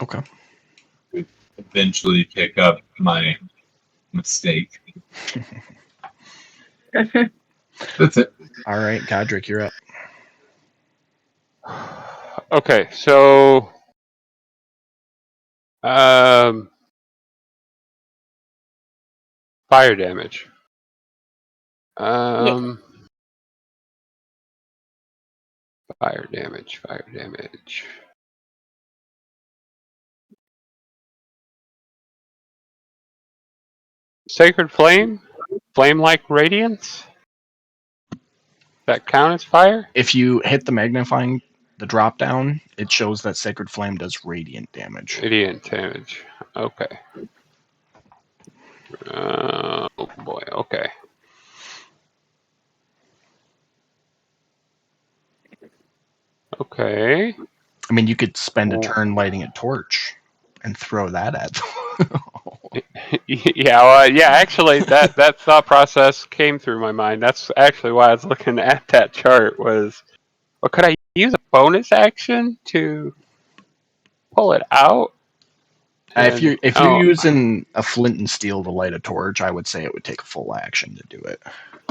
Okay. eventually pick up my mistake. That's it. All right, Godric, you're up. Okay, so fire damage. Fire damage. Sacred flame? Flame-like radiance? That count as fire? If you hit the magnifying, the drop down, it shows that Sacred Flame does radiant damage. Radiant damage. Okay. Oh boy, okay. Okay. I mean, you could spend a turn lighting a torch and throw that at them. Yeah, actually, that thought process came through my mind. That's actually why I was looking at that chart was, well, could I use a bonus action to pull it out? If you're using a flint and steel to light a torch, I would say it would take a full action to do it.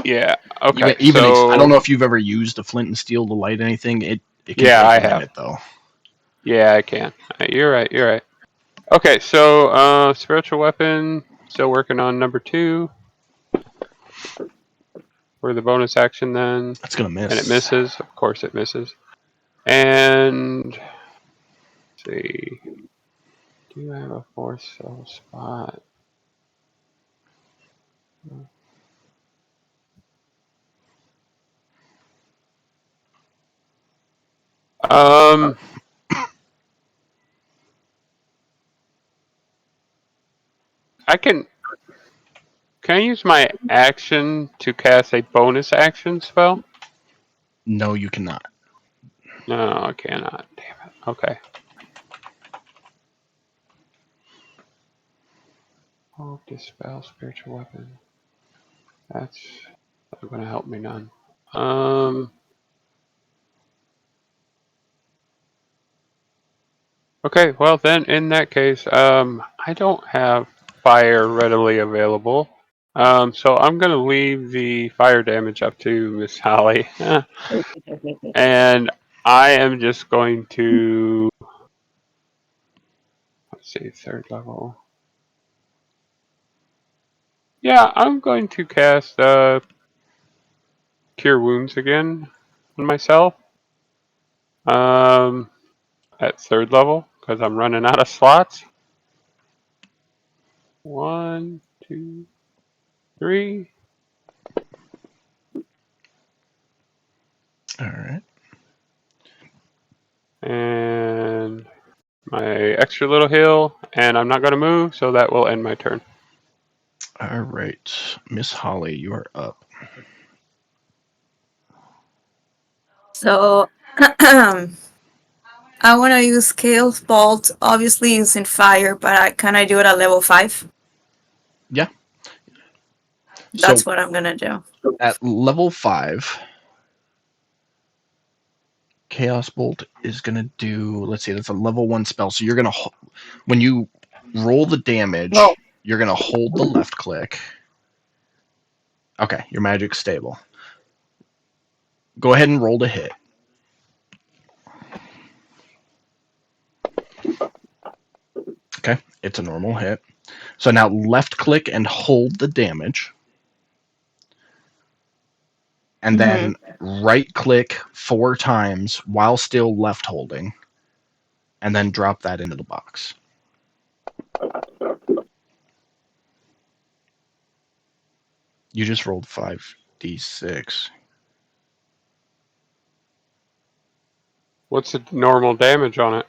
Yeah, okay. I don't know if you've ever used a flint and steel to light anything. It can take I a have. minute, though. Yeah, I can. You're right. Okay, so spiritual weapon, still working on number 2. For the bonus action then. That's going to miss. And it misses. Of course it misses. And let's see. Do I have a 4th cell spot? Can I use my action to cast a bonus action spell? No, you cannot. No, I cannot. Damn it. Okay. Oh, dispel spiritual weapon. That's not going to help me none. Okay, well then, in that case, I don't have fire readily available. So I'm going to leave the fire damage up to Miss Holly. And I am just going to, let's see, 3rd level. Yeah, I'm going to cast Cure Wounds again on myself. At 3rd level, because I'm running out of slots. 1, 2, 3. All right. And my extra little heal, and I'm not going to move, so that will end my turn. All right. Miss Holly, you are up. So, I want to use Chaos Bolt. Obviously, using fire, but can I do it at level 5? Yeah. That's So what I'm gonna do. at level 5, Chaos Bolt is going to do, let's see, that's a level 1 spell. So you're going to, when you roll the damage, Roll. you're going to hold the left click. Okay, your magic's stable. Go ahead and roll to hit. Okay, it's a normal hit. So now left click and hold the damage. And then right click 4 times while still left holding. And then drop that into the box. You just rolled 5d6. What's the normal damage on it?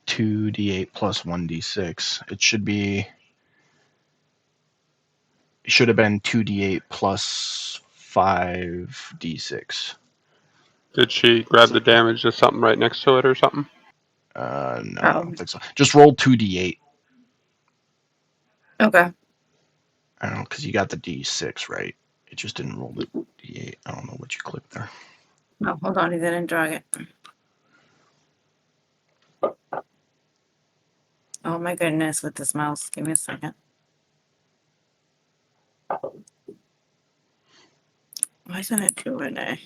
2d8 plus 1d6. It should be. It should have been 2d8 plus 5d6. Did she grab the damage to something right next to it or something? No, I don't think so. Just roll 2d8. Okay. I don't know, because you got the d6 right. It just didn't roll the d8. I don't know what you clicked there. Oh, hold on, he didn't drag it. Oh my goodness, with this mouse. Give me a second. Why isn't it doing it?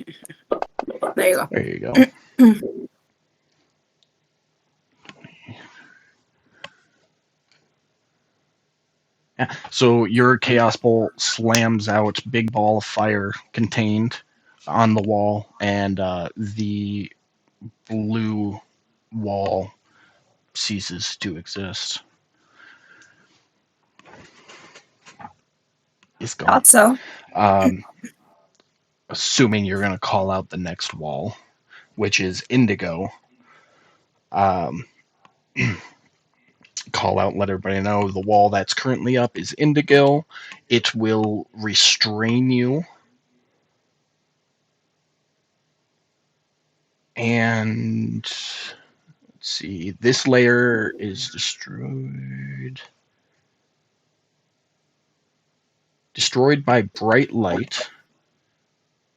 There you go. There you go. Yeah. So your Chaos Bolt slams out big ball of fire contained on the wall, and the blue wall ceases to exist. It's gone. Thought so. Assuming you're going to call out the next wall, which is indigo. Call out and let everybody know the wall that's currently up is indigo. It will restrain you. And let's see, this layer is destroyed. Destroyed by bright light,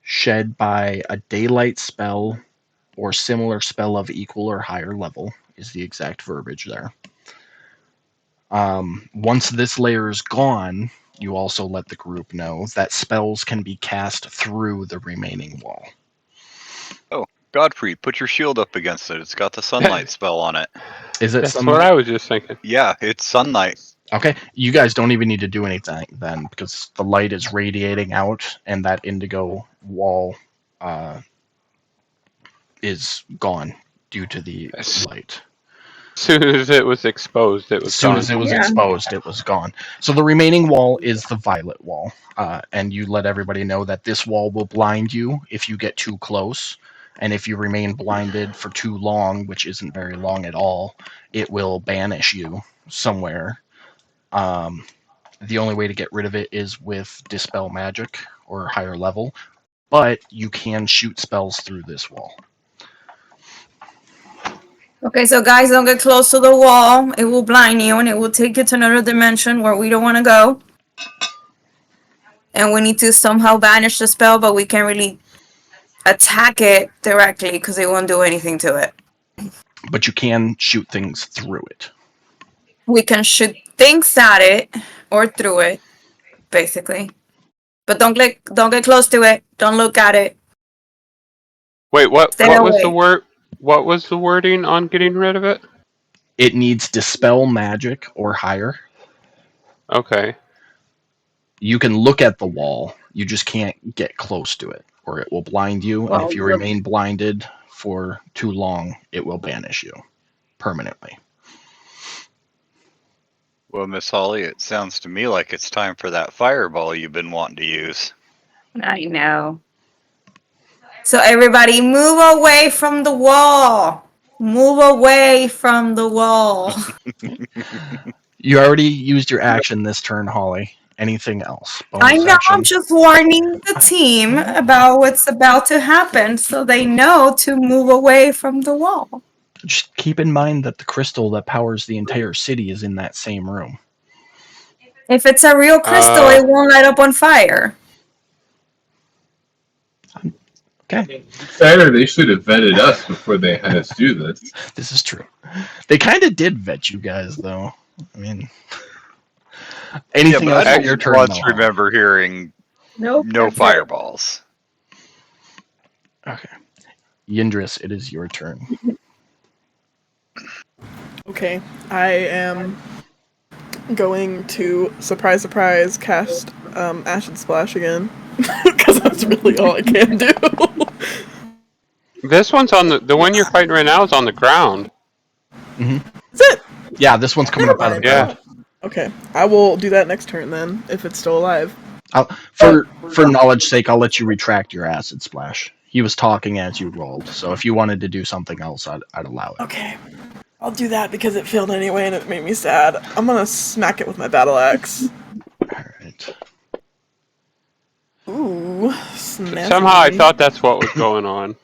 shed by a daylight spell or similar spell of equal or higher level, is the exact verbiage there. Once this layer is gone, you also let the group know that spells can be cast through the remaining wall. Oh, Godfrey, put your shield up against it. It's got the sunlight spell on it. Is it That's sunlight? what I was just thinking. Yeah, it's sunlight. Okay, you guys don't even need to do anything then, because the light is radiating out, and that indigo wall is gone due to the light. As soon as it was exposed, it was As soon gone. as it was exposed, it was gone. So the remaining wall is the violet wall, and you let everybody know that this wall will blind you if you get too close, and if you remain blinded for too long, which isn't very long at all, it will banish you somewhere. The only way to get rid of it is with Dispel Magic or higher level, but you can shoot spells through this wall. Okay, so guys, don't get close to the wall. It will blind you and it will take you to another dimension where we don't want to go. and we need to somehow banish the spell, but we can't really attack it directly because it won't do anything to it. But you can shoot things through it. We can shoot things at it or through it, basically. But don't get close to it. Don't look at it. Wait, what? Stay What was the away. word? What was the wording on getting rid of it? It needs Dispel Magic or higher. Okay. You can look at the wall. You just can't get close to it, or it will blind you. And Well, if you remain blinded for too long, it will banish you permanently. Well, Miss Holly, it sounds to me like it's time for that fireball you've been wanting to use. I know. So everybody move away from the wall. Move away from the wall. You already used your action this turn, Holly. Anything else? I Bonus know, action? I'm just warning the team about what's about to happen so they know to move away from the wall. Just keep in mind that the crystal that powers the entire city is in that same room. If it's a real crystal, it won't light up on fire. Okay, Better, they should have vetted us before they had us do this. this is true. They kind of did vet you guys, though. I mean, anything but else I on don't your turn, once though, Holly? remember hearing Nope. no fireballs. Okay. Yindris, it is your turn. Okay, I am going to surprise, cast Acid Splash again because that's really all I can do. This one's on the one you're fighting right now is on the ground. Mm-hmm. That's it. Yeah, this one's coming Never up out of the mind. ground. Okay, I will do that next turn then if it's still alive. For knowledge sake, I'll let you retract your acid splash. He was talking as you rolled, so if you wanted to do something else, I'd allow it. Okay, I'll do that because it failed anyway and it made me sad. I'm gonna smack it with my battle axe. All right. Ooh, snazzy. Somehow I thought that's what was going on.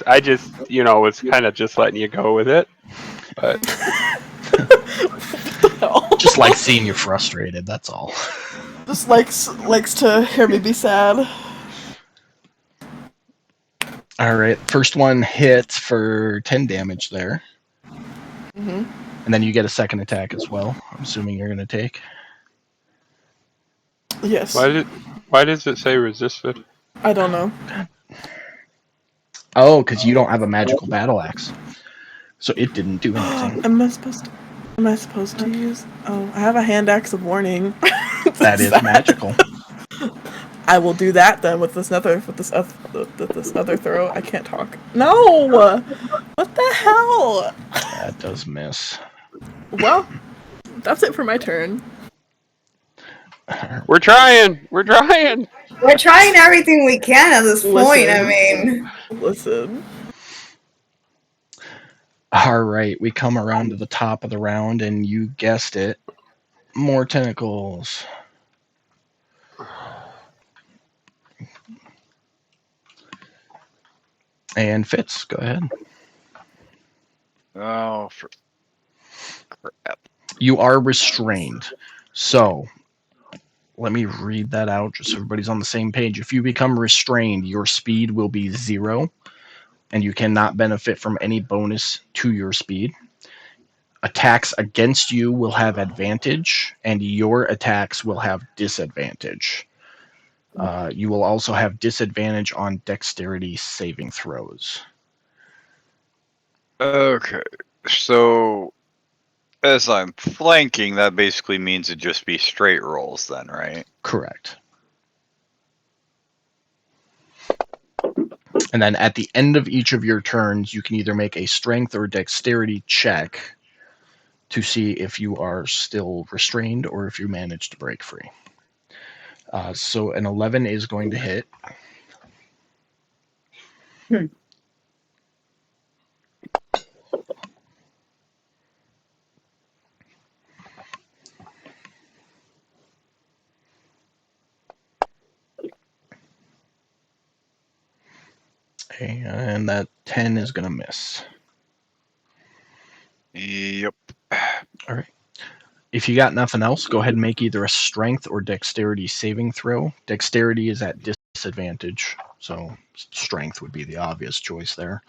I just, was kind of just letting you go with it. But Just like seeing you frustrated. That's all. Just likes to hear me be sad. All right. First one hits for 10 damage there. Mm-hmm. And then you get a second attack as well. I'm assuming you're going to take. Yes. why does it say resisted? I don't know. Oh, because you don't have a magical battle axe. So it didn't do anything. Am I supposed to use? Oh, I have a hand axe of warning. That is magical. I will do that then with this other throw. I can't talk. No. What the hell? That does miss. Well, that's it for my turn. We're trying. We're trying. We're trying everything we can at this point. I Listen. mean, Listen. All right. We come around to the top of the round, and you guessed it. More tentacles. And Fitz, go ahead. Oh, for crap. You are restrained. So, let me read that out just so everybody's on the same page. If you become restrained, your speed will be 0, and you cannot benefit from any bonus to your speed. Attacks against you will have advantage, and your attacks will have disadvantage. You will also have disadvantage on dexterity saving throws. Okay, so as I'm flanking, that basically means it'd just be straight rolls then, right? Correct. And then at the end of each of your turns, you can either make a strength or dexterity check to see if you are still restrained or if you manage to break free. So an 11 is going to hit. And that 10 is going to miss. Yep. All right. If you got nothing else, go ahead and make either a strength or dexterity saving throw. Dexterity is at disadvantage, so strength would be the obvious choice there.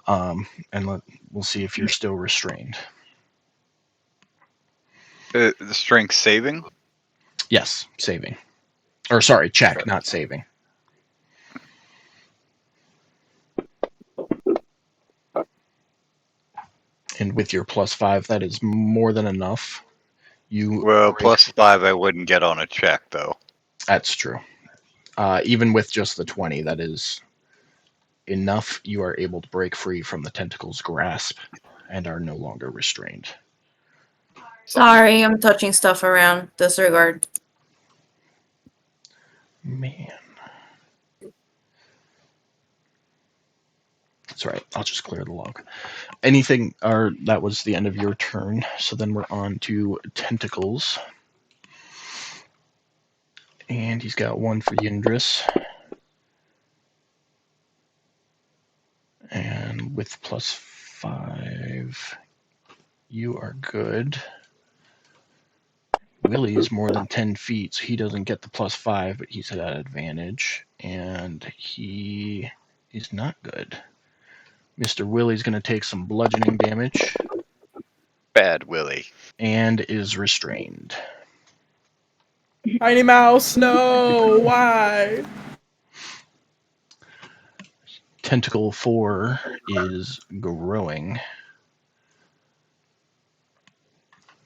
We'll see if you're still restrained. The strength saving? Yes, saving. Or sorry, check, not saving. And with your +5, that is more than enough. Well, +5 I wouldn't get on a check, though. That's true. Even with just the 20, that is enough. You are able to break free from the tentacle's grasp and are no longer restrained. Sorry, I'm touching stuff around. Disregard. Man. That's right. I'll just clear the log. That was the end of your turn. So then we're on to tentacles. And he's got one for Yindris. And with +5, you are good. Willie is more than 10 feet, so he doesn't get the +5, but he's at an advantage. And he is not good. Mr. Willie's going to take some bludgeoning damage. Bad Willie. And is restrained. Tiny Mouse, no, why? Tentacle 4 is growing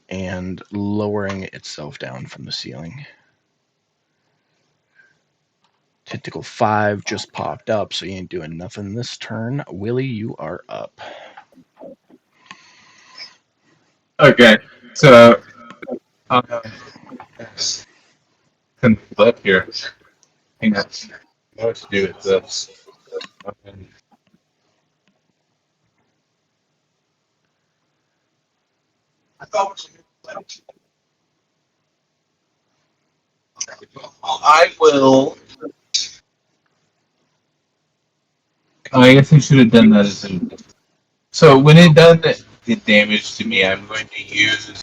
and lowering itself down from the ceiling. Tentacle 5 just popped up, so you ain't doing nothing this turn. Willie, you are up. Okay, so can flip here. Hang on. I know what to do with this. I will. I guess I should have done that as a. So when it does the damage to me, I'm going to use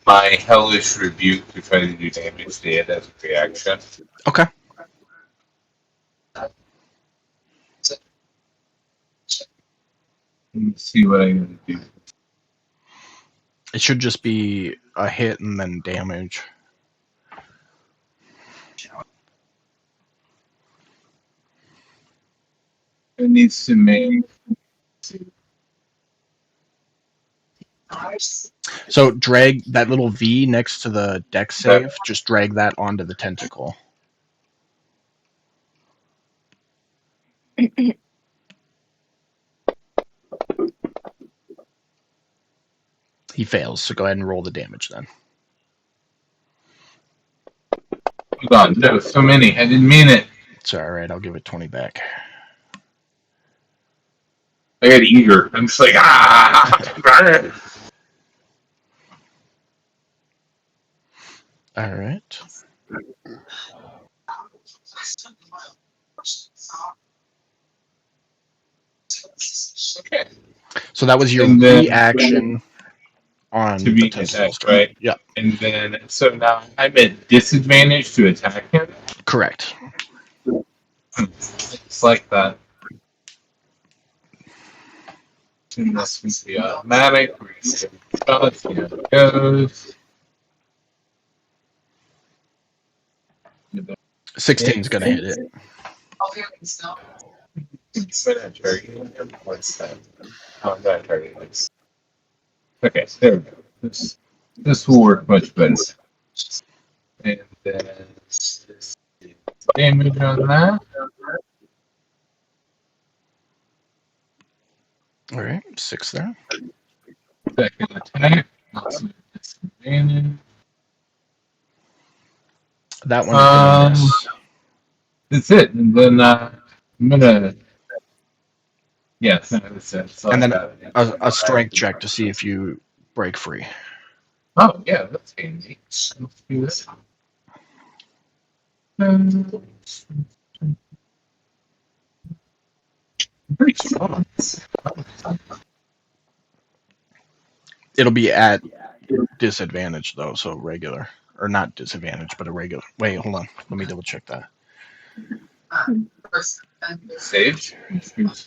my hellish rebuke to try to do damage to it as a reaction. Okay. Let me see what I'm going to do. It should just be a hit and then damage. It needs to make. So drag that little V next to the dex save. Just drag that onto the tentacle. He fails, so go ahead and roll the damage then. Hold on, there was so many. I didn't mean it. It's alright, I'll give it 20 back. I got eager. I'm just like, ah! Alright. Okay. So that was your And then- reaction on To the be tentacles. attacked, right? Yep, And then, so now I'm at disadvantage to attack him. correct. It's like that. And this would be automatic. We're gonna see how it goes. 16 is going to hit it. What's that? Oh, that target. Okay, there we go. This will work much better. And then this damage on that. Alright, 6 there. Second attack. Also disadvantage. That one's going to miss. That's it. And then I'm gonna. Yes, that's it. So And then I got a strength check to see if you break free. Oh, yeah, that's handy. Let's do this. Pretty strong. It'll be at disadvantage though, so regular. Or not disadvantage, but a regular. Wait, hold on. Let me double check that. Save. Because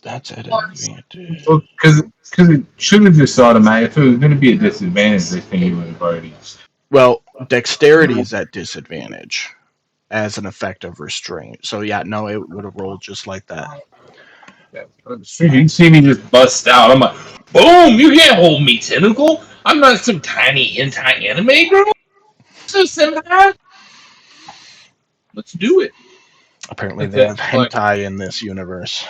that's it. Well, because it should have just automatic. If it was going to be a disadvantage, I think it would have already. Well, dexterity is at disadvantage as an effect of restraint. So yeah, no, it would have rolled just like that. You can see me just bust out. I'm like, boom! You can't hold me, Tentacle. I'm not some tiny anti-anime girl. So senpai. Let's do it. Apparently, they have hentai in this universe.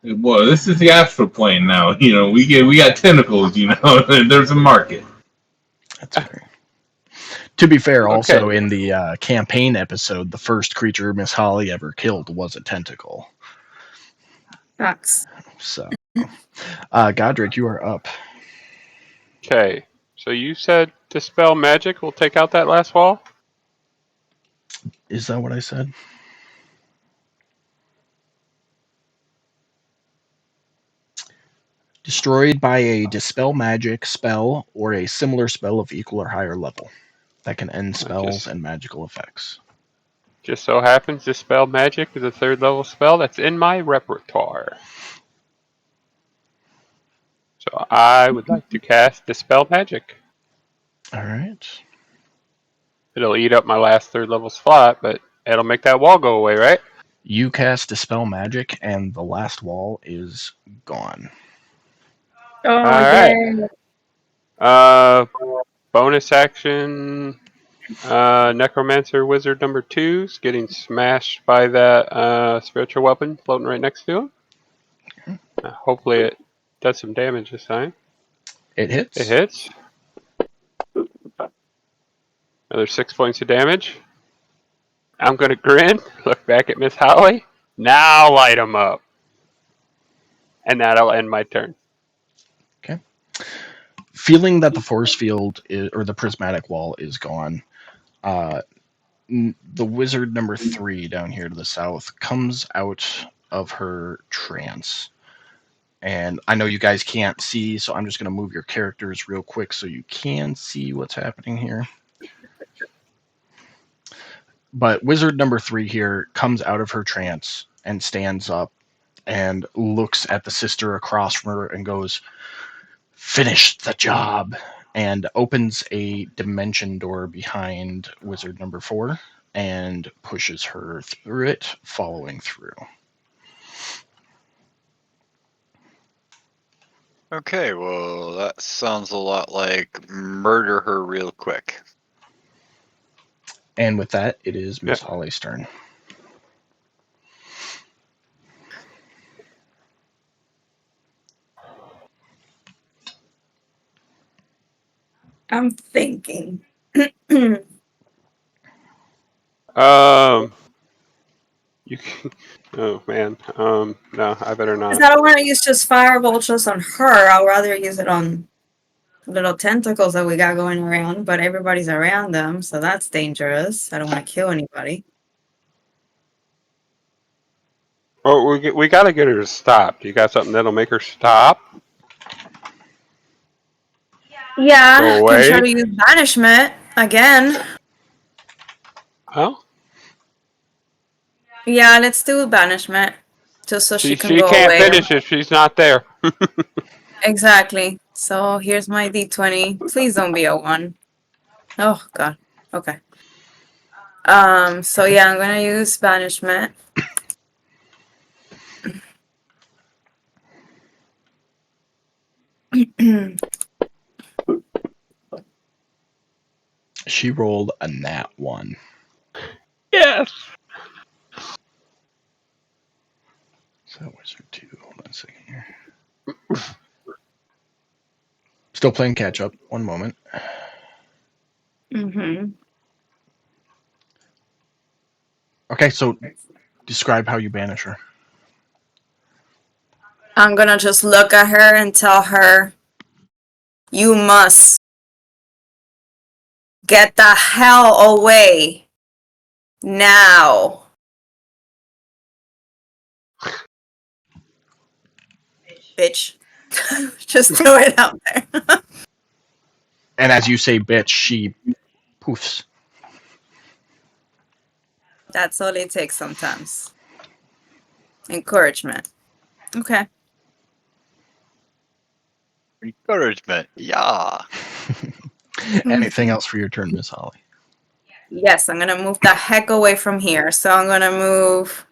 Well, this is the astral plane now. You know, we got tentacles. You know, there's a market. That's fair. To be fair, also in the campaign episode, the first creature Miss Holly ever killed was a tentacle. Facts. So, Godric, you are up. Okay, so you said Dispel Magic will take out that last wall? Is that what I said? Destroyed by a Dispel Magic spell or a similar spell of equal or higher level that can end spells and magical effects. Just so happens Dispel Magic is a 3rd level spell that's in my repertoire. So I would like to cast Dispel Magic. Alright. It'll eat up my last 3rd level slot, but it'll make that wall go away, right? You cast Dispel Magic, and the last wall is gone. Oh, Alright. yeah. Bonus action, Necromancer Wizard number 2's getting smashed by that spiritual weapon floating right next to him. Hopefully it does some damage this time. It hits. It hits. Another 6 points of damage. I'm going to grin, look back at Miss Holly. Now light him up. And that'll end my turn. Okay. Feeling that the force field or the prismatic wall is gone, the wizard number 3 down here to the south comes out of her trance. And I know you guys can't see, so I'm just going to move your characters real quick so you can see what's happening here. But wizard number 3 here comes out of her trance and stands up and looks at the sister across from her and goes, "Finish the job," and opens a dimension door behind wizard number 4 and pushes her through it, following through. Okay, well, that sounds a lot like murder her real quick. And with that, it is Miss Holly's turn. I'm thinking. You can, oh man. No, I better not. Because I don't want to use just fireball just on her. I'd rather use it on little tentacles that we got going around, but everybody's around them, so that's dangerous. I don't want to kill anybody. Oh, we got to get her to stop. You got something that'll make her stop? Yeah, Go can away? try to use banishment again. Oh? Yeah, let's do banishment. Just so she can go can't away. finish if she's not there. Exactly. So here's my d20. Please don't be a 1. Oh god. Okay. So yeah, I'm gonna use banishment. She rolled a nat 1. Yes. So wizard 2. Hold on a second here. Still playing catch up. One moment. Okay, so describe how you banish her. I'm gonna just look at her and tell her, "You must get the hell away now." Bitch. Just throw it out there. And as you say, bitch, she poofs. That's all it takes sometimes. Encouragement. Okay. Encouragement. Yeah. Anything else for your turn, Miss Holly? Yes, I'm gonna move the heck away from here. So I'm gonna move.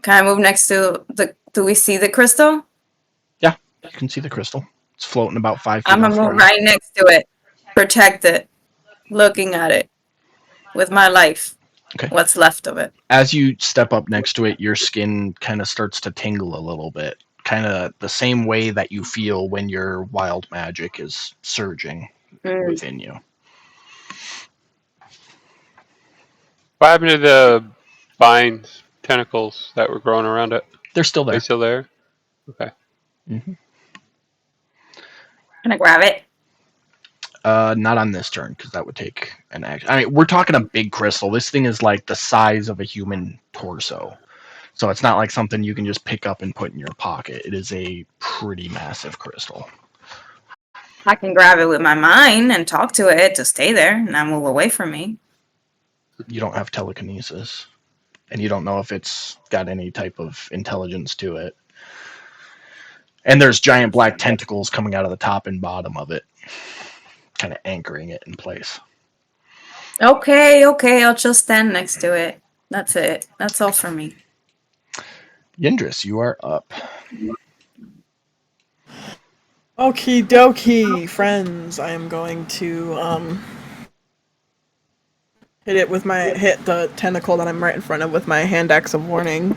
Can I move next to the? Do we see the crystal? Yeah, you can see the crystal. It's floating about 5 feet I'm gonna off from move you. right next to it, protect it, looking at it with my life. Okay. What's left of it. As you step up next to it, your skin kind of starts to tingle a little bit. Kind of the same way that you feel when your wild magic is surging within you. What happened to the vines, tentacles that were growing around it? They're still Are there. they still there? Okay. Mm-hmm. Can I grab it? Not on this turn, because that would take an action. I mean, we're talking a big crystal. This thing is like the size of a human torso. So it's not like something you can just pick up and put in your pocket. It is a pretty massive crystal. I can grab it with my mind and talk to it to stay there and not move away from me. You don't have telekinesis. And you don't know if it's got any type of intelligence to it. And there's giant black tentacles coming out of the top and bottom of it, kind of anchoring it in place. Okay, I'll just stand next to it. That's it. That's all for me. Yindris, you are up. Okie dokie, friends. I am going to hit the tentacle that I'm right in front of with my hand axe of warning.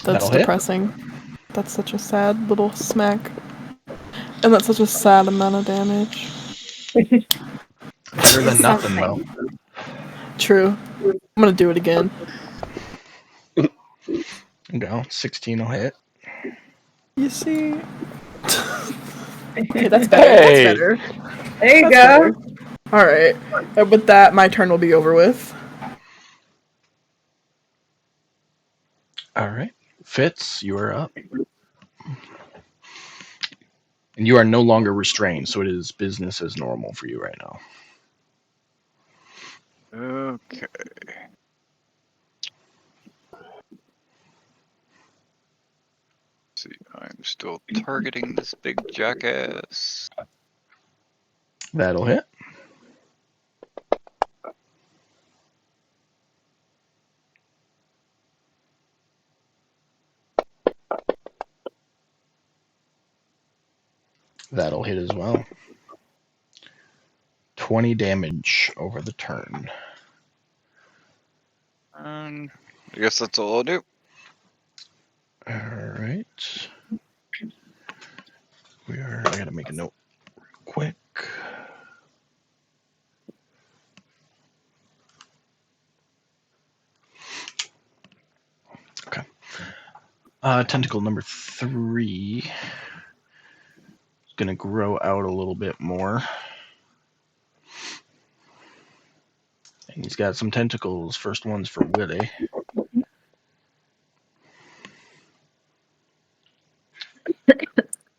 That's That'll hit. depressing. That's such a sad little smack. And that's such a sad amount of damage. Better than nothing, though. True. I'm gonna do it again. Go. 16 will hit. You see? Okay, that's better. Hey! That's better. There you That's better. Alright. With that, my turn will be over with. All right. Fitz, you are up. And you are no longer restrained, so it is business as normal for you right now. Okay. See, I'm still targeting this big jackass. That'll hit. That'll hit as well. 20 damage over the turn. I guess that's all I'll do. All right. I gotta make a note real quick. Okay. Tentacle number 3 is gonna grow out a little bit more. And he's got some tentacles. First one's for Willie.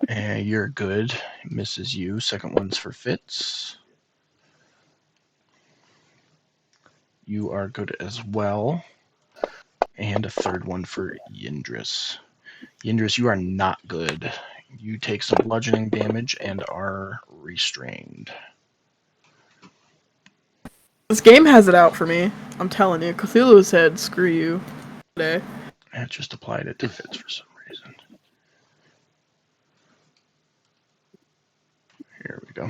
And you're good. Misses you. Second one's for Fitz. You are good as well. And a third one for Yindris. Yindris, you are not good. You take some bludgeoning damage and are restrained. This game has it out for me. I'm telling you. Cthulhu said, screw you. Today. That just applied it to Fitz for some reason. Here we go.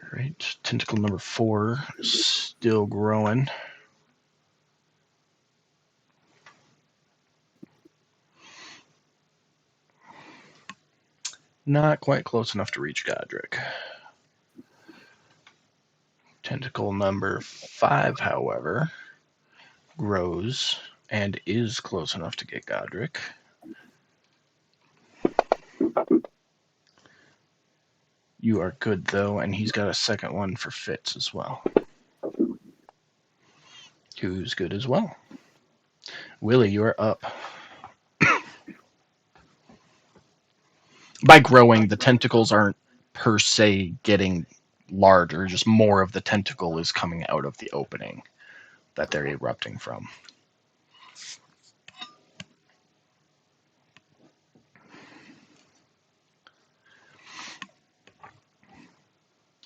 Alright, tentacle number 4 is still growing. Not quite close enough to reach Godric. Tentacle number 5, however, grows and is close enough to get Godric. You are good, though, and he's got a second one for Fitz as well. Who's good as well. Willie, you are up. By growing, the tentacles aren't per se getting larger, just more of the tentacle is coming out of the opening that they're erupting from.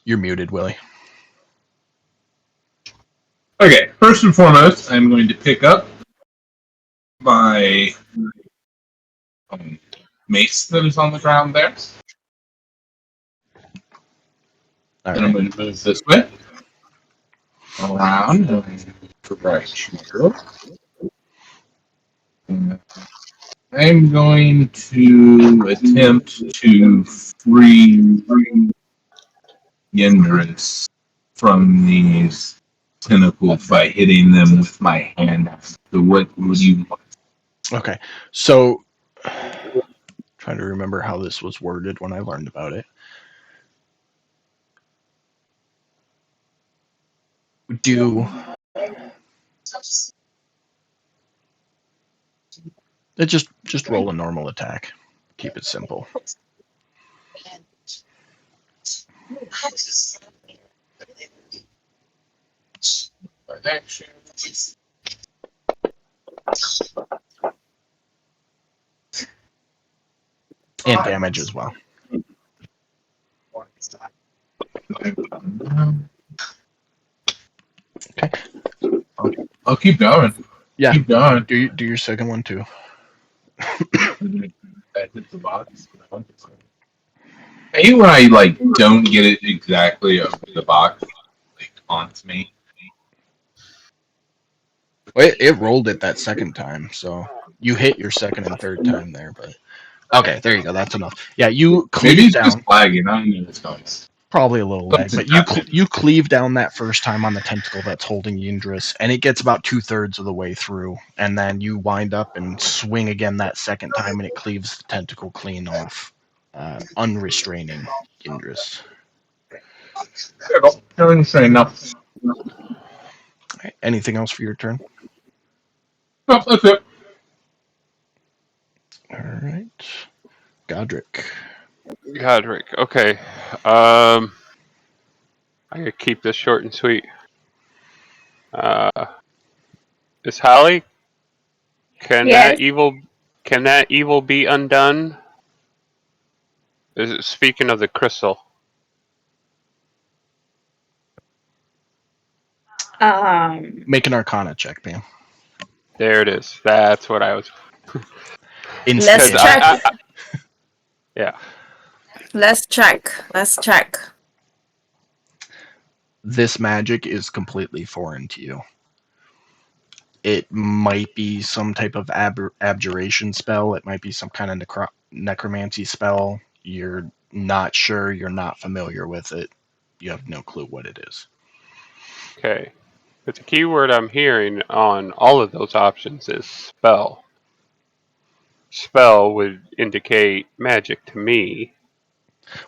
You're muted, Willie. Okay, first and foremost, I'm going to pick up my mace that is on the ground there. All Then I'm right. going to move this way, around, and right here. I'm going to attempt to free Yendris from these tentacles by hitting them with my hand. So what would you want? Okay. So, trying to remember how this was worded when I learned about it. Do it just roll a normal attack. Keep it simple. And damage as well. Okay. I'll keep going. Yeah. Keep going. Do your second one too. That hits the box. I hate when I don't get it exactly over the box, haunts me. Well, it rolled it that second time, so you hit your second and third time there, but okay, there you go. That's enough. Yeah, you Maybe cleave it's just down. lagging. I don't know what's going on. Probably a little lag, but Something's happening. you cleave down that first time on the tentacle that's holding Yindris, and it gets about 2/3 of the way through, and then you wind up and swing again that second time, and it cleaves the tentacle clean off, unrestraining Yindris. Don't say enough. Right, anything else for your turn? No, that's it. All right, Godric. Godric. Okay. I gotta keep this short and sweet. Is Holly? Can Yes. that evil be undone? Is it speaking of the crystal? Make an Arcana check, Pam. There it is. That's what I was. Let's Instant. check. Yeah. Let's check. Let's check. This magic is completely foreign to you. It might be some type of abjuration spell. It might be some kind of necromancy spell. You're not sure. You're not familiar with it. You have no clue what it is. Okay. But the key word I'm hearing on all of those options is spell. Spell would indicate magic to me.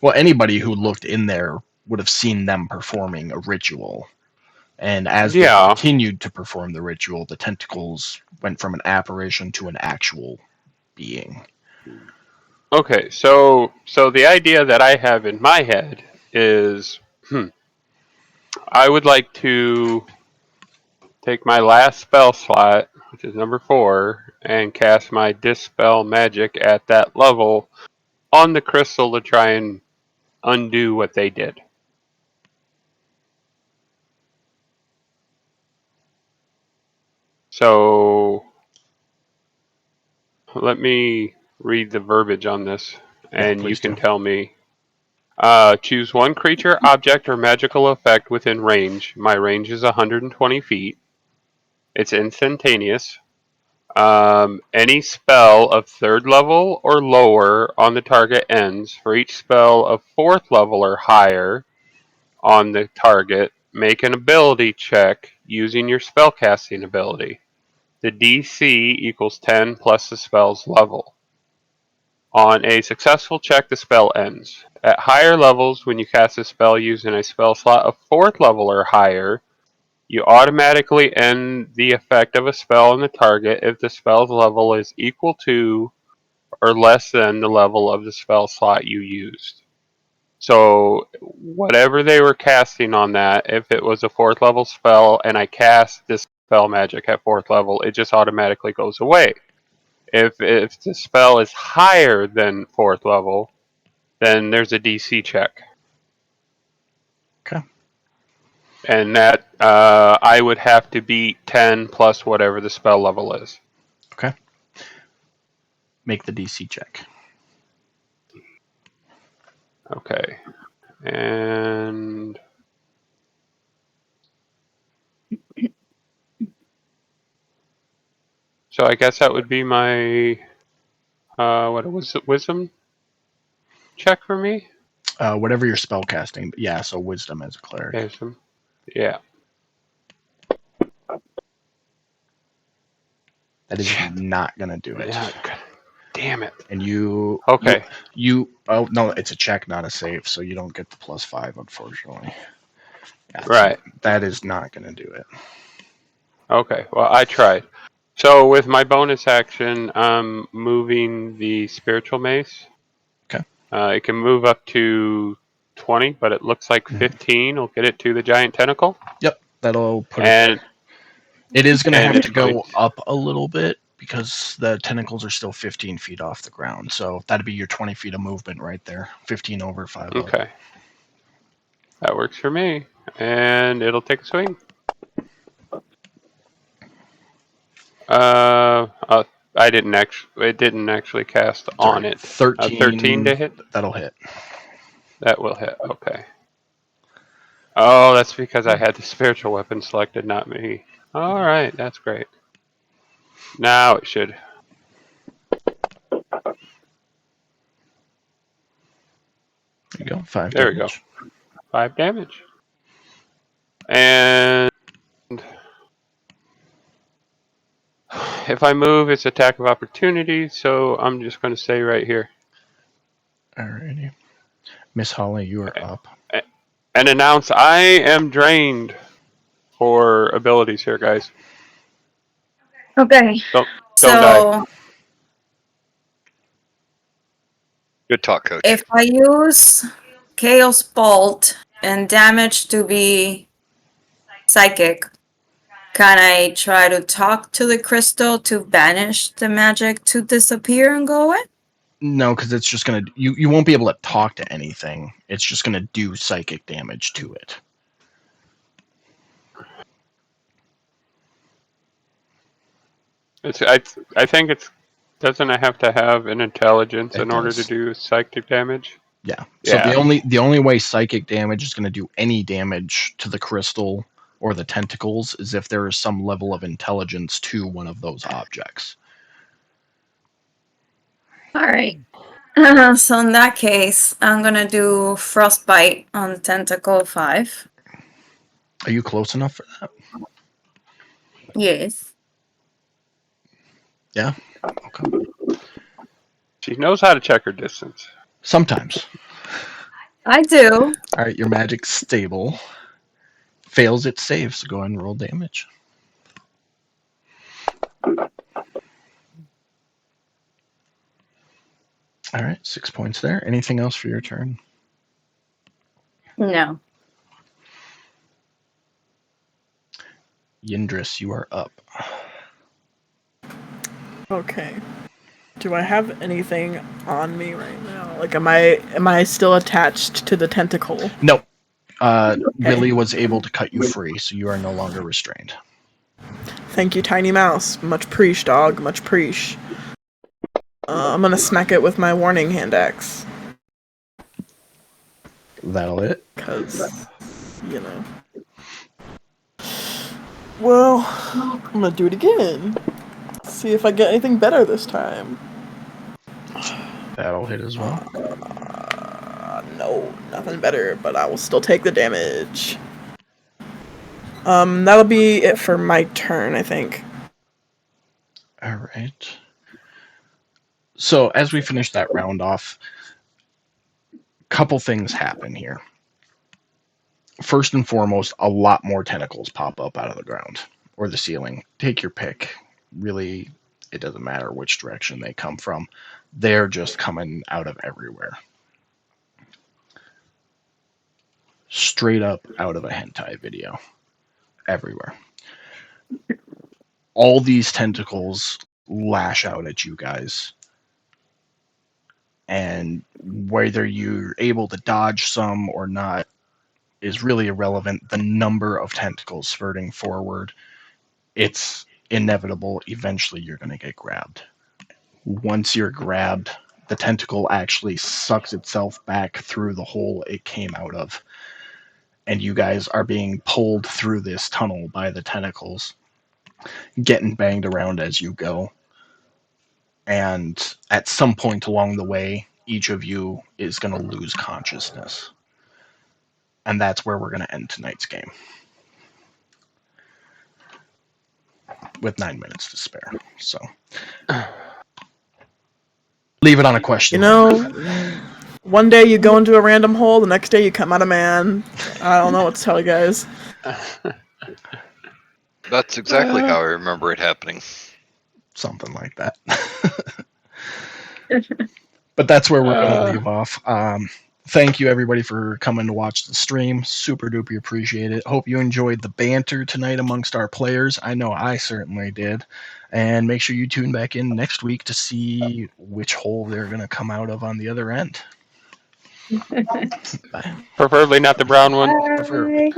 Well, anybody who looked in there would have seen them performing a ritual. And as they Yeah. continued to perform the ritual, the tentacles went from an apparition to an actual being. Okay, so the idea that I have in my head is I would like to take my last spell slot, which is number 4, and cast my Dispel Magic at that level on the crystal to try and undo what they did. So let me read the verbiage on this, Yeah, and you please can do. tell me. Choose one creature, object, or magical effect within range. My range is 120 feet. It's instantaneous. Any spell of 3rd level or lower on the target ends. For each spell of 4th level or higher on the target, make an ability check using your spellcasting ability. The DC equals 10 plus the spell's level. On a successful check, the spell ends. At higher levels, when you cast a spell using a spell slot of 4th level or higher, You automatically end the effect of a spell on the target if the spell's level is equal to or less than the level of the spell slot you used. So whatever they were casting on that, if it was a 4th level spell and I cast this spell magic at 4th level, it just automatically goes away. If the spell is higher than 4th level, then there's a DC check. Okay. And that I would have to beat 10 plus whatever the spell level is. Okay. Make the DC check. Okay. And so I guess that would be my what was it, wisdom check for me? Whatever your spell casting. Yeah, so wisdom as a cleric. Wisdom. Yeah. That is not gonna do it. Damn it. And you. Okay. Oh no, it's a check, not a save, so you don't get the +5, unfortunately. Yeah, Right. So that is not gonna do it. Okay. Well, I tried. So with my bonus action, I'm moving the spiritual mace. Okay. It can move up to 20, but it looks like 15 will get it to the giant tentacle. Yep, that'll put it And there. It is going to and have to it's go going- up a little bit because the tentacles are still 15 feet off the ground. So that'd be your 20 feet of movement right there. 15 over 5 up. Okay. That works for me. And it'll take a swing. It didn't actually cast on it. 13 to hit? That'll hit. That will hit, okay. Oh, that's because I had the spiritual weapon selected, not me. Alright, that's great. Now it should. There you go. 5 There we damage. go. 5 damage. And if I move, it's attack of opportunity, so I'm just going to stay right here. Alrighty. Miss Holly, you are up. And announce I am drained for abilities here, guys. Okay. Don't So die. Good talk, coach. if I use Chaos Bolt and damage to be psychic, can I try to talk to the crystal to banish the magic to disappear and go away? No, because it's just going to... You won't be able to talk to anything. It's just going to do psychic damage to it. I think it's... Doesn't it have to have an intelligence It in order to does. do psychic damage? Yeah. So Yeah. the only way psychic damage is going to do any damage to the crystal or the tentacles is if there is some level of intelligence to one of those objects. All right. So in that case, I'm gonna do Frostbite on Tentacle 5. Are you close enough for that? Yes. Yeah. Okay. She knows how to check her distance. Sometimes. I do. All right, your magic's stable. Fails its save, so go ahead and roll damage. All right, 6 points there. Anything else for your turn? No. Yindris, you are up. Okay. Do I have anything on me right now? Like, am I still attached to the tentacle? No. Willie was able to cut you free, so you are no longer restrained. Thank you, Tiny Mouse. Much preach, dog. Much preach. I'm gonna smack it with my warning hand axe. That'll hit. Cause, you know. Well, I'm gonna do it again. See if I get anything better this time. That'll hit as well. No, nothing better, but I will still take the damage. That'll be it for my turn, I think. All right. So as we finish that round off, couple things happen here. first and foremost, a lot more tentacles pop up out of the ground or the ceiling. Take your pick. Really, it doesn't matter which direction they come from. They're just coming out of everywhere. Straight up out of a hentai video. Everywhere. All these tentacles lash out at you guys. And whether you're able to dodge some or not is really irrelevant. The number of tentacles spurting forward, it's inevitable. Eventually, you're going to get grabbed. Once you're grabbed, the tentacle actually sucks itself back through the hole it came out of. And you guys are being pulled through this tunnel by the tentacles, getting banged around as you go. And at some point along the way, each of you is going to lose consciousness. And that's where we're going to end tonight's game. With 9 minutes to spare. So leave it on a question. You know, one day you go into a random hole, the next day you come out a man. I don't know what to tell you guys. That's exactly how I remember it happening. Something like that. But that's where we're going to leave off. Thank you, everybody, for coming to watch the stream. Super duper appreciate it. Hope you enjoyed the banter tonight amongst our players. I know I certainly did. And make sure you tune back in next week to see which hole they're going to come out of on the other end. Preferably not the brown one. Preferably.